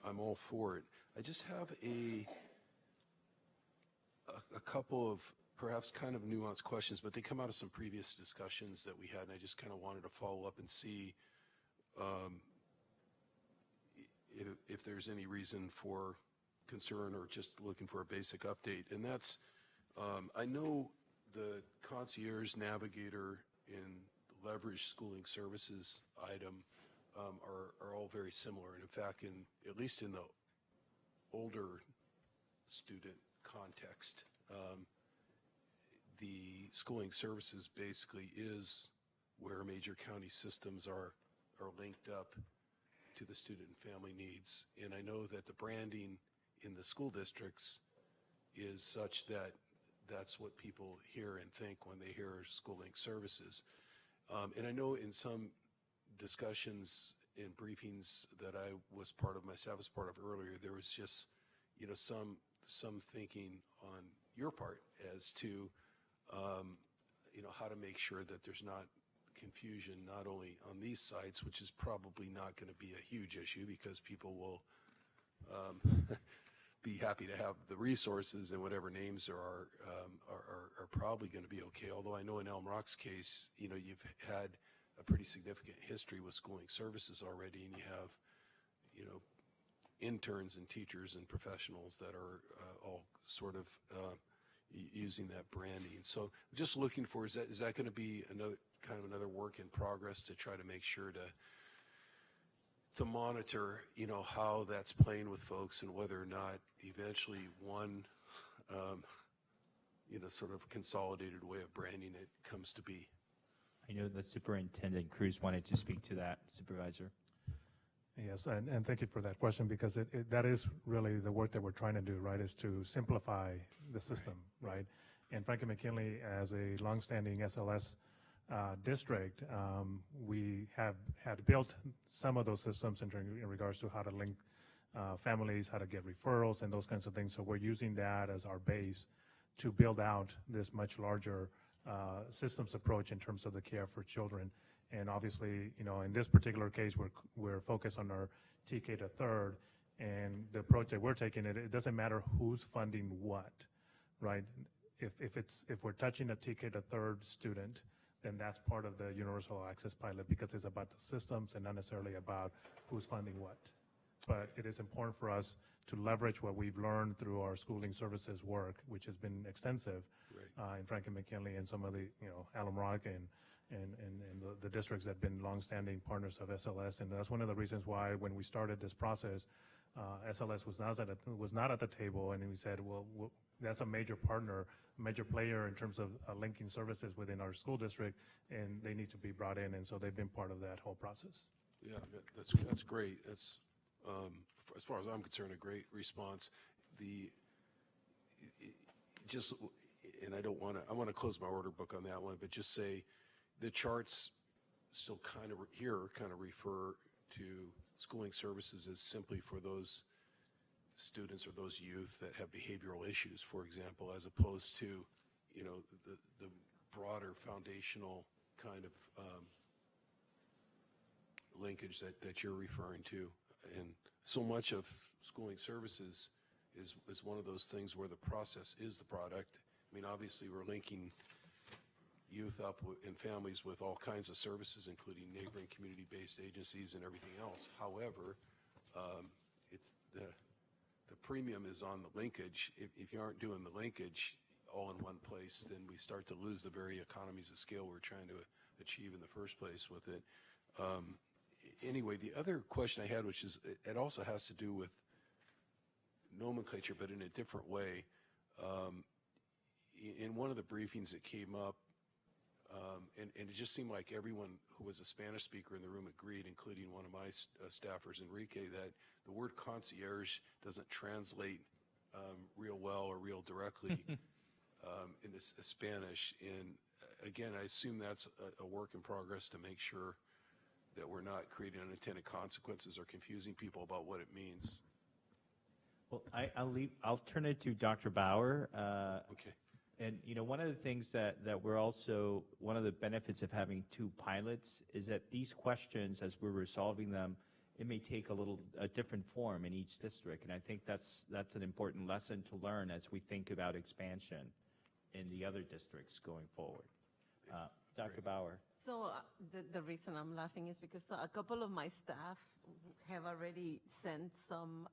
I'm all for it. I just have a couple of perhaps kind of nuanced questions, but they come out of some previous discussions that we had, and I just kind of wanted to follow up and see if there's any reason for concern or just looking for a basic update. And that's, I know the concierge navigator and the leverage schooling services item are all very similar. And in fact, at least in the older student context, the schooling services basically is where major county systems are linked up to the student and family needs. And I know that the branding in the school districts is such that that's what people hear and think when they hear schooling services. And I know in some discussions and briefings that I was part of, my staff was part of earlier, there was just, some thinking on your part as to, how to make sure that there's not confusion, not only on these sites, which is probably not going to be a huge issue because people will be happy to have the resources, and whatever names there are probably going to be okay. Although I know in Elm Rock's case, you've had a pretty significant history with schooling services already, and you have, interns and teachers and professionals that are all sort of using that branding. So just looking for, is that going to be another work in progress to try to make sure to monitor, how that's playing with folks and whether or not eventually one, sort of consolidated way of branding it comes to be. I know that Superintendent Cruz wanted to speak to that, Supervisor. Yes, and thank you for that question, because that is really the work that we're trying to do, right, is to simplify the system, right? And Franklin McKinley, as a longstanding SLS district, we had built some of those systems in regards to how to link families, how to get referrals, and those kinds of things. So we're using that as our base to build out this much larger systems approach in terms of the care for children. And obviously, in this particular case, we're focused on our TK to third, and the approach that we're taking, it doesn't matter who's funding what, right? If we're touching a TK to third student, then that's part of the universal access pilot, because it's about the systems and not necessarily about who's funding what. But it is important for us to leverage what we've learned through our schooling services work, which has been extensive in Franklin McKinley and some of the, Alum Rock and the districts that have been longstanding partners of SLS. And that's one of the reasons why when we started this process, SLS was not at the table, and we said, well, that's a major partner, major player in terms of linking services within our school district, and they need to be brought in, and so they've been part of that whole process. Yeah, that's great. That's, as far as I'm concerned, a great response. And I want to close my order book on that one, but just say the charts still kind of refer to schooling services is simply for those students or those youth that have behavioral issues, for example, as opposed to, you know, the broader foundational kind of linkage that you're referring to. And so much of schooling services is one of those things where the process is the product. I mean, obviously, we're linking youth up and families with all kinds of services, including neighboring community-based agencies and everything else. However, it's the premium is on the linkage. If you aren't doing the linkage all in one place, then we start to lose the very economies of scale we're trying to achieve in the first place with it. Anyway, the other question I had, which is, it also has to do with nomenclature, but in a different way. In one of the briefings that came up, and it just seemed like everyone who was a Spanish speaker in the room agreed, including one of my staffers, Enrique, that the word concierge doesn't translate real well or real directly into Spanish. And again, I assume that's a work in progress to make sure that we're not creating unintended consequences or confusing people about what it means. Well, I'll turn it to Dr. Bauer. Okay. And, you know, one of the things that we're also, one of the benefits of having two pilots is that these questions, as we're resolving them, it may take a different form in each district. And I think that's an important lesson to learn as we think about expansion in the other districts going forward. Dr. Bauer. So the reason I'm laughing is because a couple of my staff have already sent some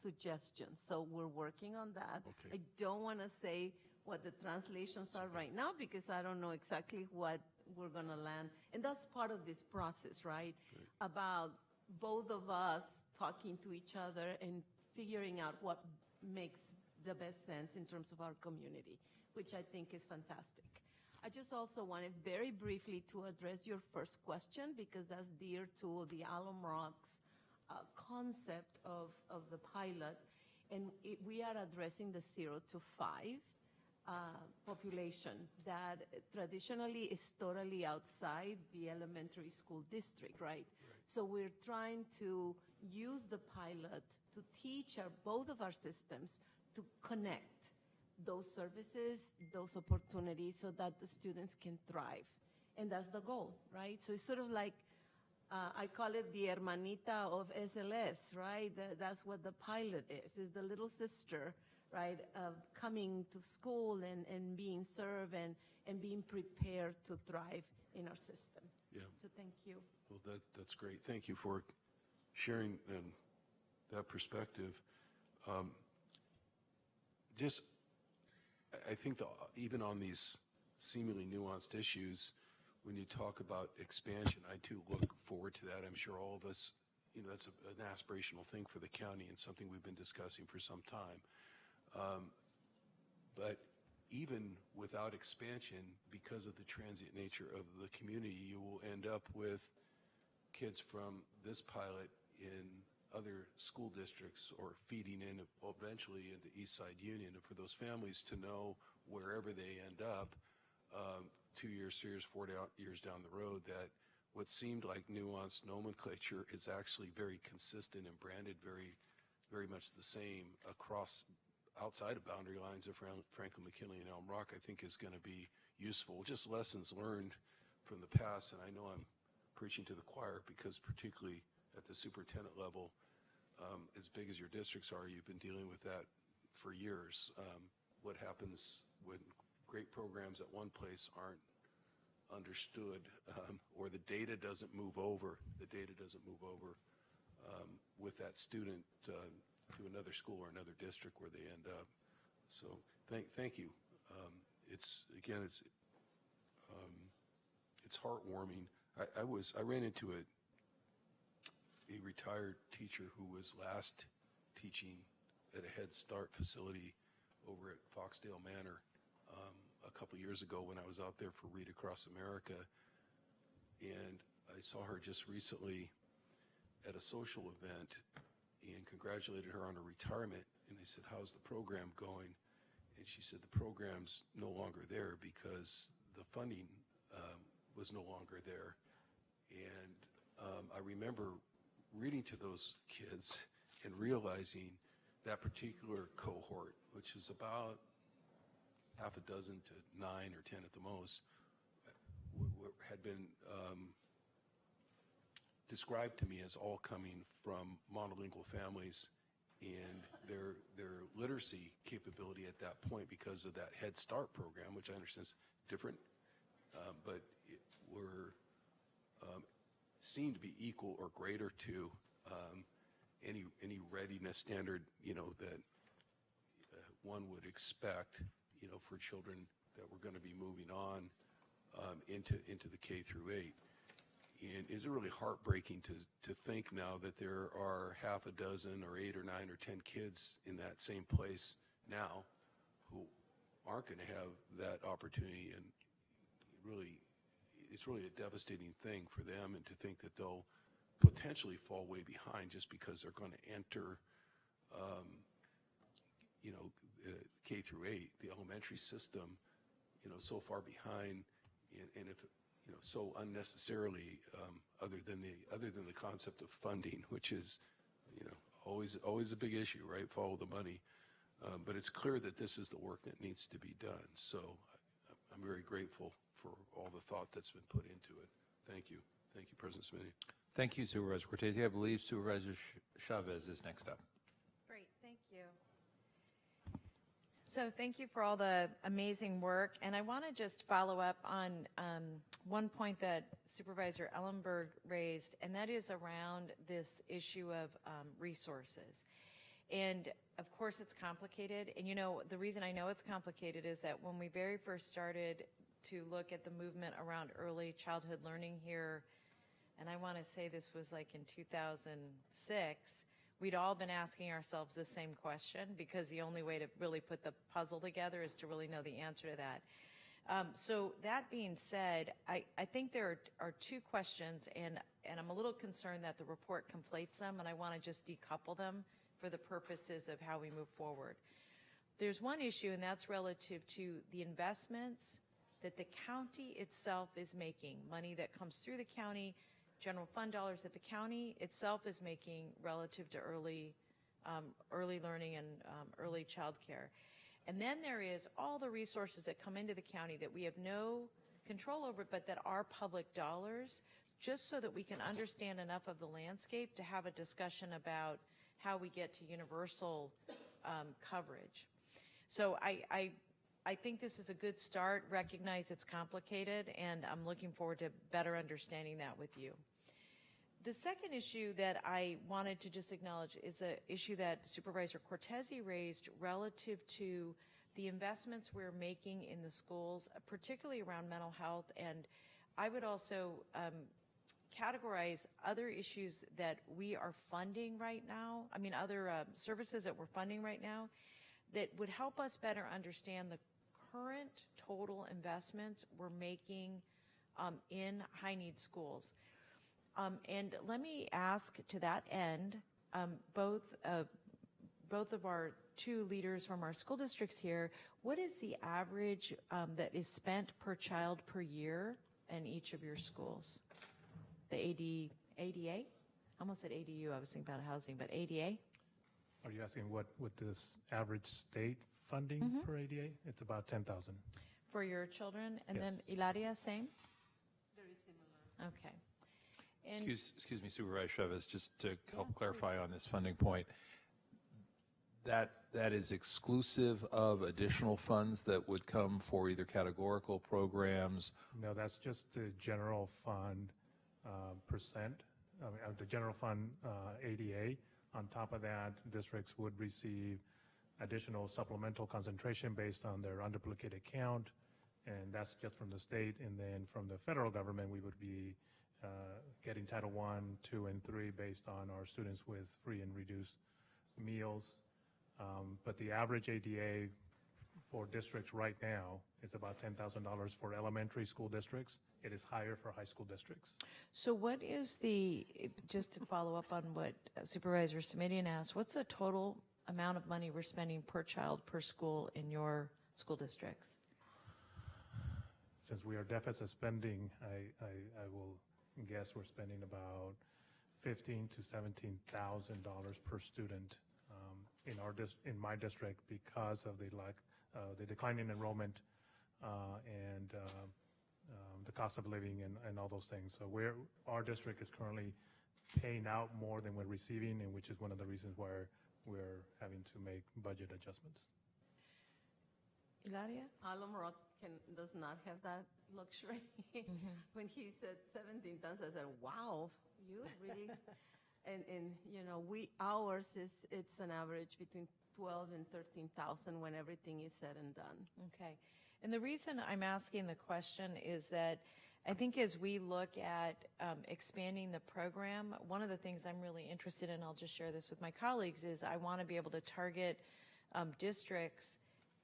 suggestions. So we're working on that. Okay. I don't want to say what the translations are right now because I don't know exactly what we're going to land. And that's part of this process, right? About both of us talking to each other and figuring out what makes the best sense in terms of our community, which I think is fantastic. I just also wanted very briefly to address your first question because that's dear to the Alum Rocks concept of the pilot. And we are addressing the 0 to 5 population that traditionally is totally outside the elementary school district, right? So we're trying to use the pilot to teach both of our systems to connect those services, those opportunities so that the students can thrive. And that's the goal, right? So it's sort of like, I call it the hermanita of SLS, right? That's what the pilot is the little sister, right, of coming to school and being served and being prepared to thrive in our system. Yeah. So thank you. Well, that's great. Thank you for sharing that perspective. I think even on these seemingly nuanced issues, when you talk about expansion, I too look forward to that. I'm sure all of us, you know, that's an aspirational thing for the county and something we've been discussing for some time. But even without expansion, because of the transient nature of the community, you will end up with kids from this pilot in other school districts or feeding in eventually into Eastside Union. And for those families to know wherever they end up, 2 years, 3 years, 4 years down the road, that what seemed like nuanced nomenclature is actually very consistent and branded very, very much the same across outside of boundary lines of Franklin, McKinley, and Elm Rock, I think is going to be useful. Just lessons learned from the past, and I know I'm preaching to the choir because particularly at the superintendent level, as big as your districts are, you've been dealing with that for years. What happens when great programs at one place aren't understood or the data doesn't move over, with that student to another school or another district where they end up. So thank you. It's heartwarming. I ran into a retired teacher who was last teaching at a Head Start facility over at Foxdale Manor a couple years ago when I was out there for Read Across America. And I saw her just recently at a social event and congratulated her on her retirement. And I said, "How's the program going?" And she said, "The program's no longer there because the funding was no longer there." And I remember reading to those kids and realizing that particular cohort, which is about half a dozen to 9 or 10 at the most, had been described to me as all coming from monolingual families, and their literacy capability at that point, because of that Head Start program, which I understand is different, but it seemed to be equal or greater to any readiness standard, that one would expect, for children that were going to be moving on into the K through 8. And it's really heartbreaking to think now that there are half a dozen or 8 or 9 or 10 kids in that same place now who aren't going to have that opportunity, and it's really a devastating thing for them, and to think that they'll potentially fall way behind just because they're going to enter K through 8, the elementary system, so far behind, and if so unnecessarily, other than the concept of funding, which is always a big issue, right? Follow the money, but it's clear that this is the work that needs to be done. So I'm very grateful for all the thought that's been put into it. Thank you, President Smitty. Thank you, Supervisor Cortese. I believe Supervisor Chavez is next up. Great, thank you. So thank you for all the amazing work, and I want to just follow up on one point that Supervisor Ellenberg raised, and that is around this issue of resources. And of course it's complicated, and the reason I know it's complicated is that when we very first started to look at the movement around early childhood learning here, and I want to say this was like in 2006, we'd all been asking ourselves the same question, because the only way to really put the puzzle together is to really know the answer to that. So that being said, I think there are two questions, and I'm a little concerned that the report conflates them, and I want to just decouple them for the purposes of how we move forward. There's one issue, and that's relative to the investments that the county itself is making, money that comes through the county, general fund dollars that the county itself is making relative to early learning and early child care. And then there is all the resources that come into the county that we have no control over, but that are public dollars, just so that we can understand enough of the landscape to have a discussion about how we get to universal coverage. So I think this is a good start. Recognize it's complicated, and I'm looking forward to better understanding that with you. The second issue that I wanted to just acknowledge is an issue that Supervisor Cortese raised relative to the investments we're making in the schools, particularly around mental health. And I would also categorize other issues that we are funding right now, other services that we're funding right now, that would help us better understand the current total investments we're making in high-need schools. And let me ask, to that end, both of our two leaders from our school districts here, what is the average that is spent per child per year in each of your schools? The ADA? I almost said ADU, I was thinking about housing, but ADA? Are you asking what this average state funding per ADA? It's about $10,000. For your children? And Yes. then Ilaria, same? Very similar. Okay. And Excuse me, Supervisor Chavez, just to help clarify on this funding point, that is exclusive of additional funds that would come for either categorical programs? No, that's just the general fund percent, the general fund ADA. On top of that, districts would receive additional supplemental concentration based on their unduplicated count, and that's just from the state. And then from the federal government, we would be getting Title I, II, and III based on our students with free and reduced meals. But the average ADA for districts right now is about $10,000 for elementary school districts. It is higher for high school districts. so what is just to follow up on what Supervisor Simidian asked, what's the total amount of money we're spending per child per school in your school districts? Since we are deficit spending, I will guess we're spending about $15,000 to $17,000 per student in my district because of the declining enrollment and the cost of living and all those things. So our district is currently paying out more than we're receiving, and which is one of the reasons why we're having to make budget adjustments. Ilaria? Alum Rock does not have that luxury. When he said 17,000, I said, wow, you really? and ours it's an average between 12 and 13,000 when everything is said and done. Okay. And the reason I'm asking the question is that I think as we look at expanding the program, one of the things I'm really interested in, I'll just share this with my colleagues, is I want to be able to target districts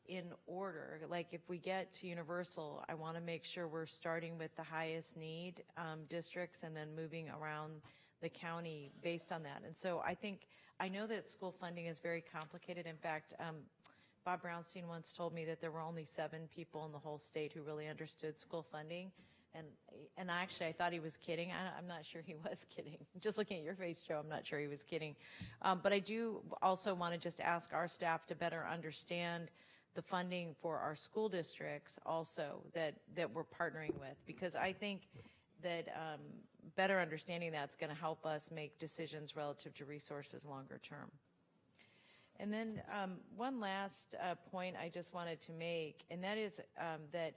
in order. Like if we get to universal, I want to make sure we're starting with the highest need districts and then moving around the county based on that. And so I know that school funding is very complicated. In fact, Bob Brownstein once told me that there were only 7 people in the whole state who really understood school funding. And actually, I thought he was kidding. I'm not sure he was kidding. Just looking at your face, Joe, I'm not sure he was kidding. But I do also want to just ask our staff to better understand the funding for our school districts also that we're partnering with, because I think that better understanding that's going to help us make decisions relative to resources longer term. And then one last point I just wanted to make, and that is that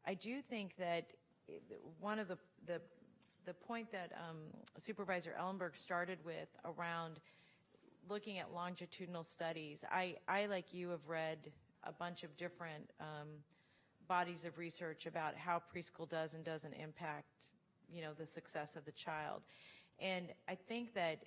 I do think that one of the point that Supervisor Ellenberg started with around looking at longitudinal studies, I like you have read a bunch of different bodies of research about how preschool does and doesn't impact, the success of the child. And I think that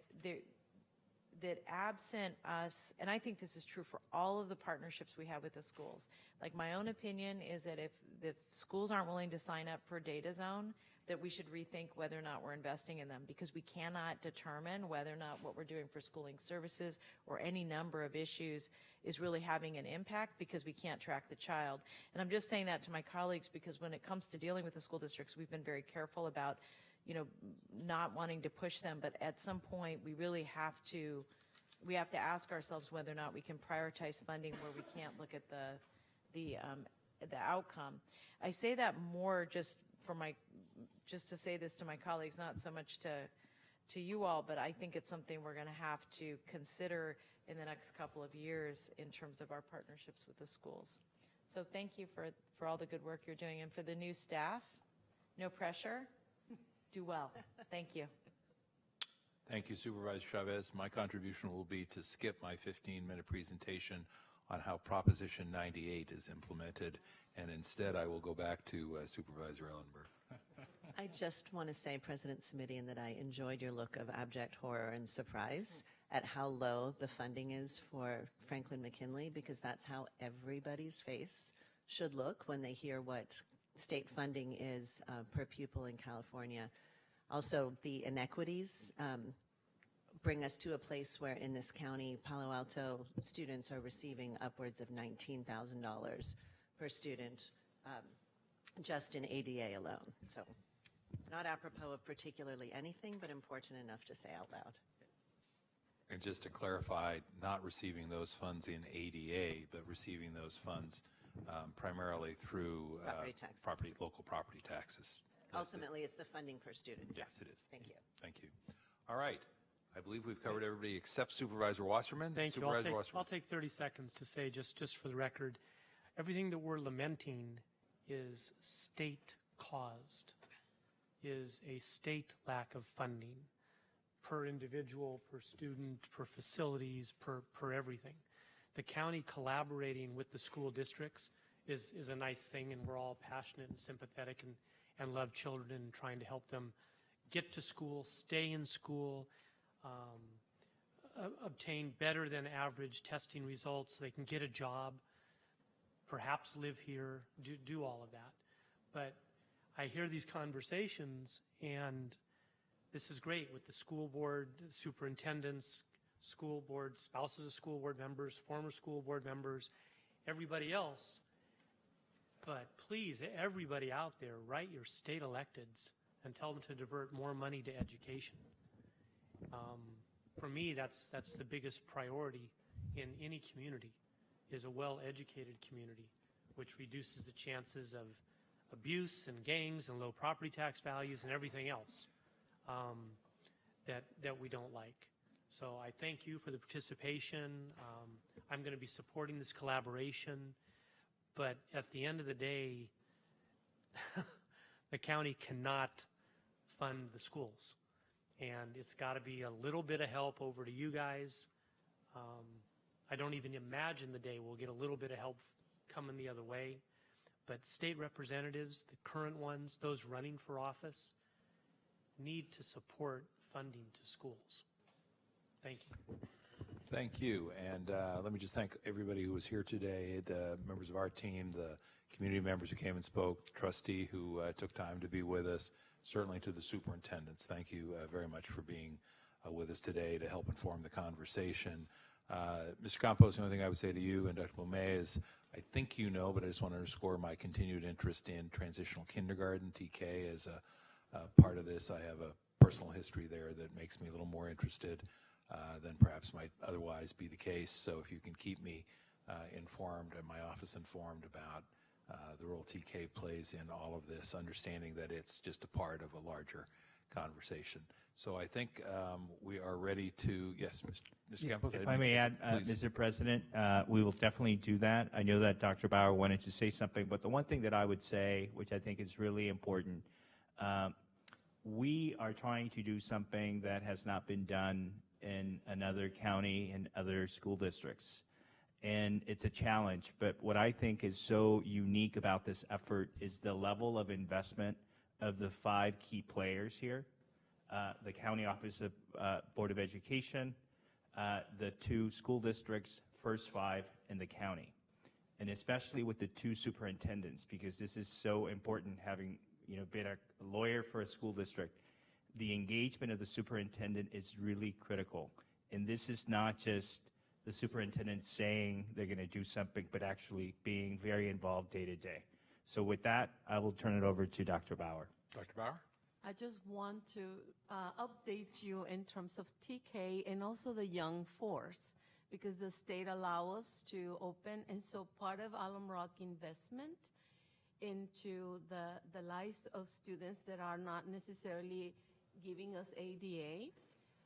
that absent us, and I think this is true for all of the partnerships we have with the schools, like my own opinion is that if the schools aren't willing to sign up for Data Zone, that we should rethink whether or not we're investing in them, because we cannot determine whether or not what we're doing for schooling services or any number of issues is really having an impact, because we can't track the child. And I'm just saying that to my colleagues because when it comes to dealing with the school districts, we've been very careful about not wanting to push them, but at some point we really have to ask ourselves whether or not we can prioritize funding where we can't look at the outcome. I say that more just to say this to my colleagues, not so much to you all, but I think it's something we're going to have to consider in the next couple of years in terms of our partnerships with the schools. So thank you for all the good work you're doing, and for the new staff, no pressure. Do well. Thank you. Thank you, Supervisor Chavez. My contribution will be to skip my 15-minute presentation on how Proposition 98 is implemented, and instead I will go back to Supervisor Ellenberg. I just want to say, President Simidian, that I enjoyed your look of abject horror and surprise at how low the funding is for Franklin McKinley, because that's how everybody's face should look when they hear what state funding is per pupil in California. Also, the inequities bring us to a place where in this county, Palo Alto students are receiving upwards of $19,000 per student just in ADA alone. So not apropos of particularly anything, but important enough to say out loud. And just to clarify, not receiving those funds in ADA, but receiving those funds primarily through local property taxes. Ultimately, it's the funding per student. Yes, it is. Thank you. Thank you. All right. I believe we've covered everybody except Supervisor Wasserman. Thank you. Supervisor Wasserman. I'll take 30 seconds to say, just for the record, everything that we're lamenting is state-caused, is a state lack of funding per individual, per student, per facilities, per everything. The county collaborating with the school districts is a nice thing, and we're all passionate and sympathetic and love children and trying to help them get to school, stay in school, obtain better than average testing results so they can get a job, perhaps live here, do all of that. But I hear these conversations, and this is great with the school board, the superintendents, school board, spouses of school board members, former school board members, everybody else. But please, everybody out there, write your state electeds and tell them to divert more money to education. For me, that's the biggest priority in any community, is a well-educated community, which reduces the chances of abuse and gangs and low property tax values and everything else that we don't like. So I thank you for the participation. I'm going to be supporting this collaboration, but at the end of the day, the county cannot fund the schools, and it's got to be a little bit of help over to you guys. I don't even imagine the day we'll get a little bit of help coming the other way, but state representatives, the current ones, those running for office, need to support funding to schools. Thank you. Thank you. And let me just thank everybody who was here today, the members of our team, the community members who came and spoke, the trustee who took time to be with us, certainly to the superintendents. Thank you very much for being with us today to help inform the conversation. Mr. Campos, the only thing I would say to you and Dr. Bomay is, I think you know, but I just want to underscore my continued interest in transitional kindergarten, TK, as a part of this. I have a personal history there that makes me a little more interested than perhaps might otherwise be the case. So if you can keep me informed and my office informed about the role TK plays in all of this, understanding that it's just a part of a larger conversation. So I think we are ready to, yes, Mr. Campos. If I may add, Mr. President, we will definitely do that. I know that Dr. Bauer wanted to say something, but the one thing that I would say, which I think is really important, we are trying to do something that has not been done in another county and other school districts. And it's a challenge, but what I think is so unique about this effort is the level of investment of the 5 key players here. The County Office of Board of Education, the 2 school districts, First 5, and the county. And especially with the 2 superintendents, because this is so important, having been a lawyer for a school district. The engagement of the superintendent is really critical. And this is not just the superintendent saying they're going to do something, but actually being very involved day to day. So with that, I will turn it over to Dr. Bauer. Dr. Bauer? I just want to update you in terms of TK and also the young force, because the state allows us to open, and so part of Alum Rock investment into the lives of students that are not necessarily giving us ADA.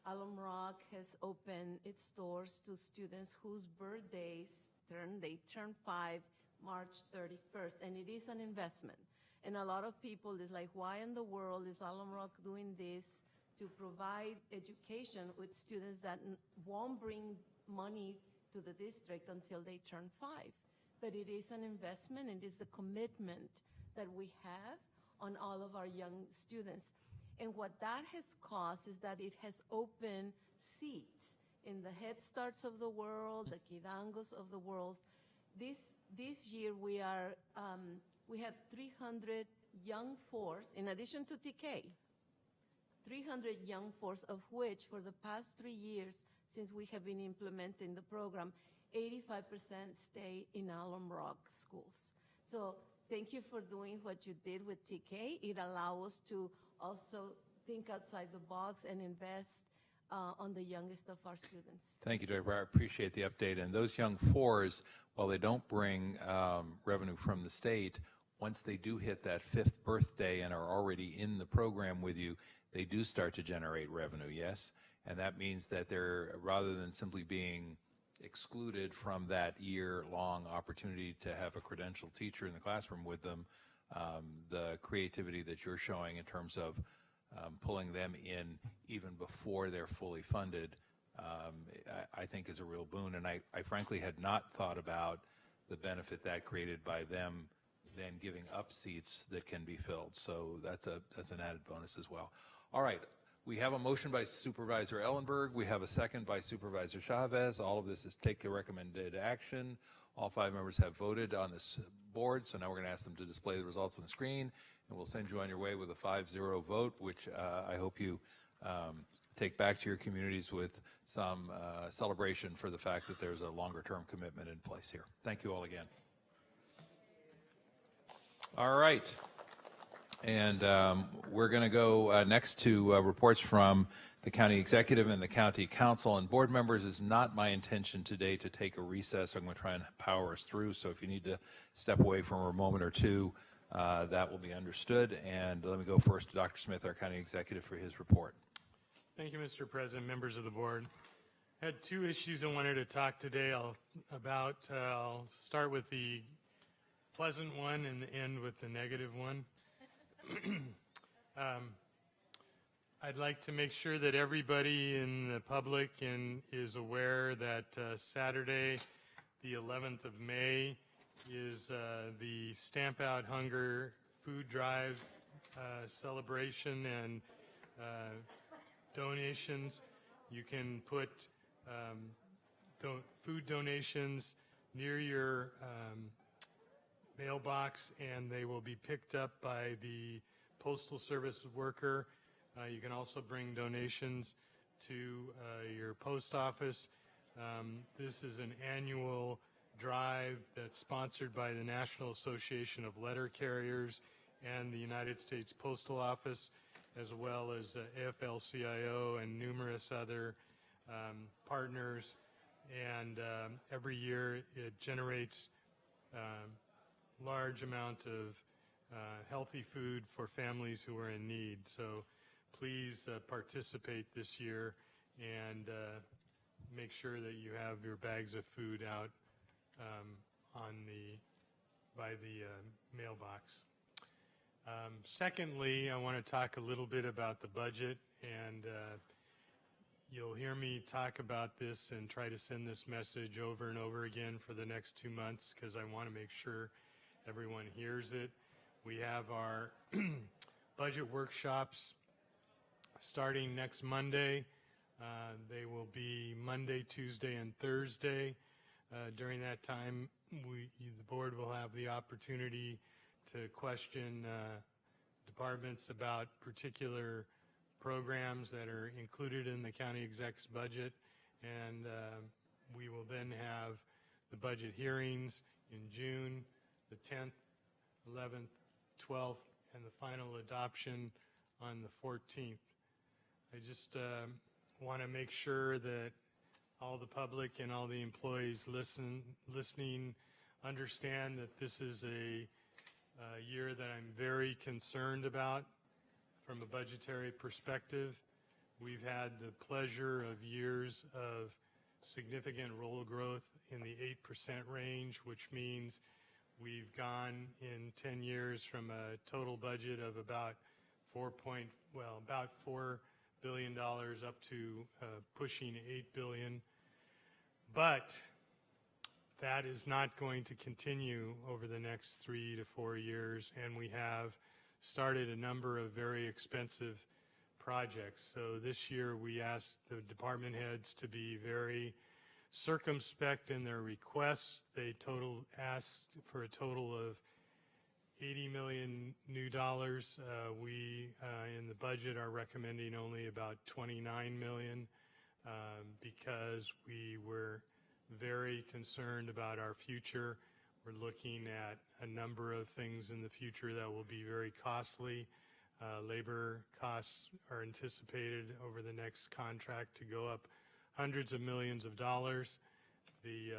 Alum Rock has opened its doors to students whose birthdays turn 5 March 31st, and it is an investment. And a lot of people is like, why in the world is Alum Rock doing this to provide education with students that won't bring money to the district until they turn 5? But it is an investment, and it is the commitment that we have on all of our young students. And what that has caused is that it has opened seats in the Head Starts of the world, the Kidangos of the world. This year we have 300 young force, in addition to TK, 300 young force, of which for the past 3 years since we have been implementing the program, 85% stay in Alum Rock schools. So thank you for doing what you did with TK. It allows us to also think outside the box and invest on the youngest of our students. Thank you, Dr. Bauer. I appreciate the update. And those young 4s, while they don't bring revenue from the state, once they do hit that 5th birthday and are already in the program with you, they do start to generate revenue, yes? And that means that they're, rather than simply being excluded from that year-long opportunity to have a credentialed teacher in the classroom with them, the creativity that you're showing in terms of pulling them in even before they're fully funded, I think is a real boon. And I frankly had not thought about the benefit that created by them then giving up seats that can be filled. So that's an added bonus as well. All right. We have a motion by Supervisor Ellenberg. We have a second by Supervisor Chavez. All of this is take the recommended action. All 5 members have voted on this board, so now we're going to ask them to display the results on the screen, and we'll send you on your way with a 5-0 vote, which I hope you take back to your communities with some celebration for the fact that there's a longer-term commitment in place here. Thank you all again. All right. And we're going to go next to reports from the county executive and the county council and board members. It's not my intention today to take a recess. I'm going to try and power us through. So if you need to step away for a moment or two, that will be understood. And let me go first to Dr. Smith, our county executive, for his report. Thank you, Mr. President, members of the board. I had two issues I wanted to talk today about. I'll start with the pleasant one and end with the negative one. I'd like to make sure that everybody in the public is aware that Saturday, the 11th of May, is the Stamp Out Hunger food drive celebration and donations. You can put food donations near your mailbox, and they will be picked up by the Postal Service worker. You can also bring donations to your post office. This is an annual drive that's sponsored by the National Association of Letter Carriers and the United States Postal Office, as well as AFL-CIO and numerous other partners. And every year it generates large amount of healthy food for families who are in need. So please participate this year and make sure that you have your bags of food out by the mailbox. Secondly, I want to talk a little bit about the budget, and you'll hear me talk about this and try to send this message over and over again for the next 2 months, because I want to make sure everyone hears it. We have our budget workshops starting next Monday. They will be Monday, Tuesday, and Thursday. During that time, the board will have the opportunity to question departments about particular programs that are included in the county exec's budget, and we will then have the budget hearings in June, the 10th, 11th, 12th, and the final adoption on the 14th. I just want to make sure that all the public and all the employees listening understand that this is a year that I'm very concerned about from a budgetary perspective. We've had the pleasure of years of significant roll growth in the 8% range, which means we've gone in 10 years from a total budget of about $4 billion up to pushing $8 billion. But that is not going to continue over the next 3 to 4 years, and we have started a number of very expensive projects. So this year we asked the department heads to be very circumspect in their requests. They asked for a total of $80 million new dollars. We in the budget are recommending only about $29 million because we were very concerned about our future. We're looking at a number of things in the future that will be very costly. Labor costs are anticipated over the next contract to go up hundreds of millions of dollars. The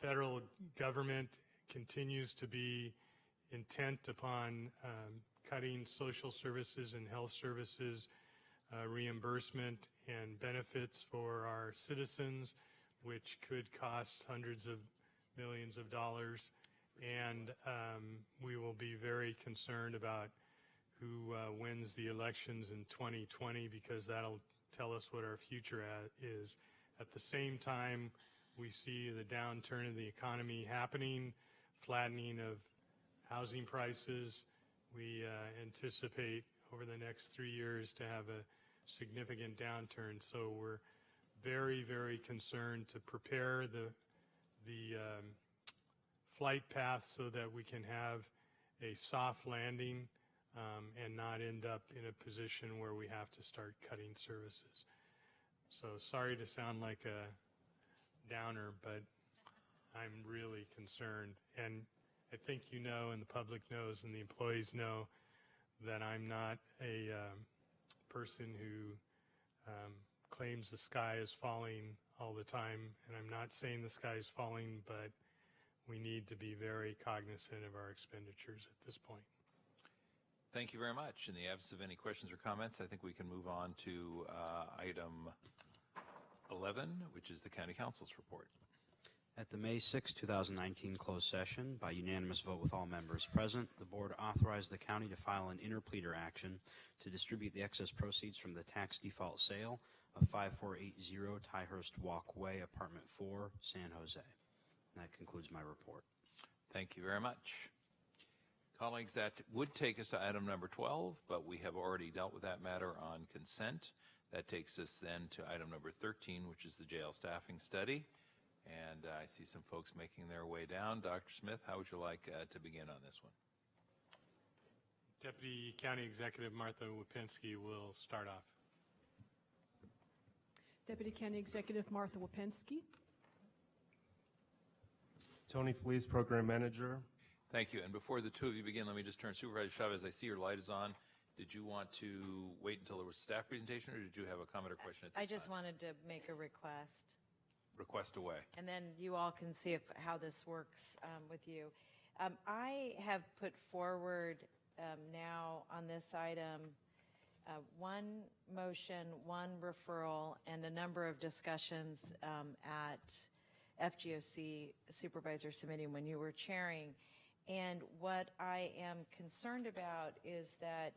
federal government continues to be intent upon cutting social services and health services reimbursement and benefits for our citizens, which could cost hundreds of millions of dollars. And we will be very concerned about who wins the elections in 2020, because that'll tell us what our future is. At the same time, we see the downturn in the economy happening, flattening of housing prices. We anticipate over the next 3 years to have a significant downturn. So we're very, very concerned to prepare the flight path so that we can have a soft landing and not end up in a position where we have to start cutting services. So sorry to sound like a downer, but I'm really concerned. And I think you know, and the public knows, and the employees know, that I'm not a person who claims the sky is falling all the time, and I'm not saying the sky is falling, but we need to be very cognizant of our expenditures at this point. Thank you very much. In the absence of any questions or comments, I think we can move on to item 11, which is the County Council's report. At the May 6, 2019 closed session, by unanimous vote with all members present, the board authorized the county to file an interpleader action to distribute the excess proceeds from the tax default sale of 5480 Tyhurst Walkway, Apartment 4, San Jose. And that concludes my report. Thank you very much. Colleagues, that would take us to item number 12, but we have already dealt with that matter on consent. That takes us then to item number 13, which is the jail staffing study. And I see some folks making their way down. Dr. Smith, how would you like to begin on this one? Deputy County Executive Martha Wapinski will start off. Deputy County Executive Martha Wapinski. Tony Felice, Program Manager. Thank you. And before the two of you begin, let me just turn Supervisor Chavez. I see your light is on. Did you want to wait until there was a staff presentation, or did you have a comment or question at this I time? just wanted to make a request. Request away. And then you all can see how this works with you. I have put forward now on this item one motion, one referral, and a number of discussions at FGOC Supervisors Committee when you were chairing. And what I am concerned about is that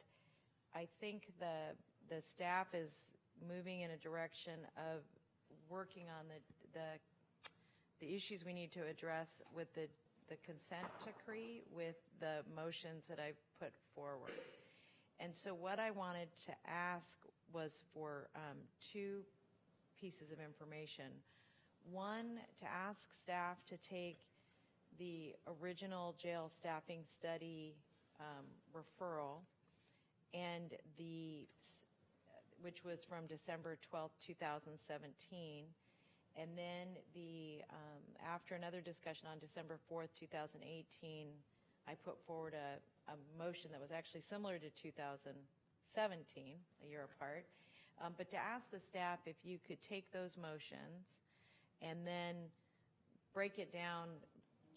I think the staff is moving in a direction of working on the issues we need to address with the consent decree with the motions that I've put forward. And so what I wanted to ask was for two pieces of information. One, to ask staff to take the original jail staffing study referral and which was from December 12th, 2017. And then after another discussion on December 4th, 2018, I put forward a motion that was actually similar to 2017, a year apart, but to ask the staff if you could take those motions and then break it down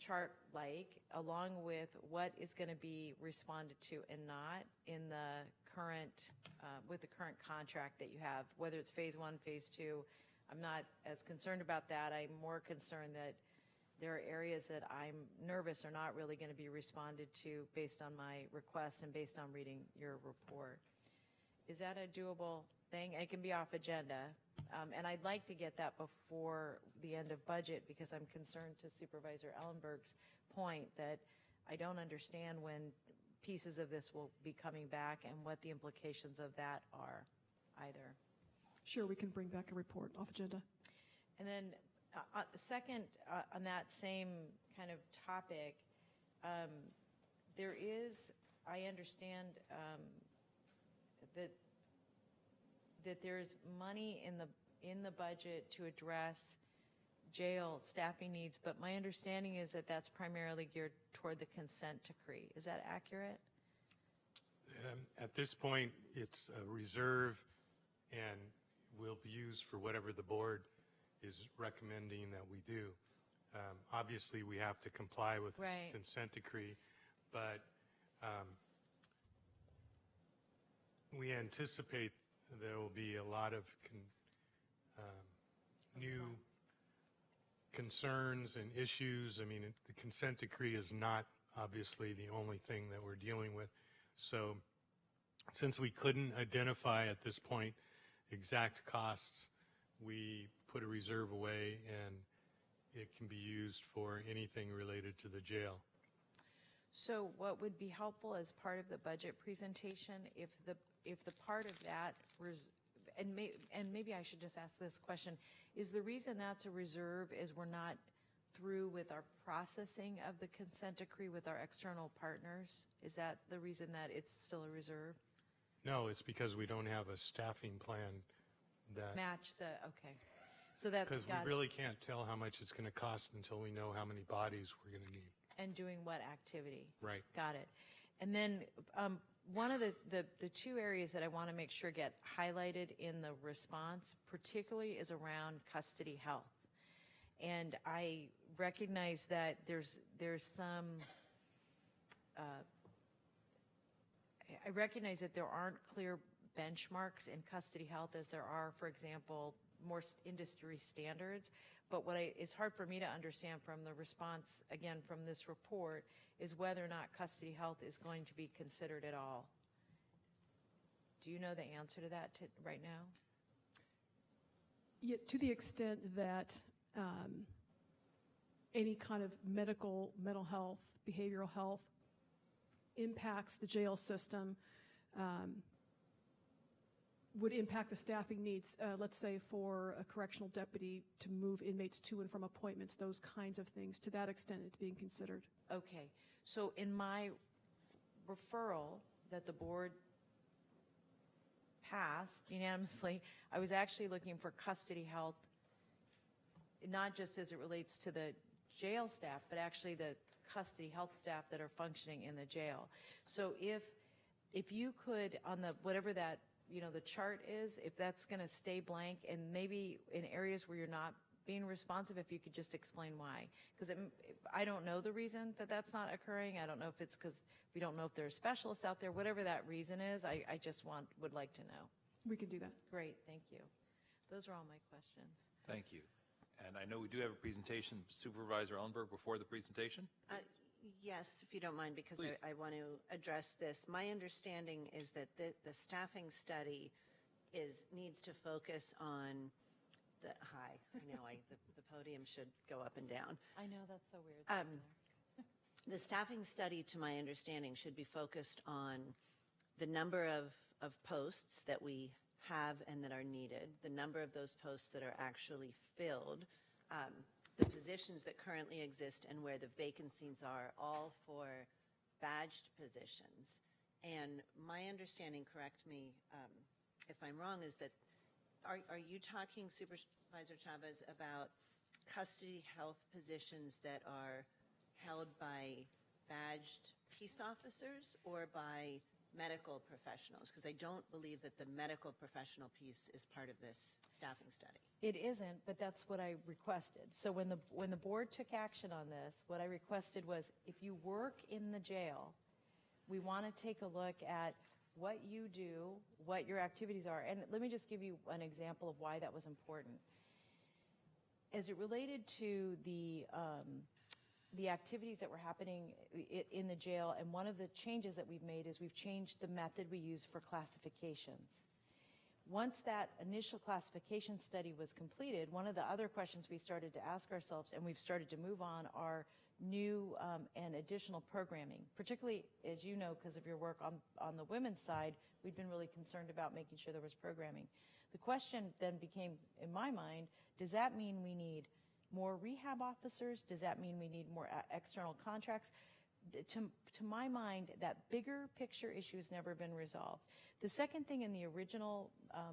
chart-like along with what is going to be responded to and not in the current, with the current contract that you have, whether it's phase 1, phase 2. I'm not as concerned about that. I'm more concerned that there are areas that I'm nervous are not really going to be responded to based on my requests and based on reading your report. Is that a doable thing? It can be off agenda. And I'd like to get that before the end of budget because I'm concerned to Supervisor Ellenberg's point that I don't understand when pieces of this will be coming back and what the implications of that are either. Sure, we can bring back a report off agenda. And then second, on that same kind of topic, there is, I understand that there is money in the budget to address jail staffing needs, but my understanding is that that's primarily geared toward the consent decree. Is that accurate? At this point, it's a reserve and will be used for whatever the board is recommending that we do. Obviously, we have to comply with the consent decree, but we anticipate there will be a lot of new concerns and issues. I mean, the consent decree is not obviously the only thing that we're dealing with. So since we couldn't identify at this point exact costs, we put a reserve away and it can be used for anything related to the jail. So what would be helpful as part of the budget presentation, if the part of that, and maybe I should just ask this question, is the reason that's a reserve is we're not through with our processing of the consent decree with our external partners? Is that the reason that it's still a reserve? No, it's because we don't have a staffing plan that match the, okay. So that, because we really can't tell how much it's going to cost until we know how many bodies we're going to need. And doing what activity? Right. Got it. And then one of the two areas that I want to make sure get highlighted in the response particularly is around custody health. And I recognize that there's some, I recognize that there aren't clear benchmarks in custody health as there are, for example, more industry standards. But what it's hard for me to understand from the response, again, from this report, is whether or not custody health is going to be considered at all. Do you know the answer to that right now? Yeah, to the extent that any kind of mental health, behavioral health impacts the jail system, would impact the staffing needs, let's say for a correctional deputy to move inmates to and from appointments, those kinds of things, to that extent it's being considered. Okay, so in my referral that the board passed unanimously, I was actually looking for custody health, not just as it relates to the jail staff, but actually the custody health staff that are functioning in the jail. So if you could, on the whatever that, the chart is, if that's going to stay blank, and maybe in areas where you're not being responsive, if you could just explain why. Because I don't know the reason that that's not occurring. I don't know if it's because we don't know if there are specialists out there. Whatever that reason is, I just would like to know. We can do that. Great, thank you. Those are all my questions. Thank you. And I know we do have a presentation. Supervisor Ellenberg, before the presentation? Yes, if you don't mind, because Please. I want to address this. My understanding is that the staffing study needs to focus on the podium should go up and down. I know, that's so weird. The staffing study, to my understanding, should be focused on the number of posts that we have and that are needed, the number of those posts that are actually filled, the positions that currently exist and where the vacancies are, all for badged positions. And my understanding, correct me if I'm wrong, is that are you talking, Supervisor Chavez, about custody health positions that are held by badged peace officers or by medical professionals? Because I don't believe that the medical professional piece is part of this staffing study. It isn't, but that's what I requested. So when the board took action on this, what I requested was, if you work in the jail, we want to take a look at what you do, what your activities are. And let me just give you an example of why that was important. As it related to the activities that were happening in the jail, and one of the changes that we've made is we've changed the method we use for classifications. Once that initial classification study was completed, one of the other questions we started to ask ourselves, and we've started to move on, are new and additional programming. Particularly, as you know, because of your work on the women's side, we've been really concerned about making sure there was programming. The question then became, in my mind, does that mean we need more rehab officers? Does that mean we need more external contracts? To my mind, that bigger picture issue has never been resolved. The second thing in the original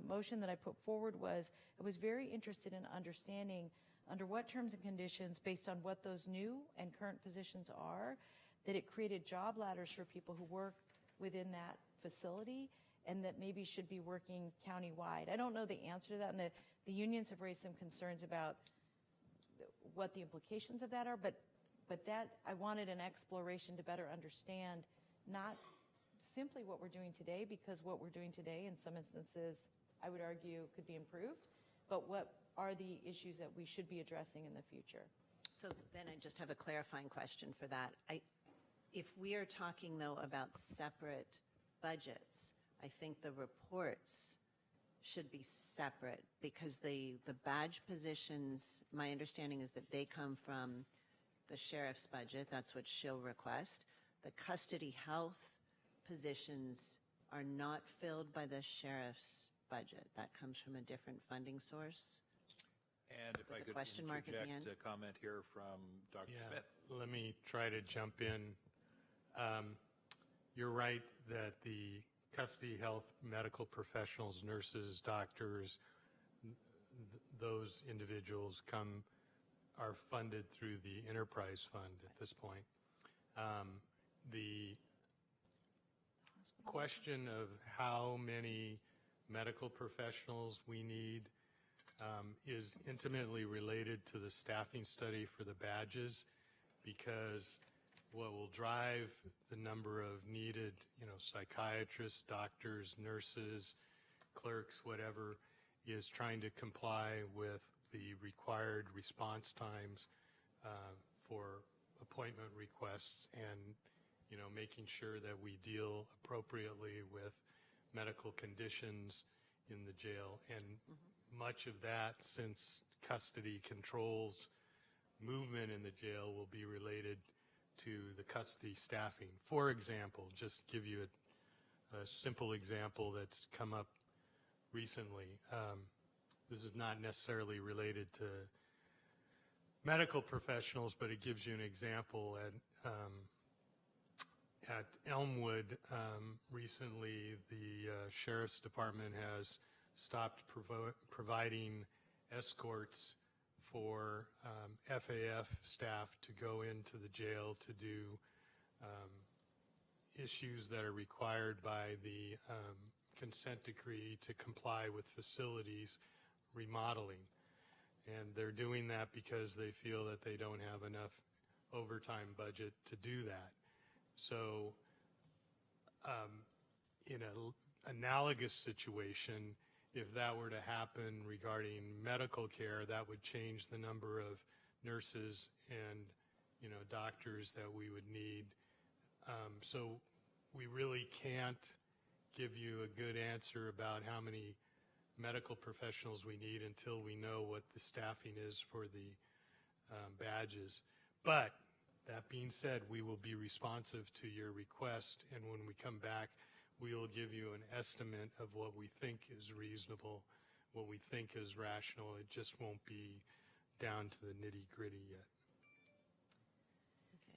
motion that I put forward was, I was very interested in understanding under what terms and conditions, based on what those new and current positions are, that it created job ladders for people who work within that facility and that maybe should be working countywide. I don't know the answer to that, and the unions have raised some concerns about what the implications of that are, but that I wanted an exploration to better understand not simply what we're doing today, because what we're doing today in some instances I would argue could be improved, but what are the issues that we should be addressing in the future. So then I just have a clarifying question for that. If we are talking, though, about separate budgets, I think the reports should be separate, because the badge positions, my understanding is that they come from the sheriff's budget. That's what she'll request. The custody health positions are not filled by the sheriff's budget. That comes from a different funding source. And if I could interject a comment here from Dr. Smith. Let me try to jump in. You're right that the custody health medical professionals, nurses, doctors, those individuals are funded through the enterprise fund at this point. The question of how many medical professionals we need is intimately related to the staffing study for the badges, because what will drive the number of needed, psychiatrists, doctors, nurses, clerks, whatever, is trying to comply with the required response times for appointment requests, and making sure that we deal appropriately with medical conditions in the jail. And much of that, since custody controls movement in the jail, will be related to the custody staffing. For example, just give you a simple example that's come up recently. This is not necessarily related to medical professionals, but it gives you an example. At Elmwood, recently the Sheriff's Department has stopped providing escorts for FAF staff to go into the jail to do issues that are required by the consent decree to comply with facilities remodeling. And they're doing that because they feel that they don't have enough overtime budget to do that. So in an analogous situation, if that were to happen regarding medical care, that would change the number of nurses and doctors that we would need. So we really can't give you a good answer about how many medical professionals we need until we know what the staffing is for the badges. But that being said, we will be responsive to your request, and when we come back, we will give you an estimate of what we think is reasonable, what we think is rational. It just won't be down to the nitty-gritty yet.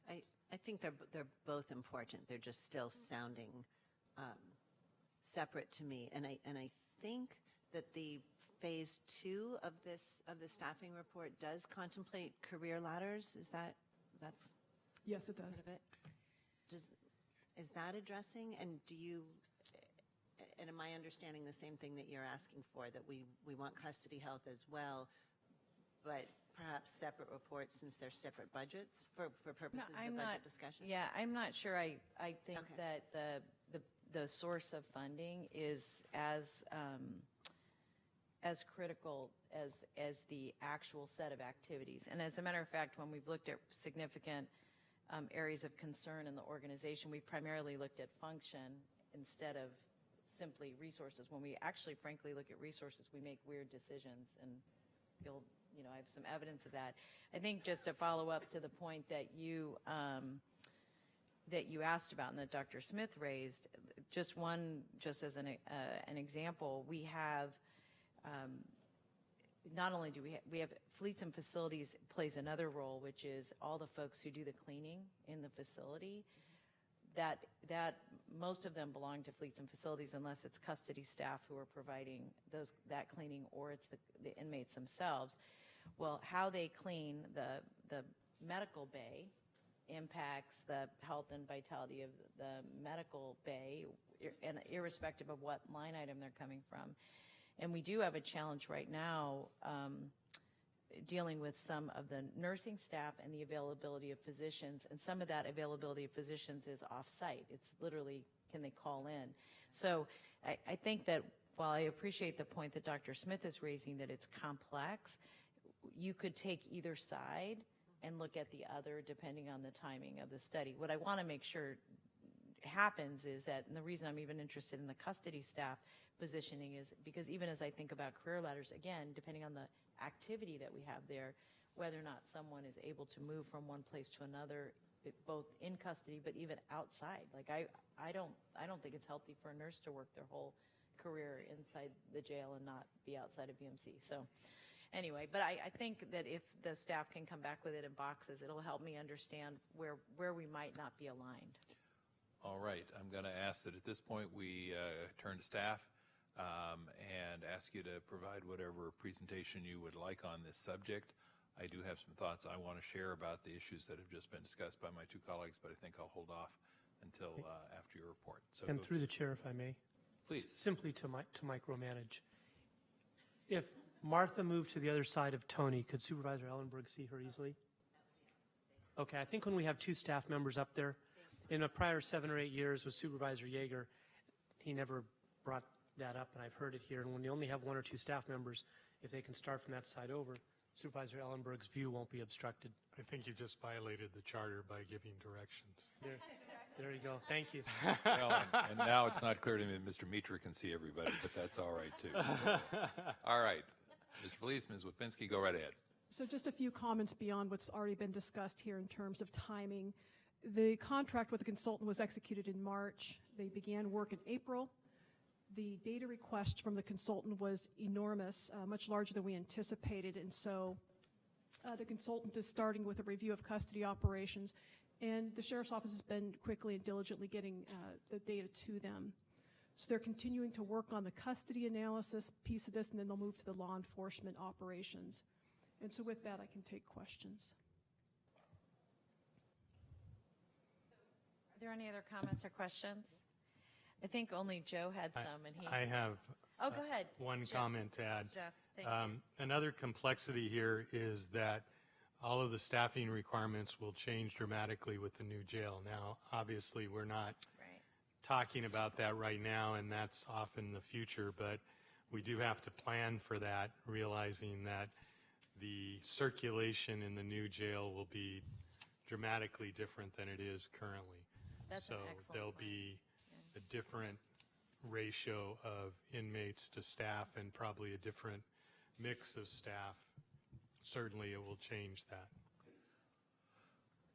Okay. I think they're both important. They're just still sounding separate to me, and I think that the phase 2 of the staffing report does contemplate career ladders. That's yes, it does. Part of it? Is that addressing, and am I understanding the same thing that you're asking for, that we want custody health as well, but perhaps separate reports since they're separate budgets for purposes of the budget discussion? Yeah, I'm not sure. I think that the source of funding is as critical as the actual set of activities. And as a matter of fact, when we've looked at significant areas of concern in the organization, we primarily looked at function instead of simply resources. When we actually, frankly, look at resources, we make weird decisions, and I have some evidence of that. I think just to follow up to the point that you asked about and that Dr. Smith raised, just as an example, we have not only do we have fleets and facilities plays another role, which is all the folks who do the cleaning in the facility. That most of them belong to fleets and facilities unless it's custody staff who are providing that cleaning, or it's the inmates themselves. Well, how they clean the medical bay impacts the health and vitality of the medical bay, and irrespective of what line item they're coming from. And we do have a challenge right now dealing with some of the nursing staff and the availability of physicians, and some of that availability of physicians is off-site. It's literally, can they call in? So I think that while I appreciate the point that Dr. Smith is raising, that it's complex, you could take either side and look at the other depending on the timing of the study. What I want to make sure happens is that, and the reason I'm even interested in the custody staff positioning is because even as I think about career ladders, again, depending on the activity that we have there, whether or not someone is able to move from one place to another, both in custody but even outside. Like I don't think it's healthy for a nurse to work their whole career inside the jail and not be outside of BMC. So anyway, but I think that if the staff can come back with it in boxes, it'll help me understand where we might not be aligned. All right, I'm going to ask that at this point we turn to staff and ask you to provide whatever presentation you would like on this subject. I do have some thoughts I want to share about the issues that have just been discussed by my two colleagues, but I think I'll hold off until after your report. So And through the chair, if I may. Please. Simply to micromanage. If Martha moved to the other side of Tony, could Supervisor Ellenberg see her easily? Okay, I think when we have two staff members up there, in the prior 7 or 8 years with Supervisor Yeager, he never brought that up, and I've heard it here. And when you only have 1 or 2 staff members, if they can start from that side over, Supervisor Ellenberg's view won't be obstructed. I think you just violated the charter by giving directions. There you go. Thank you. Well, and now it's not clear to me that Mr. Mitra can see everybody, but that's all right, too. So. All right. Mr. Felice, Ms. Wapinski, go right ahead. So just a few comments beyond what's already been discussed here in terms of timing. The contract with the consultant was executed in March. They began work in April. The data request from the consultant was enormous, much larger than we anticipated, and so the consultant is starting with a review of custody operations, and the Sheriff's Office has been quickly and diligently getting the data to them. So they're continuing to work on the custody analysis piece of this, and then they'll move to the law enforcement operations. And so with that, I can take questions. Are there any other comments or questions? I think only Joe had some, and he. I have Oh, go ahead. one Jeff. comment to add. Jeff, thank you. Another complexity here is that all of the staffing requirements will change dramatically with the new jail. Now, obviously, we're not talking about that right now, and that's off in the future, but we do have to plan for that, realizing that the circulation in the new jail will be dramatically different than it is currently. That's so an excellent there'll point. be a different ratio of inmates to staff and probably a different mix of staff. Certainly it will change that.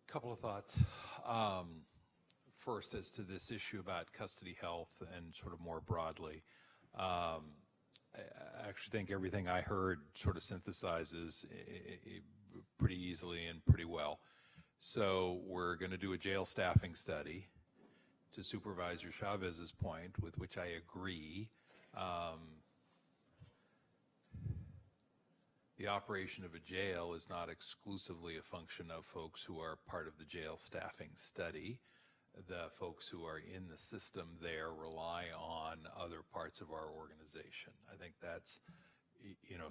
Couple of thoughts. First, as to this issue about custody health and sort of more broadly, I actually think everything I heard sort of synthesizes pretty easily and pretty well. So we're going to do a jail staffing study. To Supervisor Chavez's point, with which I agree, the operation of a jail is not exclusively a function of folks who are part of the jail staffing study. The folks who are in the system there rely on other parts of our organization. I think that's,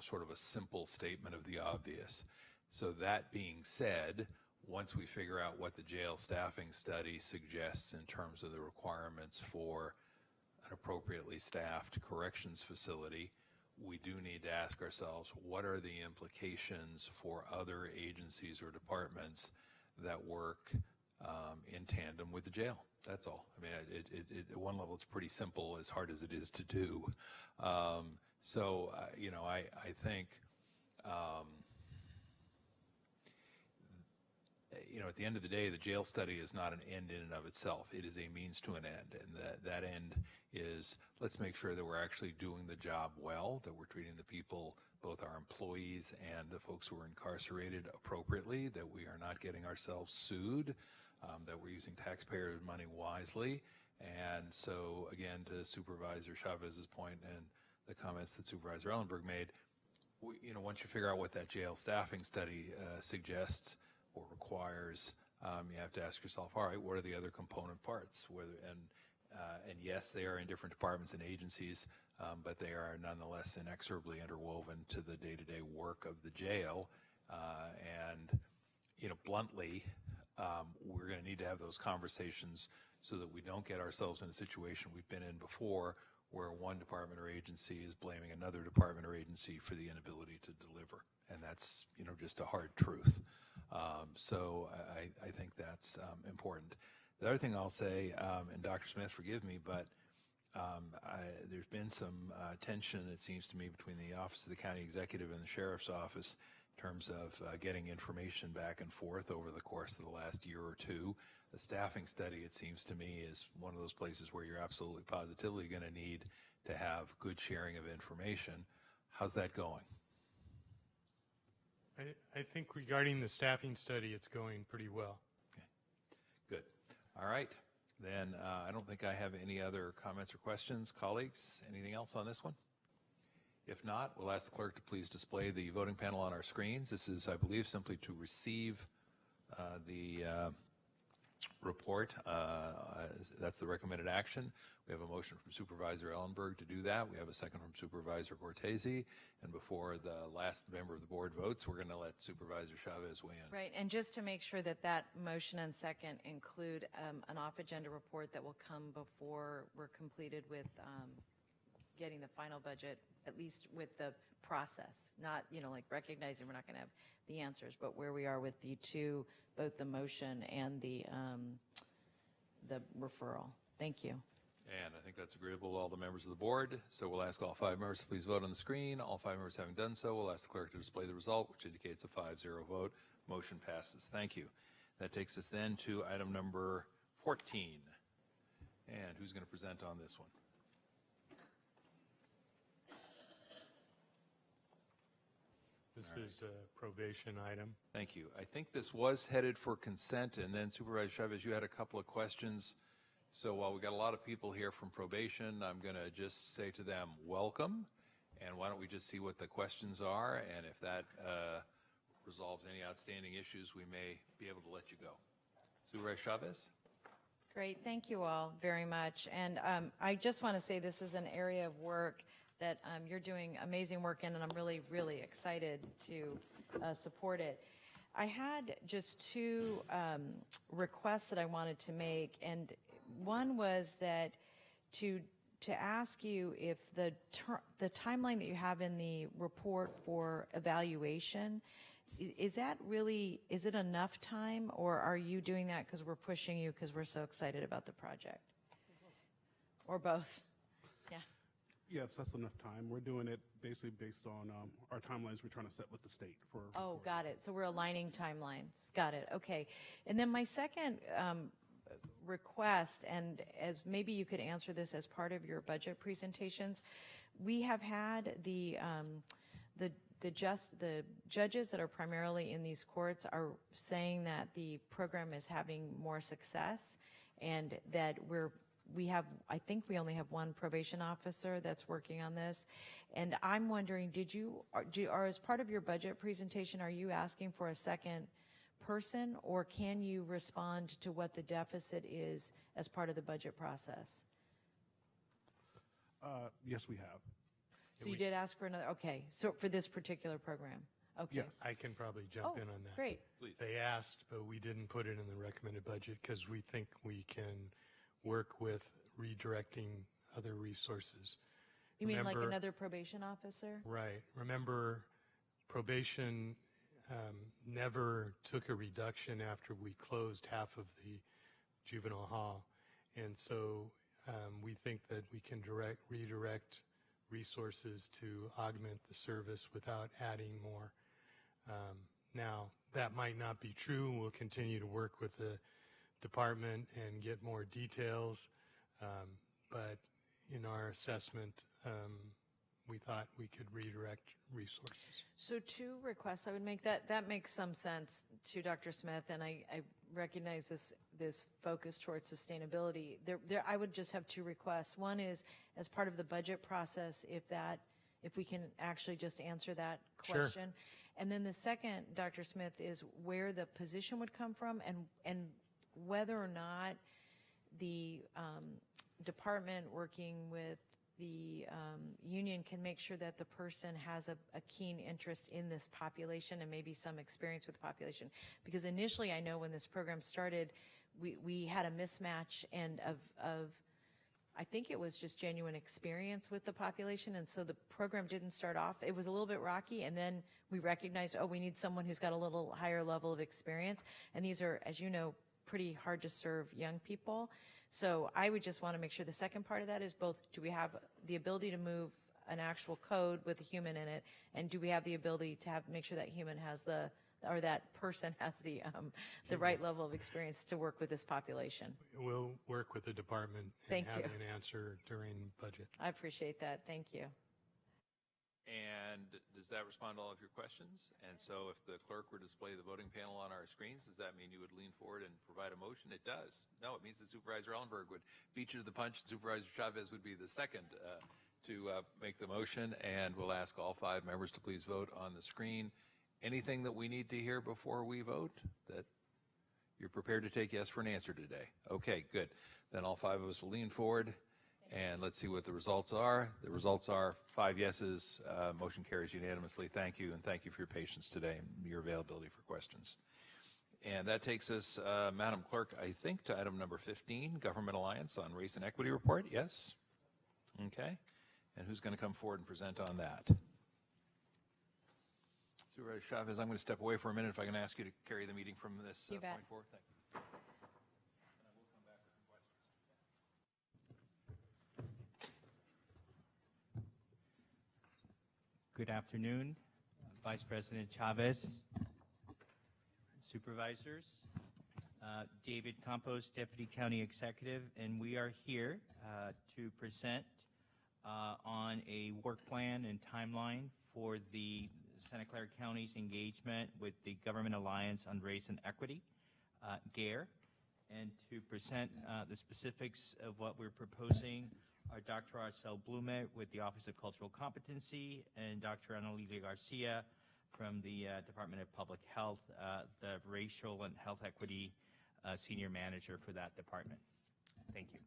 sort of a simple statement of the obvious. So that being said, once we figure out what the jail staffing study suggests in terms of the requirements for an appropriately staffed corrections facility, we do need to ask ourselves, what are the implications for other agencies or departments that work in tandem with the jail? That's all. I mean, at one level, it's pretty simple, as hard as it is to do. I think, at the end of the day, the jail study is not an end in and of itself. It is a means to an end, and that end is, let's make sure that we're actually doing the job well, that we're treating the people, both our employees and the folks who are incarcerated, appropriately, that we are not getting ourselves sued, that we're using taxpayer money wisely. And so, again, to Supervisor Chavez's point and the comments that Supervisor Ellenberg made, once you figure out what that jail staffing study suggests or requires, you have to ask yourself, all right, what are the other component parts? And yes, they are in different departments and agencies, but they are nonetheless inexorably interwoven to the day-to-day work of the jail. Bluntly, we're going to need to have those conversations so that we don't get ourselves in a situation we've been in before, where one department or agency is blaming another department or agency for the inability to deliver. And that's, just a hard truth. So I think that's important. The other thing I'll say, and Dr. Smith, forgive me, but there's been some tension, it seems to me, between the Office of the County Executive and the Sheriff's Office in terms of getting information back and forth over the course of the last year or two. The staffing study, it seems to me, is one of those places where you're absolutely positively going to need to have good sharing of information. How's that going? I think regarding the staffing study, it's going pretty well. Okay, good. All right. Then I don't think I have any other comments or questions. Colleagues, anything else on this one? If not, we'll ask the clerk to please display the voting panel on our screens. This is, I believe, simply to receive the report. That's the recommended action. We have a motion from Supervisor Ellenberg to do that. We have a second from Supervisor Cortese. And before the last member of the board votes, we're going to let Supervisor Chavez weigh in. Right, and just to make sure that that motion and second include an off-agenda report that will come before we're completed with getting the final budget, at least with the process, not, like recognizing we're not going to have the answers, but where we are with the two, both the motion and the referral. Thank you. And I think that's agreeable to all the members of the board. So we'll ask all 5 members to please vote on the screen. All 5 members having done so, we'll ask the clerk to display the result, which indicates a 5-0 vote. Motion passes. Thank you. That takes us then to item number 14. And who's going to present on this one? This is a probation item. Thank you. I think this was headed for consent, and then Supervisor Chavez, you had a couple of questions. So while we got a lot of people here from probation, I'm going to just say to them, welcome, and why don't we just see what the questions are, and if that resolves any outstanding issues, we may be able to let you go. Supervisor Chavez? Great, thank you all very much. And I just want to say this is an area of work that you're doing amazing work in, and I'm really, really excited to support it. I had just 2 requests that I wanted to make, and one was that to ask you if the timeline that you have in the report for evaluation, is it enough time, or are you doing that because we're pushing you because we're so excited about the project? Or both? Yeah. Yes, that's enough time. We're doing it basically based on our timelines we're trying to set with the state for. Oh, got it. So we're aligning timelines. Got it. Okay. And then my second request, and as maybe you could answer this as part of your budget presentations, we have had the judges that are primarily in these courts are saying that the program is having more success, and that I think we only have 1 probation officer that's working on this. And I'm wondering, or as part of your budget presentation, are you asking for a second person, or can you respond to what the deficit is as part of the budget process? Yes, we have. So you did ask for another, okay, so for this particular program? Okay. Yes. I can probably jump in on that. Great. Please. They asked, but we didn't put it in the recommended budget because we think we can work with redirecting other resources. You mean like another probation officer? Right. Remember, probation never took a reduction after we closed half of the juvenile hall. And so we think that we can redirect resources to augment the service without adding more. Now, that might not be true. We'll continue to work with the department and get more details. But in our assessment, we thought we could redirect resources. So 2 requests I would make. That makes some sense to Dr. Smith, and I recognize this focus towards sustainability. I would just have 2 requests. One is, as part of the budget process, if we can actually just answer that question. Sure. And then the second, Dr. Smith, is where the position would come from, and whether or not the department working with the union can make sure that the person has a keen interest in this population and maybe some experience with the population. Because initially, I know when this program started, we had a mismatch and of I think it was just genuine experience with the population, and so the program didn't start off. It was a little bit rocky, and then we recognized, oh, we need someone who's got a little higher level of experience, and these are, as you know, pretty hard to serve young people. So I would just want to make sure the second part of that is both, do we have the ability to move an actual code with a human in it, and do we have the ability to make sure that human has or that person has the right level of experience to work with this population? We'll work with the department and have an answer during budget. I appreciate that. Thank you. And does that respond to all of your questions? And so if the clerk were to display the voting panel on our screens, does that mean you would lean forward and provide a motion? It does. No, it means that Supervisor Ellenberg would beat you to the punch, and Supervisor Chavez would be the second to make the motion, and we'll ask all 5 members to please vote on the screen. Anything that we need to hear before we vote that you're prepared to take yes for an answer today? Okay, good. Then all 5 of us will lean forward, and let's see what the results are. The results are 5 yeses. Motion carries unanimously. Thank you, and thank you for your patience today and your availability for questions. And that takes us, Madam Clerk, I think, to item number 15, Government Alliance on Race and Equity Report. Yes? Okay. And who's going to come forward and present on that? Supervisor Chavez, I'm going to step away for a minute if I can ask you to carry the meeting from this point forward. Thank you. Good afternoon, Vice President Chavez, Supervisors, David Campos, Deputy County Executive, and we are here to present on a work plan and timeline for the Santa Clara County's engagement with the Government Alliance on Race and Equity, GARE, and to present the specifics of what we're proposing are Dr. Arcel Blume with the Office of Cultural Competency and Dr. Ana Lilia Garcia from the Department of Public Health, the Racial and Health Equity Senior Manager for that department. Thank you.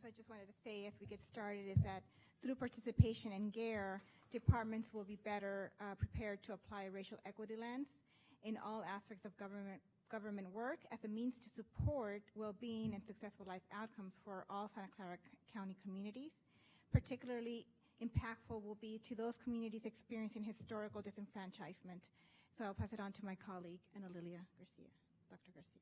So I just wanted to say as we get started is that through participation in GARE, departments will be better prepared to apply a racial equity lens in all aspects of government work as a means to support well-being and successful life outcomes for all Santa Clara County communities. Particularly impactful will be to those communities experiencing historical disenfranchisement. So I'll pass it on to my colleague, Ana Lilia Garcia, Dr. Garcia.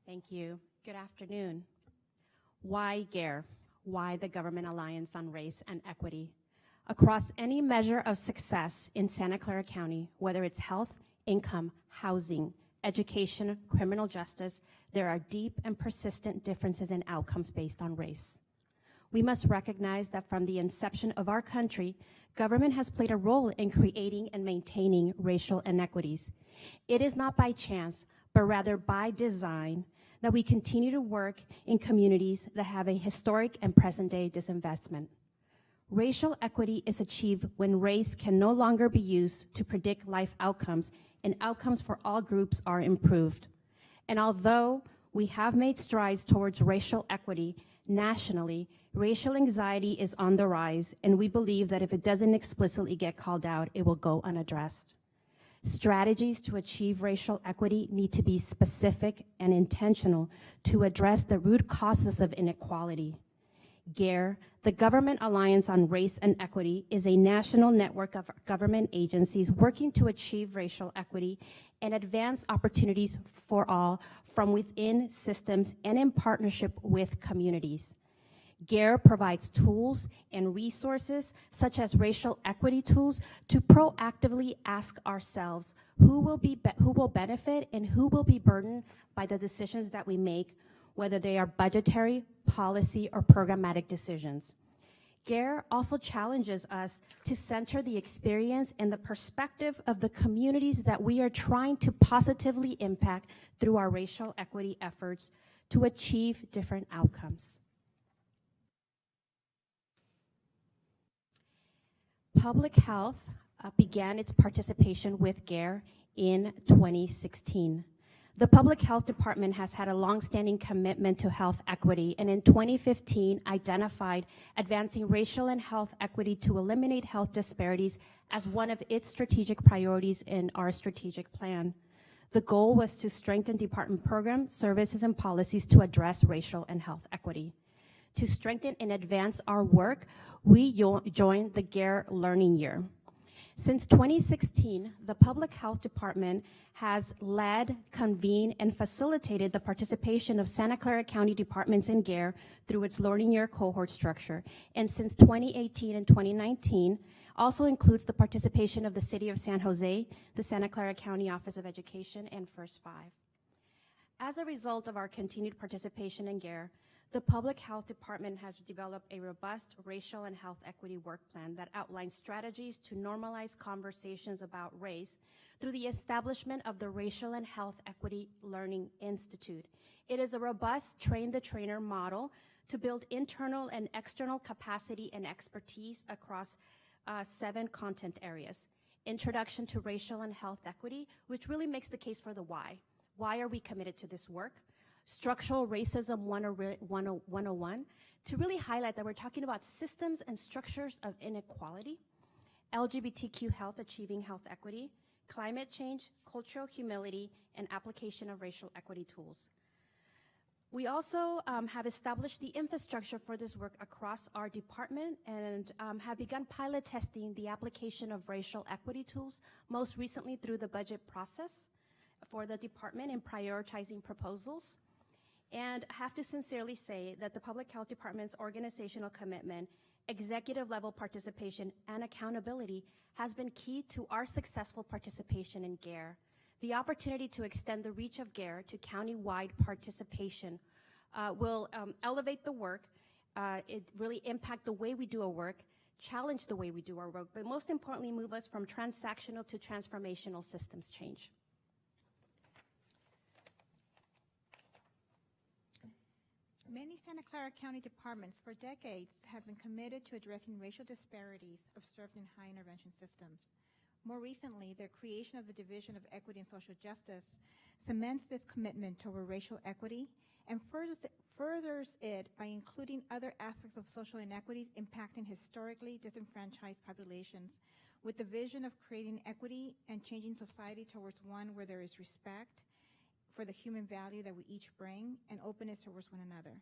Thank you. Good afternoon. Why GARE? Why the Government Alliance on Race and Equity? Across any measure of success in Santa Clara County, whether it's health, income, housing, education, criminal justice, there are deep and persistent differences in outcomes based on race. We must recognize that from the inception of our country, government has played a role in creating and maintaining racial inequities. It is not by chance, but rather by design, that we continue to work in communities that have a historic and present-day disinvestment. Racial equity is achieved when race can no longer be used to predict life outcomes, and outcomes for all groups are improved. And although we have made strides towards racial equity nationally, racial anxiety is on the rise, and we believe that if it doesn't explicitly get called out, it will go unaddressed. Strategies to achieve racial equity need to be specific and intentional to address the root causes of inequality. GARE, the Government Alliance on Race and Equity, is a national network of government agencies working to achieve racial equity and advance opportunities for all from within systems and in partnership with communities. GARE provides tools and resources, such as racial equity tools, to proactively ask ourselves who will benefit and who will be burdened by the decisions that we make, whether they are budgetary, policy, or programmatic decisions. GARE also challenges us to center the experience and the perspective of the communities that we are trying to positively impact through our racial equity efforts to achieve different outcomes. Public Health began its participation with GARE in 2016. The Public Health Department has had a longstanding commitment to health equity, and in 2015 identified advancing racial and health equity to eliminate health disparities as one of its strategic priorities in our strategic plan. The goal was to strengthen department programs, services, and policies to address racial and health equity. To strengthen and advance our work, we joined the GARE Learning Year. Since 2016, the Public Health Department has led, convened, and facilitated the participation of Santa Clara County departments in GARE through its Learning Year cohort structure. And since 2018 and 2019, also includes the participation of the City of San Jose, the Santa Clara County Office of Education, and First Five. As a result of our continued participation in GARE, The Public Health Department has developed a robust racial and health equity work plan that outlines strategies to normalize conversations about race through the establishment of the Racial and Health Equity Learning Institute. It is a robust train-the-trainer model to build internal and external capacity and expertise across 7 content areas. Introduction to Racial and Health Equity, which really makes the case for the why. Why are we committed to this work? Structural Racism 101, to really highlight that we're talking about systems and structures of inequality. LGBTQ health, achieving health equity. Climate change, cultural humility, and application of racial equity tools. We also have established the infrastructure for this work across our department and have begun pilot testing the application of racial equity tools, most recently through the budget process for the department in prioritizing proposals. And I have to sincerely say that the Public Health Department's organizational commitment, executive level participation, and accountability has been key to our successful participation in GARE. The opportunity to extend the reach of GARE to county-wide participation will elevate the work, it really impact the way we do our work, challenge the way we do our work, but most importantly move us from transactional to transformational systems change. Many Santa Clara County departments for decades have been committed to addressing racial disparities observed in high intervention systems. More recently, the creation of the Division of Equity and Social Justice cements this commitment toward racial equity and furthers it by including other aspects of social inequities impacting historically disenfranchised populations, with the vision of creating equity and changing society towards one where there is respect for the human value that we each bring and openness towards one another.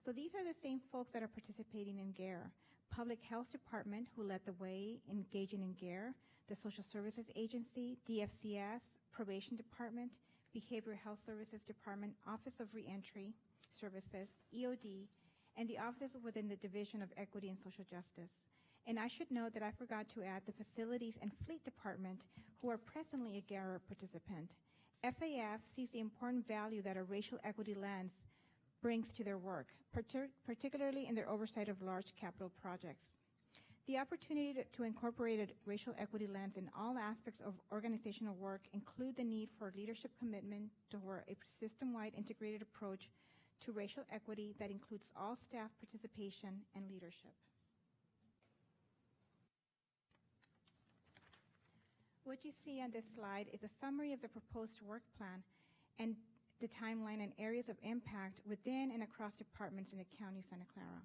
So these are the same folks that are participating in GARE. Public Health Department, who led the way engaging in GARE, the Social Services Agency, DFCS, Probation Department, Behavioral Health Services Department, Office of Reentry Services, EOD, and the offices within the Division of Equity and Social Justice. And I should note that I forgot to add the Facilities and Fleet Department, who are presently a GARE participant. FAF sees the important value that a racial equity lens brings to their work, particularly in their oversight of large capital projects. The opportunity to incorporate a racial equity lens in all aspects of organizational work include the need for leadership commitment toward a system-wide integrated approach to racial equity that includes all staff participation and leadership. What you see on this slide is a summary of the proposed work plan and the timeline and areas of impact within and across departments in the County of Santa Clara.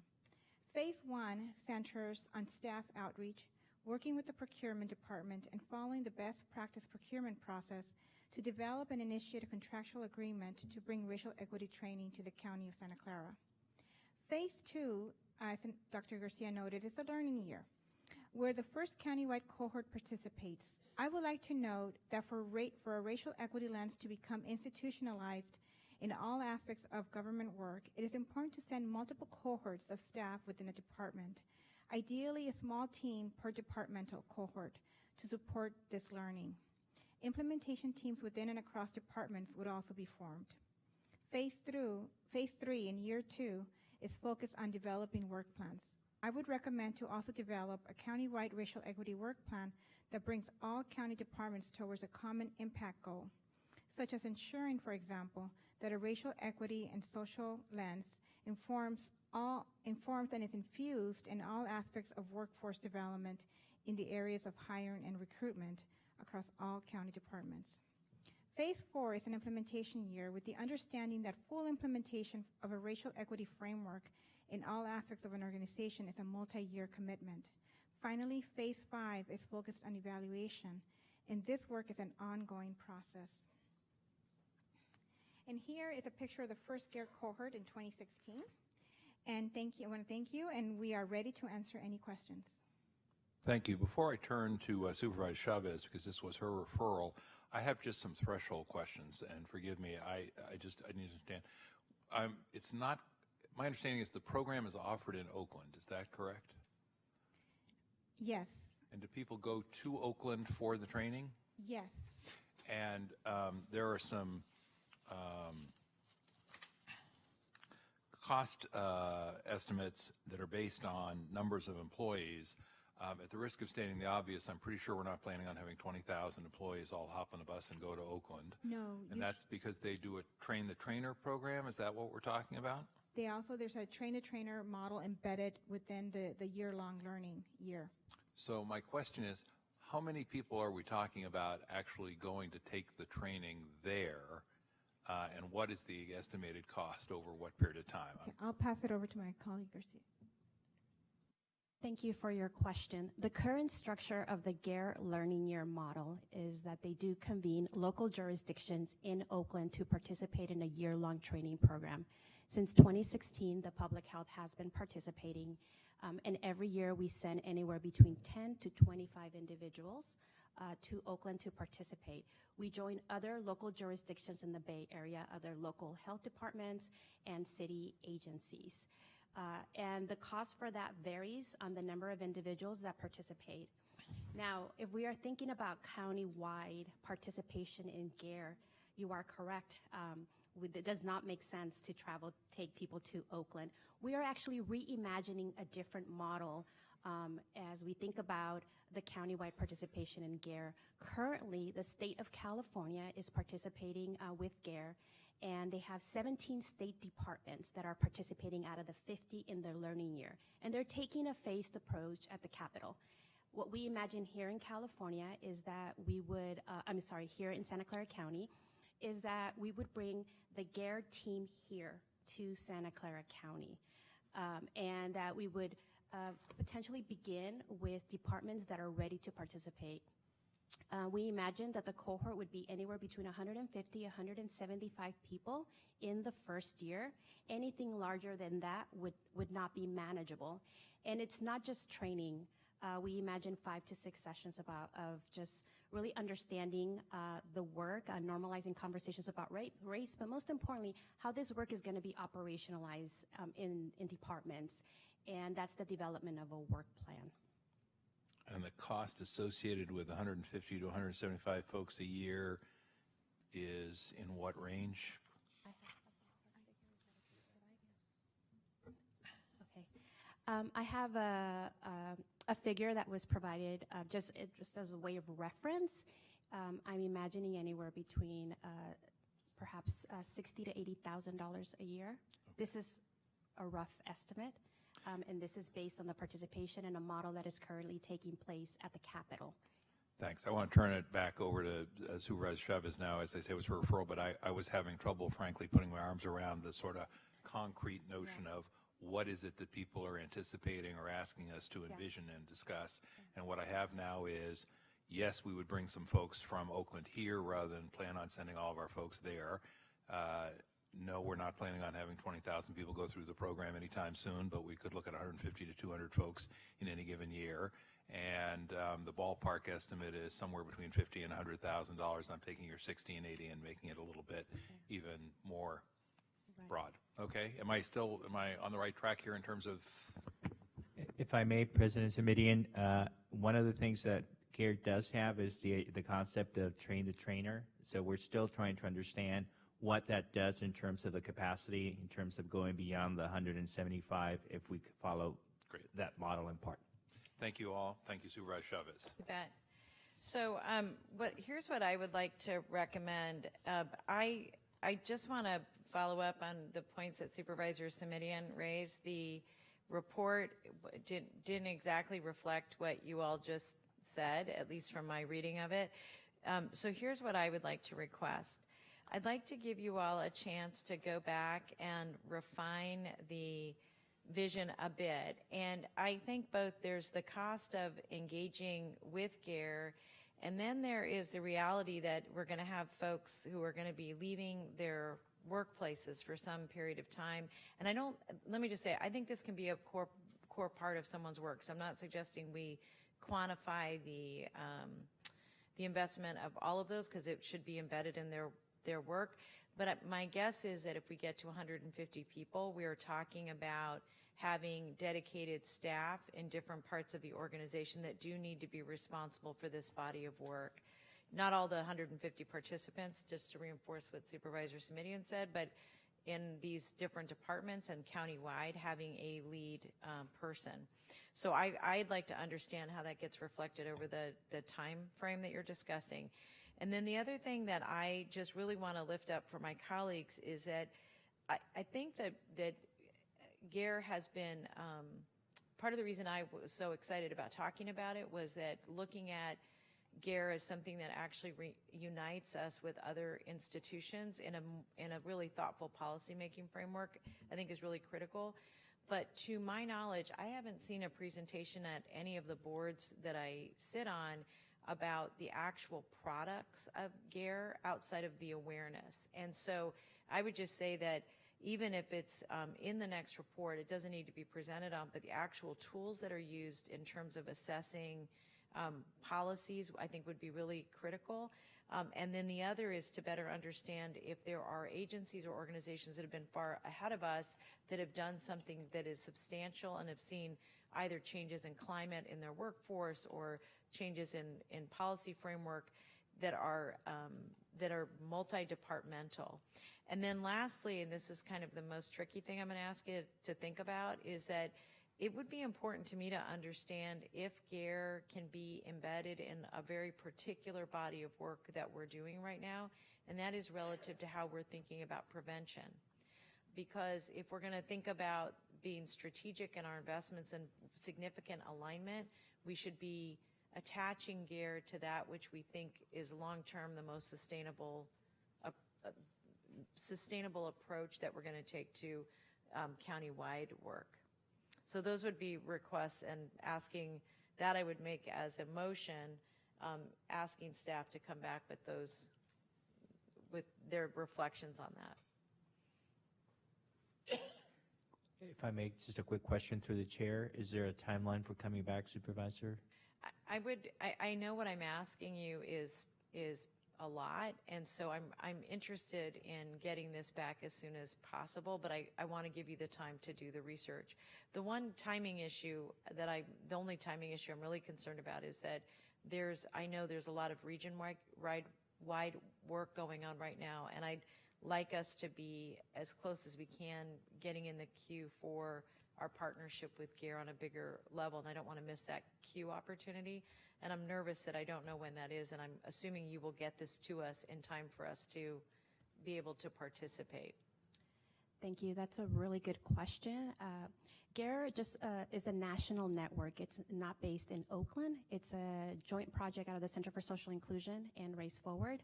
Phase 1 centers on staff outreach, working with the procurement department and following the best practice procurement process to develop and initiate a contractual agreement to bring racial equity training to the County of Santa Clara. Phase 2, as Dr. Garcia noted, is a learning year, where the first countywide cohort participates. I would like to note that for a racial equity lens to become institutionalized in all aspects of government work, it is important to send multiple cohorts of staff within a department, ideally a small team per departmental cohort, to support this learning. Implementation teams within and across departments would also be formed. Phase 3 in year 2 is focused on developing work plans. I would recommend to also develop a countywide racial equity work plan that brings all county departments towards a common impact goal, such as ensuring, for example, that a racial equity and social lens informs and is infused in all aspects of workforce development in the areas of hiring and recruitment across all county departments. Phase 4 is an implementation year with the understanding that full implementation of a racial equity framework in all aspects of an organization is a multi-year commitment. Finally, Phase 5 is focused on evaluation, and this work is an ongoing process. And here is a picture of the first GARE cohort in 2016. And thank you, I want to thank you, and we are ready to answer any questions. Thank you. Before I turn to Supervisor Chavez, because this was her referral, I have just some threshold questions, and forgive me, I need to understand. It's not, my understanding is the program is offered in Oakland, is that correct? Yes. And do people go to Oakland for the training? Yes. And there are some cost estimates that are based on numbers of employees, at the risk of stating the obvious, I'm pretty sure we're not planning on having 20,000 employees all hop on a bus and go to Oakland. No. And that's because they do a train-the-trainer program? Is that what we're talking about? There's a train-the-trainer model embedded within the year-long learning year. So my question is, how many people are we talking about actually going to take the training there? And what is the estimated cost over what period of time? Okay, I'll pass it over to my colleague, Garcia. Thank you for your question. The current structure of the GARE Learning Year model is that they do convene local jurisdictions in Oakland to participate in a year-long training program. Since 2016, the public health has been participating, and every year we send anywhere between 10 to 25 individuals to Oakland to participate. We join other local jurisdictions in the Bay Area, other local health departments, and city agencies. And the cost for that varies on the number of individuals that participate. Now, if we are thinking about county-wide participation in GARE, you are correct. It does not make sense to take people to Oakland. We are actually reimagining a different model as we think about the countywide participation in GARE. Currently, the state of California is participating with GARE, and they have 17 state departments that are participating out of the 50 in their learning year. And they're taking a phased approach at the Capitol. What we imagine here in California is that we would, here in Santa Clara County, is that we would bring the GARE team here to Santa Clara County, and that we would potentially begin with departments that are ready to participate. We imagine that the cohort would be anywhere between 150, 175 people in the first year. Anything larger than that would not be manageable. And it's not just training. We imagine 5 to 6 sessions of just really understanding the work, normalizing conversations about race, but most importantly, how this work is going to be operationalized in departments. And that's the development of a work plan. And the cost associated with 150 to 175 folks a year is in what range? Okay. I have a figure that was provided just as a way of reference. I'm imagining anywhere between perhaps $60,000 to $80,000 a year. This is a rough estimate. And this is based on the participation in a model that is currently taking place at the Capitol. Thanks. I want to turn it back over to Supervisor Chavez now. As I say, it was a referral, but I was having trouble, frankly, putting my arms around the sort of concrete notion of what is it that people are anticipating or asking us to envision and discuss. And what I have now is, yes, we would bring some folks from Oakland here rather than plan on sending all of our folks there. No, we're not planning on having 20,000 people go through the program anytime soon, but we could look at 150 to 200 folks in any given year. And the ballpark estimate is somewhere between $50,000 and $100,000. I'm taking your 60 and 80 and making it a little bit even more broad. Okay, am I on the right track here in terms of? If I may, President Simitian, one of the things that GARE does have is the concept of train the trainer. So we're still trying to understand what that does in terms of the capacity, in terms of going beyond the 175, if we could follow that model in part. Thank you all. Thank you, Supervisor Chavez. You bet. So here's what I would like to recommend. I just want to follow up on the points that Supervisor Simitian raised. The report didn't exactly reflect what you all just said, at least from my reading of it. So here's what I would like to request. I'd like to give you all a chance to go back and refine the vision a bit. And I think both there's the cost of engaging with GARE, and then there is the reality that we're going to have folks who are going to be leaving their workplaces for some period of time. And let me just say, I think this can be a core part of someone's work. So I'm not suggesting we quantify the investment of all of those, because it should be embedded in their work. But my guess is that if we get to 150 people, we are talking about having dedicated staff in different parts of the organization that do need to be responsible for this body of work. Not all the 150 participants, just to reinforce what Supervisor Simitian said, but in these different departments and countywide having a lead person. So I'd like to understand how that gets reflected over the time frame that you're discussing. And then the other thing that I just really want to lift up for my colleagues is that I think that GARE has been, part of the reason I was so excited about talking about it was that looking at GARE as something that actually unites us with other institutions in a really thoughtful policymaking framework, I think is really critical. But to my knowledge, I haven't seen a presentation at any of the boards that I sit on about the actual products of GARE outside of the awareness. And so I would just say that even if it's in the next report, it doesn't need to be presented on, but the actual tools that are used in terms of assessing policies, I think would be really critical. And then the other is to better understand if there are agencies or organizations that have been far ahead of us that have done something that is substantial and have seen either changes in climate in their workforce or changes in policy framework that are multi-departmental. And then lastly, and this is kind of the most tricky thing I'm going to ask you to think about, is that it would be important to me to understand if GARE can be embedded in a very particular body of work that we're doing right now, and that is relative to how we're thinking about prevention. Because if we're going to think about being strategic in our investments and significant alignment, we should be attaching GARE to that which we think is long-term the most sustainable approach that we're going to take to county-wide work. So those would be requests, and asking that I would make as a motion, asking staff to come back with those, with their reflections on that. If I make just a quick question through the chair, is there a timeline for coming back, Supervisor? I know what I'm asking you is a lot, and so I'm interested in getting this back as soon as possible, but I want to give you the time to do the research. The only timing issue I'm really concerned about is that I know there's a lot of region-wide work going on right now, and I'd like us to be as close as we can getting in the queue for our partnership with GARE on a bigger level, and I don't want to miss that queue opportunity. And I'm nervous that I don't know when that is, and I'm assuming you will get this to us in time for us to be able to participate. Thank you. That's a really good question. GARE just is a national network. It's not based in Oakland. It's a joint project out of the Center for Social Inclusion and Race Forward.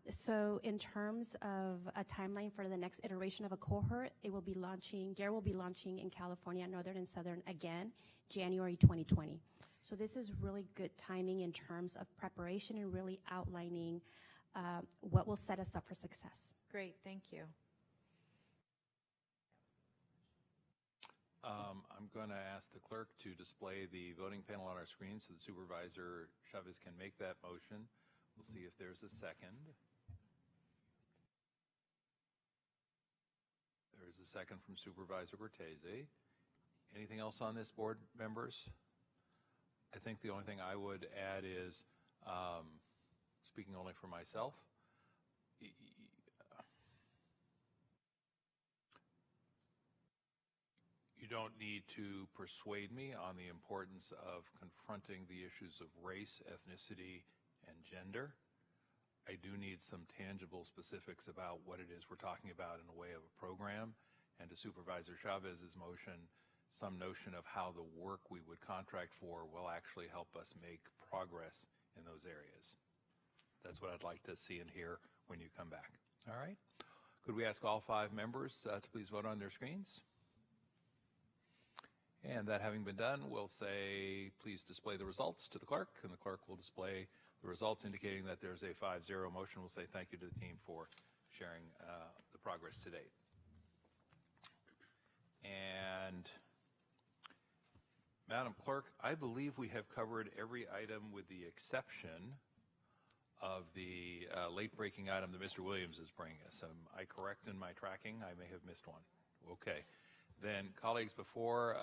So in terms of a timeline for the next iteration of a cohort, GARE will be launching in California, Northern and Southern again, January 2020. So this is really good timing in terms of preparation and really outlining what will set us up for success. Great, thank you. I'm going to ask the clerk to display the voting panel on our screen so that Supervisor Chavez can make that motion. We'll see if there's a second. There's a second from Supervisor Cortese. Anything else on this, board members? I think the only thing I would add is, speaking only for myself, you don't need to persuade me on the importance of confronting the issues of race, ethnicity, and gender. I do need some tangible specifics about what it is we're talking about in the way of a program, and to Supervisor Chavez's motion, some notion of how the work we would contract for will actually help us make progress in those areas. That's what I'd like to see and hear when you come back. All right? Could we ask all 5 members to please vote on their screens? And that having been done, we'll say, please display the results to the clerk, and the clerk will display the results indicating that there's a 5-0 motion. We'll say thank you to the team for sharing the progress to date. And Madam Clerk, I believe we have covered every item with the exception of the late-breaking item that Mr. Williams is bringing us. Am I correct in my tracking? I may have missed one. Okay. Then, colleagues, before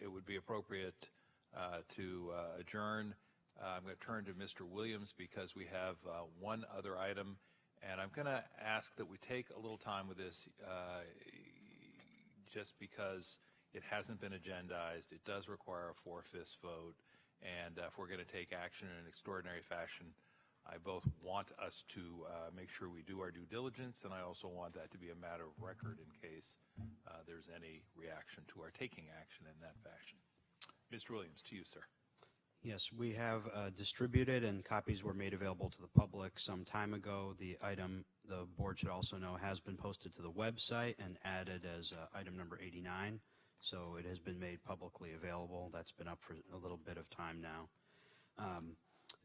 it would be appropriate to adjourn, I'm going to turn to Mr. Williams because we have one other item, And I'm going to ask that we take a little time with this just because it hasn't been agendized. It does require a 4/5 vote. And if we're going to take action in an extraordinary fashion, I both want us to make sure we do our due diligence, and I also want that to be a matter of record in case there's any reaction to our taking action in that fashion. Mr. Williams, to you, sir. Yes, we have distributed, and copies were made available to the public some time ago. The item, the board should also know, has been posted to the website and added as item number 89. So it has been made publicly available. That's been up for a little bit of time now.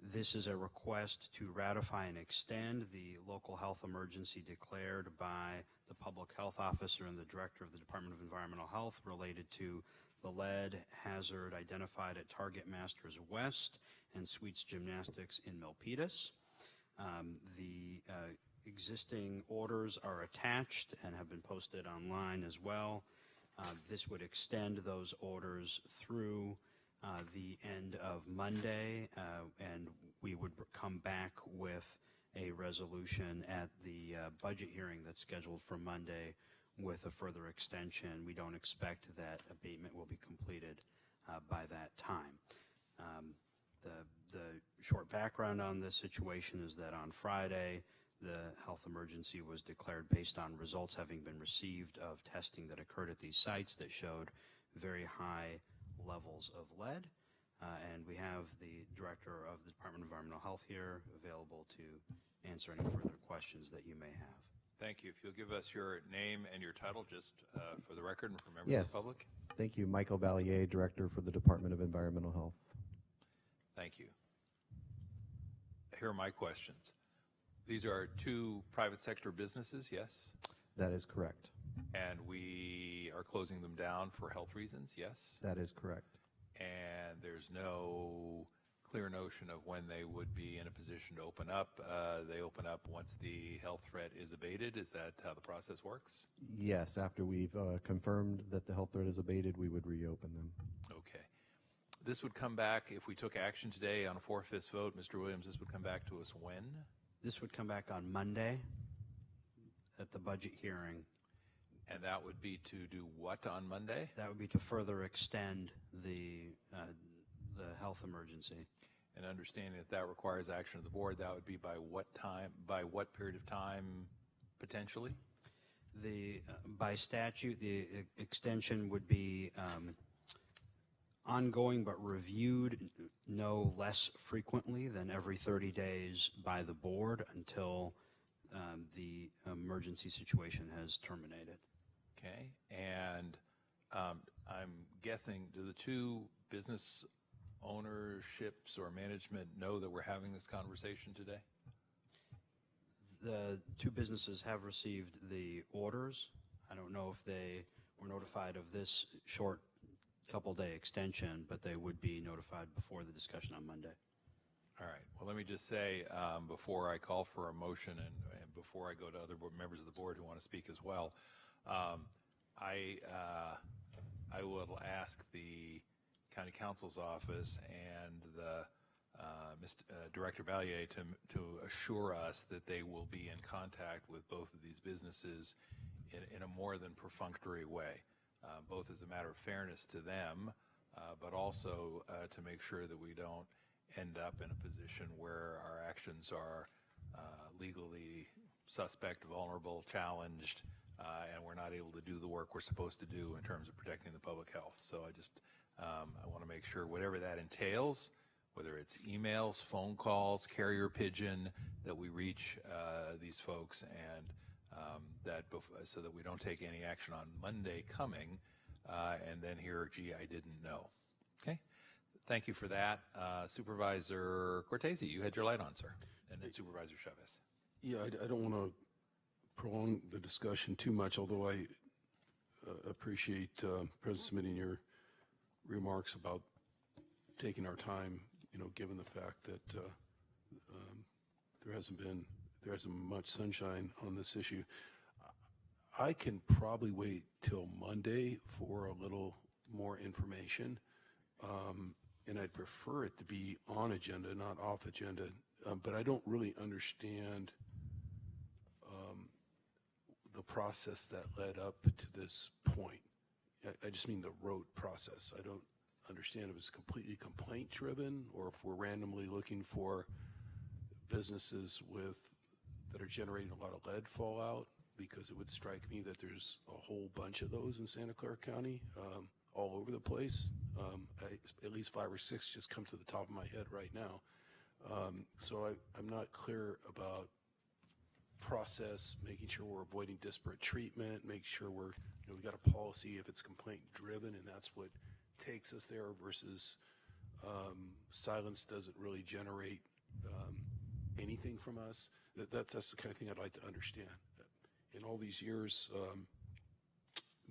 This is a request to ratify and extend the local health emergency declared by the public health officer and the director of the Department of Environmental Health related to the lead hazard identified at Target Masters West and Sweets Gymnastics in Milpitas. The existing orders are attached and have been posted online as well. This would extend those orders through the end of Monday, and we would come back with a resolution at the budget hearing that's scheduled for Monday with a further extension. We don't expect that abatement will be completed by that time. The short background on this situation is that on Friday, the health emergency was declared based on results having been received of testing that occurred at these sites that showed very high levels of lead. And we have the director of the Department of Environmental Health here available to answer any further questions that you may have. Thank you. If you'll give us your name and your title just for the record and for members of the public. Thank you. Michael Ballier, Director for the Department of Environmental Health. Thank you. Here are my questions. These are two private sector businesses, yes? That is correct. And we are closing them down for health reasons, yes? That is correct. And there's no clear notion of when they would be in a position to open up. They open up once the health threat is abated. Is that how the process works? Yes, after we've confirmed that the health threat is abated, we would reopen them. Okay. This would come back, if we took action today on a 4/5 vote, Mr. Williams, this would come back to us when? This would come back on Monday at the budget hearing. And that would be to do what on Monday? That would be to further extend the health emergency. And understanding that that requires action of the board, that would be by what time, by what period of time potentially? By statute, the extension would be ongoing but reviewed no less frequently than every 30 days by the board until the emergency situation has terminated. Okay, and I'm guessing, do the two business ownerships or management know that we're having this conversation today? The two businesses have received the orders. I don't know if they were notified of this short couple-day extension, but they would be notified before the discussion on Monday. All right. Well, let me just say, before I call for a motion and before I go to other members of the board who want to speak as well, I will ask the County Counsel's office and the Director Ballier to assure us that they will be in contact with both of these businesses in a more than perfunctory way, both as a matter of fairness to them, but also to make sure that we don't end up in a position where our actions are legally suspect, vulnerable, challenged, and we're not able to do the work we're supposed to do in terms of protecting the public health. So I want to make sure whatever that entails, whether it's emails, phone calls, carrier pigeon, that we reach these folks and so that we don't take any action on Monday coming and then hear, gee, I didn't know. Okay? Thank you for that. Supervisor Cortese, you had your light on, sir. And then Supervisor Chavez. Yeah, I don't want to prolong the discussion too much, although I appreciate President submitting your remarks about taking our time, given the fact that there hasn't much sunshine on this issue. I can probably wait till Monday for a little more information, and I'd prefer it to be on agenda, not off agenda, but I don't really understand the process that led up to this point. I just mean the road process. I don't understand if it's completely complaint-driven or if we're randomly looking for businesses that are generating a lot of lead fallout, because it would strike me that there's a whole bunch of those in Santa Clara County, all over the place. At least 5 or 6 just come to the top of my head right now. So I'm not clear about process, making sure we're avoiding disparate treatment, make sure we got a policy if it's complaint driven and that's what takes us there, versus silence doesn't really generate anything from us. That's the kind of thing I'd like to understand. In all these years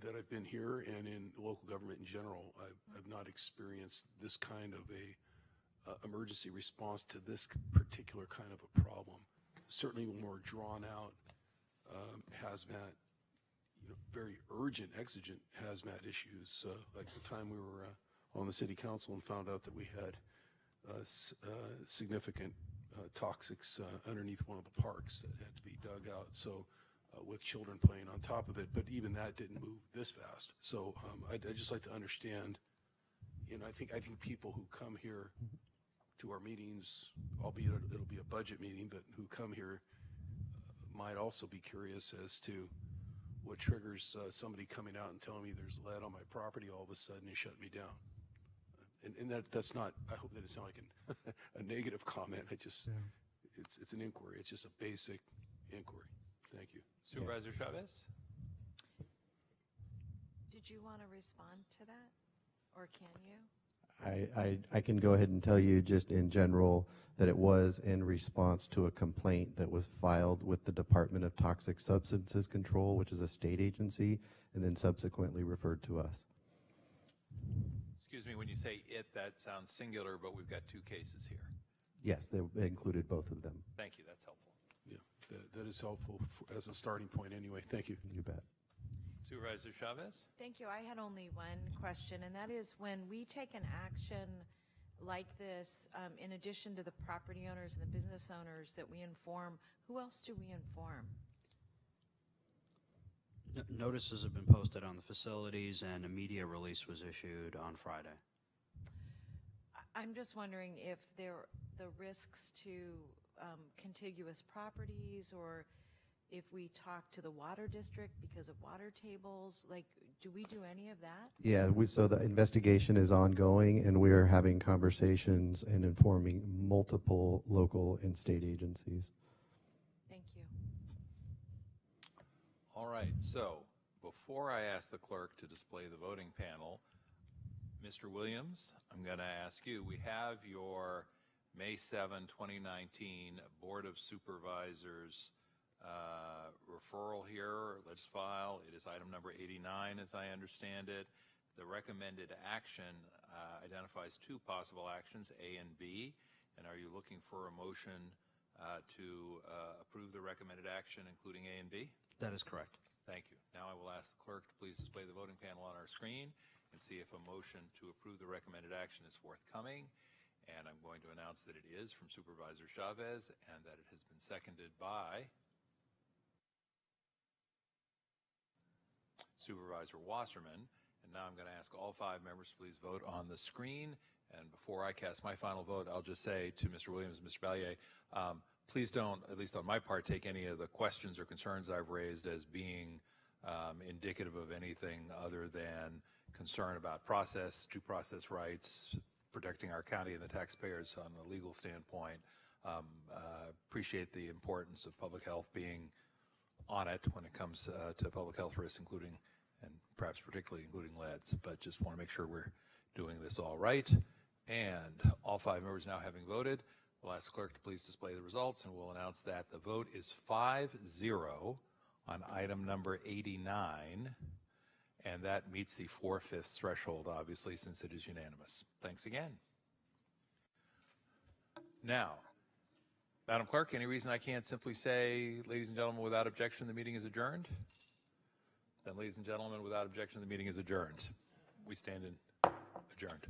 that I've been here and in local government in general, I've not experienced this kind of a emergency response to this particular kind of a problem. Certainly more drawn out hazmat, very urgent, exigent hazmat issues, like the time we were on the city council and found out that we had significant toxics underneath one of the parks that had to be dug out. So with children playing on top of it, but even that didn't move this fast. So I'd just like to understand, I think people who come here to our meetings, albeit it'll be a budget meeting, but who come here might also be curious as to what triggers somebody coming out and telling me there's lead on my property all of a sudden and shut me down. And that's not, I hope that doesn't sound like a negative comment. It's an inquiry. It's just a basic inquiry. Thank you. Supervisor Chavez? Did you want to respond to that, or can you? I can go ahead and tell you just in general that it was in response to a complaint that was filed with the Department of Toxic Substances Control, which is a state agency, and then subsequently referred to us. Excuse me, when you say it, that sounds singular, but we've got 2 cases here. Yes, they included both of them. Thank you, that's helpful. Yeah, that is helpful as a starting point anyway. Thank you. You bet. Supervisor Chavez? Thank you. I had only one question, and that is when we take an action like this, in addition to the property owners and the business owners that we inform, who else do we inform? Notices have been posted on the facilities, and a media release was issued on Friday. I'm just wondering if the risks to contiguous properties, or if we talk to the water district because of water tables, like, do we do any of that? Yeah, so the investigation is ongoing, and we are having conversations and informing multiple local and state agencies. Thank you. All right, so before I ask the clerk to display the voting panel, Mr. Williams, I'm going to ask you, we have your May 7, 2019 Board of Supervisors referral here. Let's file. It is item number 89, as I understand it. The recommended action identifies 2 possible actions, A and B. And are you looking for a motion to approve the recommended action, including A and B? That is correct. Thank you. Now I will ask the clerk to please display the voting panel on our screen and see if a motion to approve the recommended action is forthcoming. And I'm going to announce that it is from Supervisor Chavez and that it has been seconded by Supervisor Wasserman. And now I'm going to ask all 5 members to please vote on the screen. And before I cast my final vote, I'll just say to Mr. Williams and Mr. Ballier, please don't, at least on my part, take any of the questions or concerns I've raised as being indicative of anything other than concern about process, due process rights, protecting our county and the taxpayers on the legal standpoint. Appreciate the importance of public health being on it when it comes to public health risks, including, and perhaps particularly including leads, but just want to make sure we're doing this all right. And all 5 members now having voted, we'll ask the clerk to please display the results, and we'll announce that the vote is 5-0 on item number 89, and that meets the 4/5 threshold, obviously, since it is unanimous. Thanks again. Now, Madam Clerk, any reason I can't simply say, ladies and gentlemen, without objection, the meeting is adjourned? Then, ladies and gentlemen, without objection, the meeting is adjourned. We stand adjourned.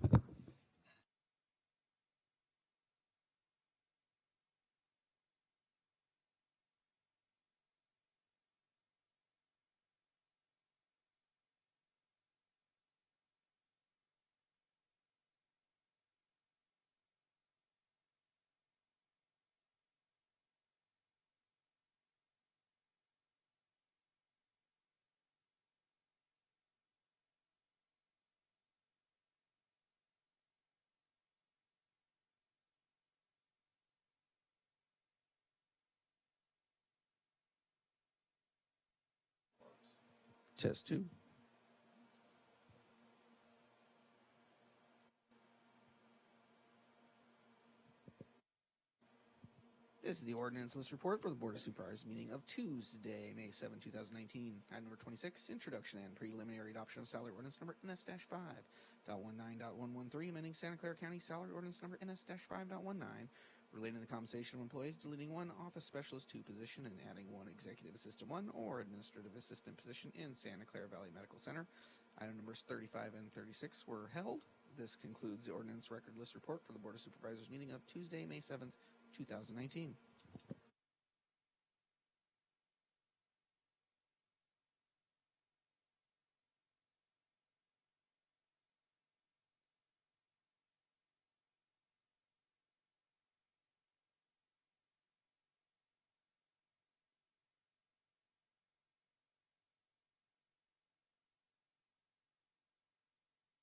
Test 2. This is the ordinance list report for the Board of Supervisors meeting of Tuesday, May 7, 2019. Item number 26, introduction and preliminary adoption of salary ordinance number NS-5.19.113, amending Santa Clara County salary ordinance number NS-5.19, relating to the compensation of employees, deleting one office specialist 2 position and adding one executive assistant 1 or administrative assistant position in Santa Clara Valley Medical Center. Item numbers 35 and 36 were held. This concludes the ordinance record list report for the Board of Supervisors meeting of Tuesday, May 7th, 2019.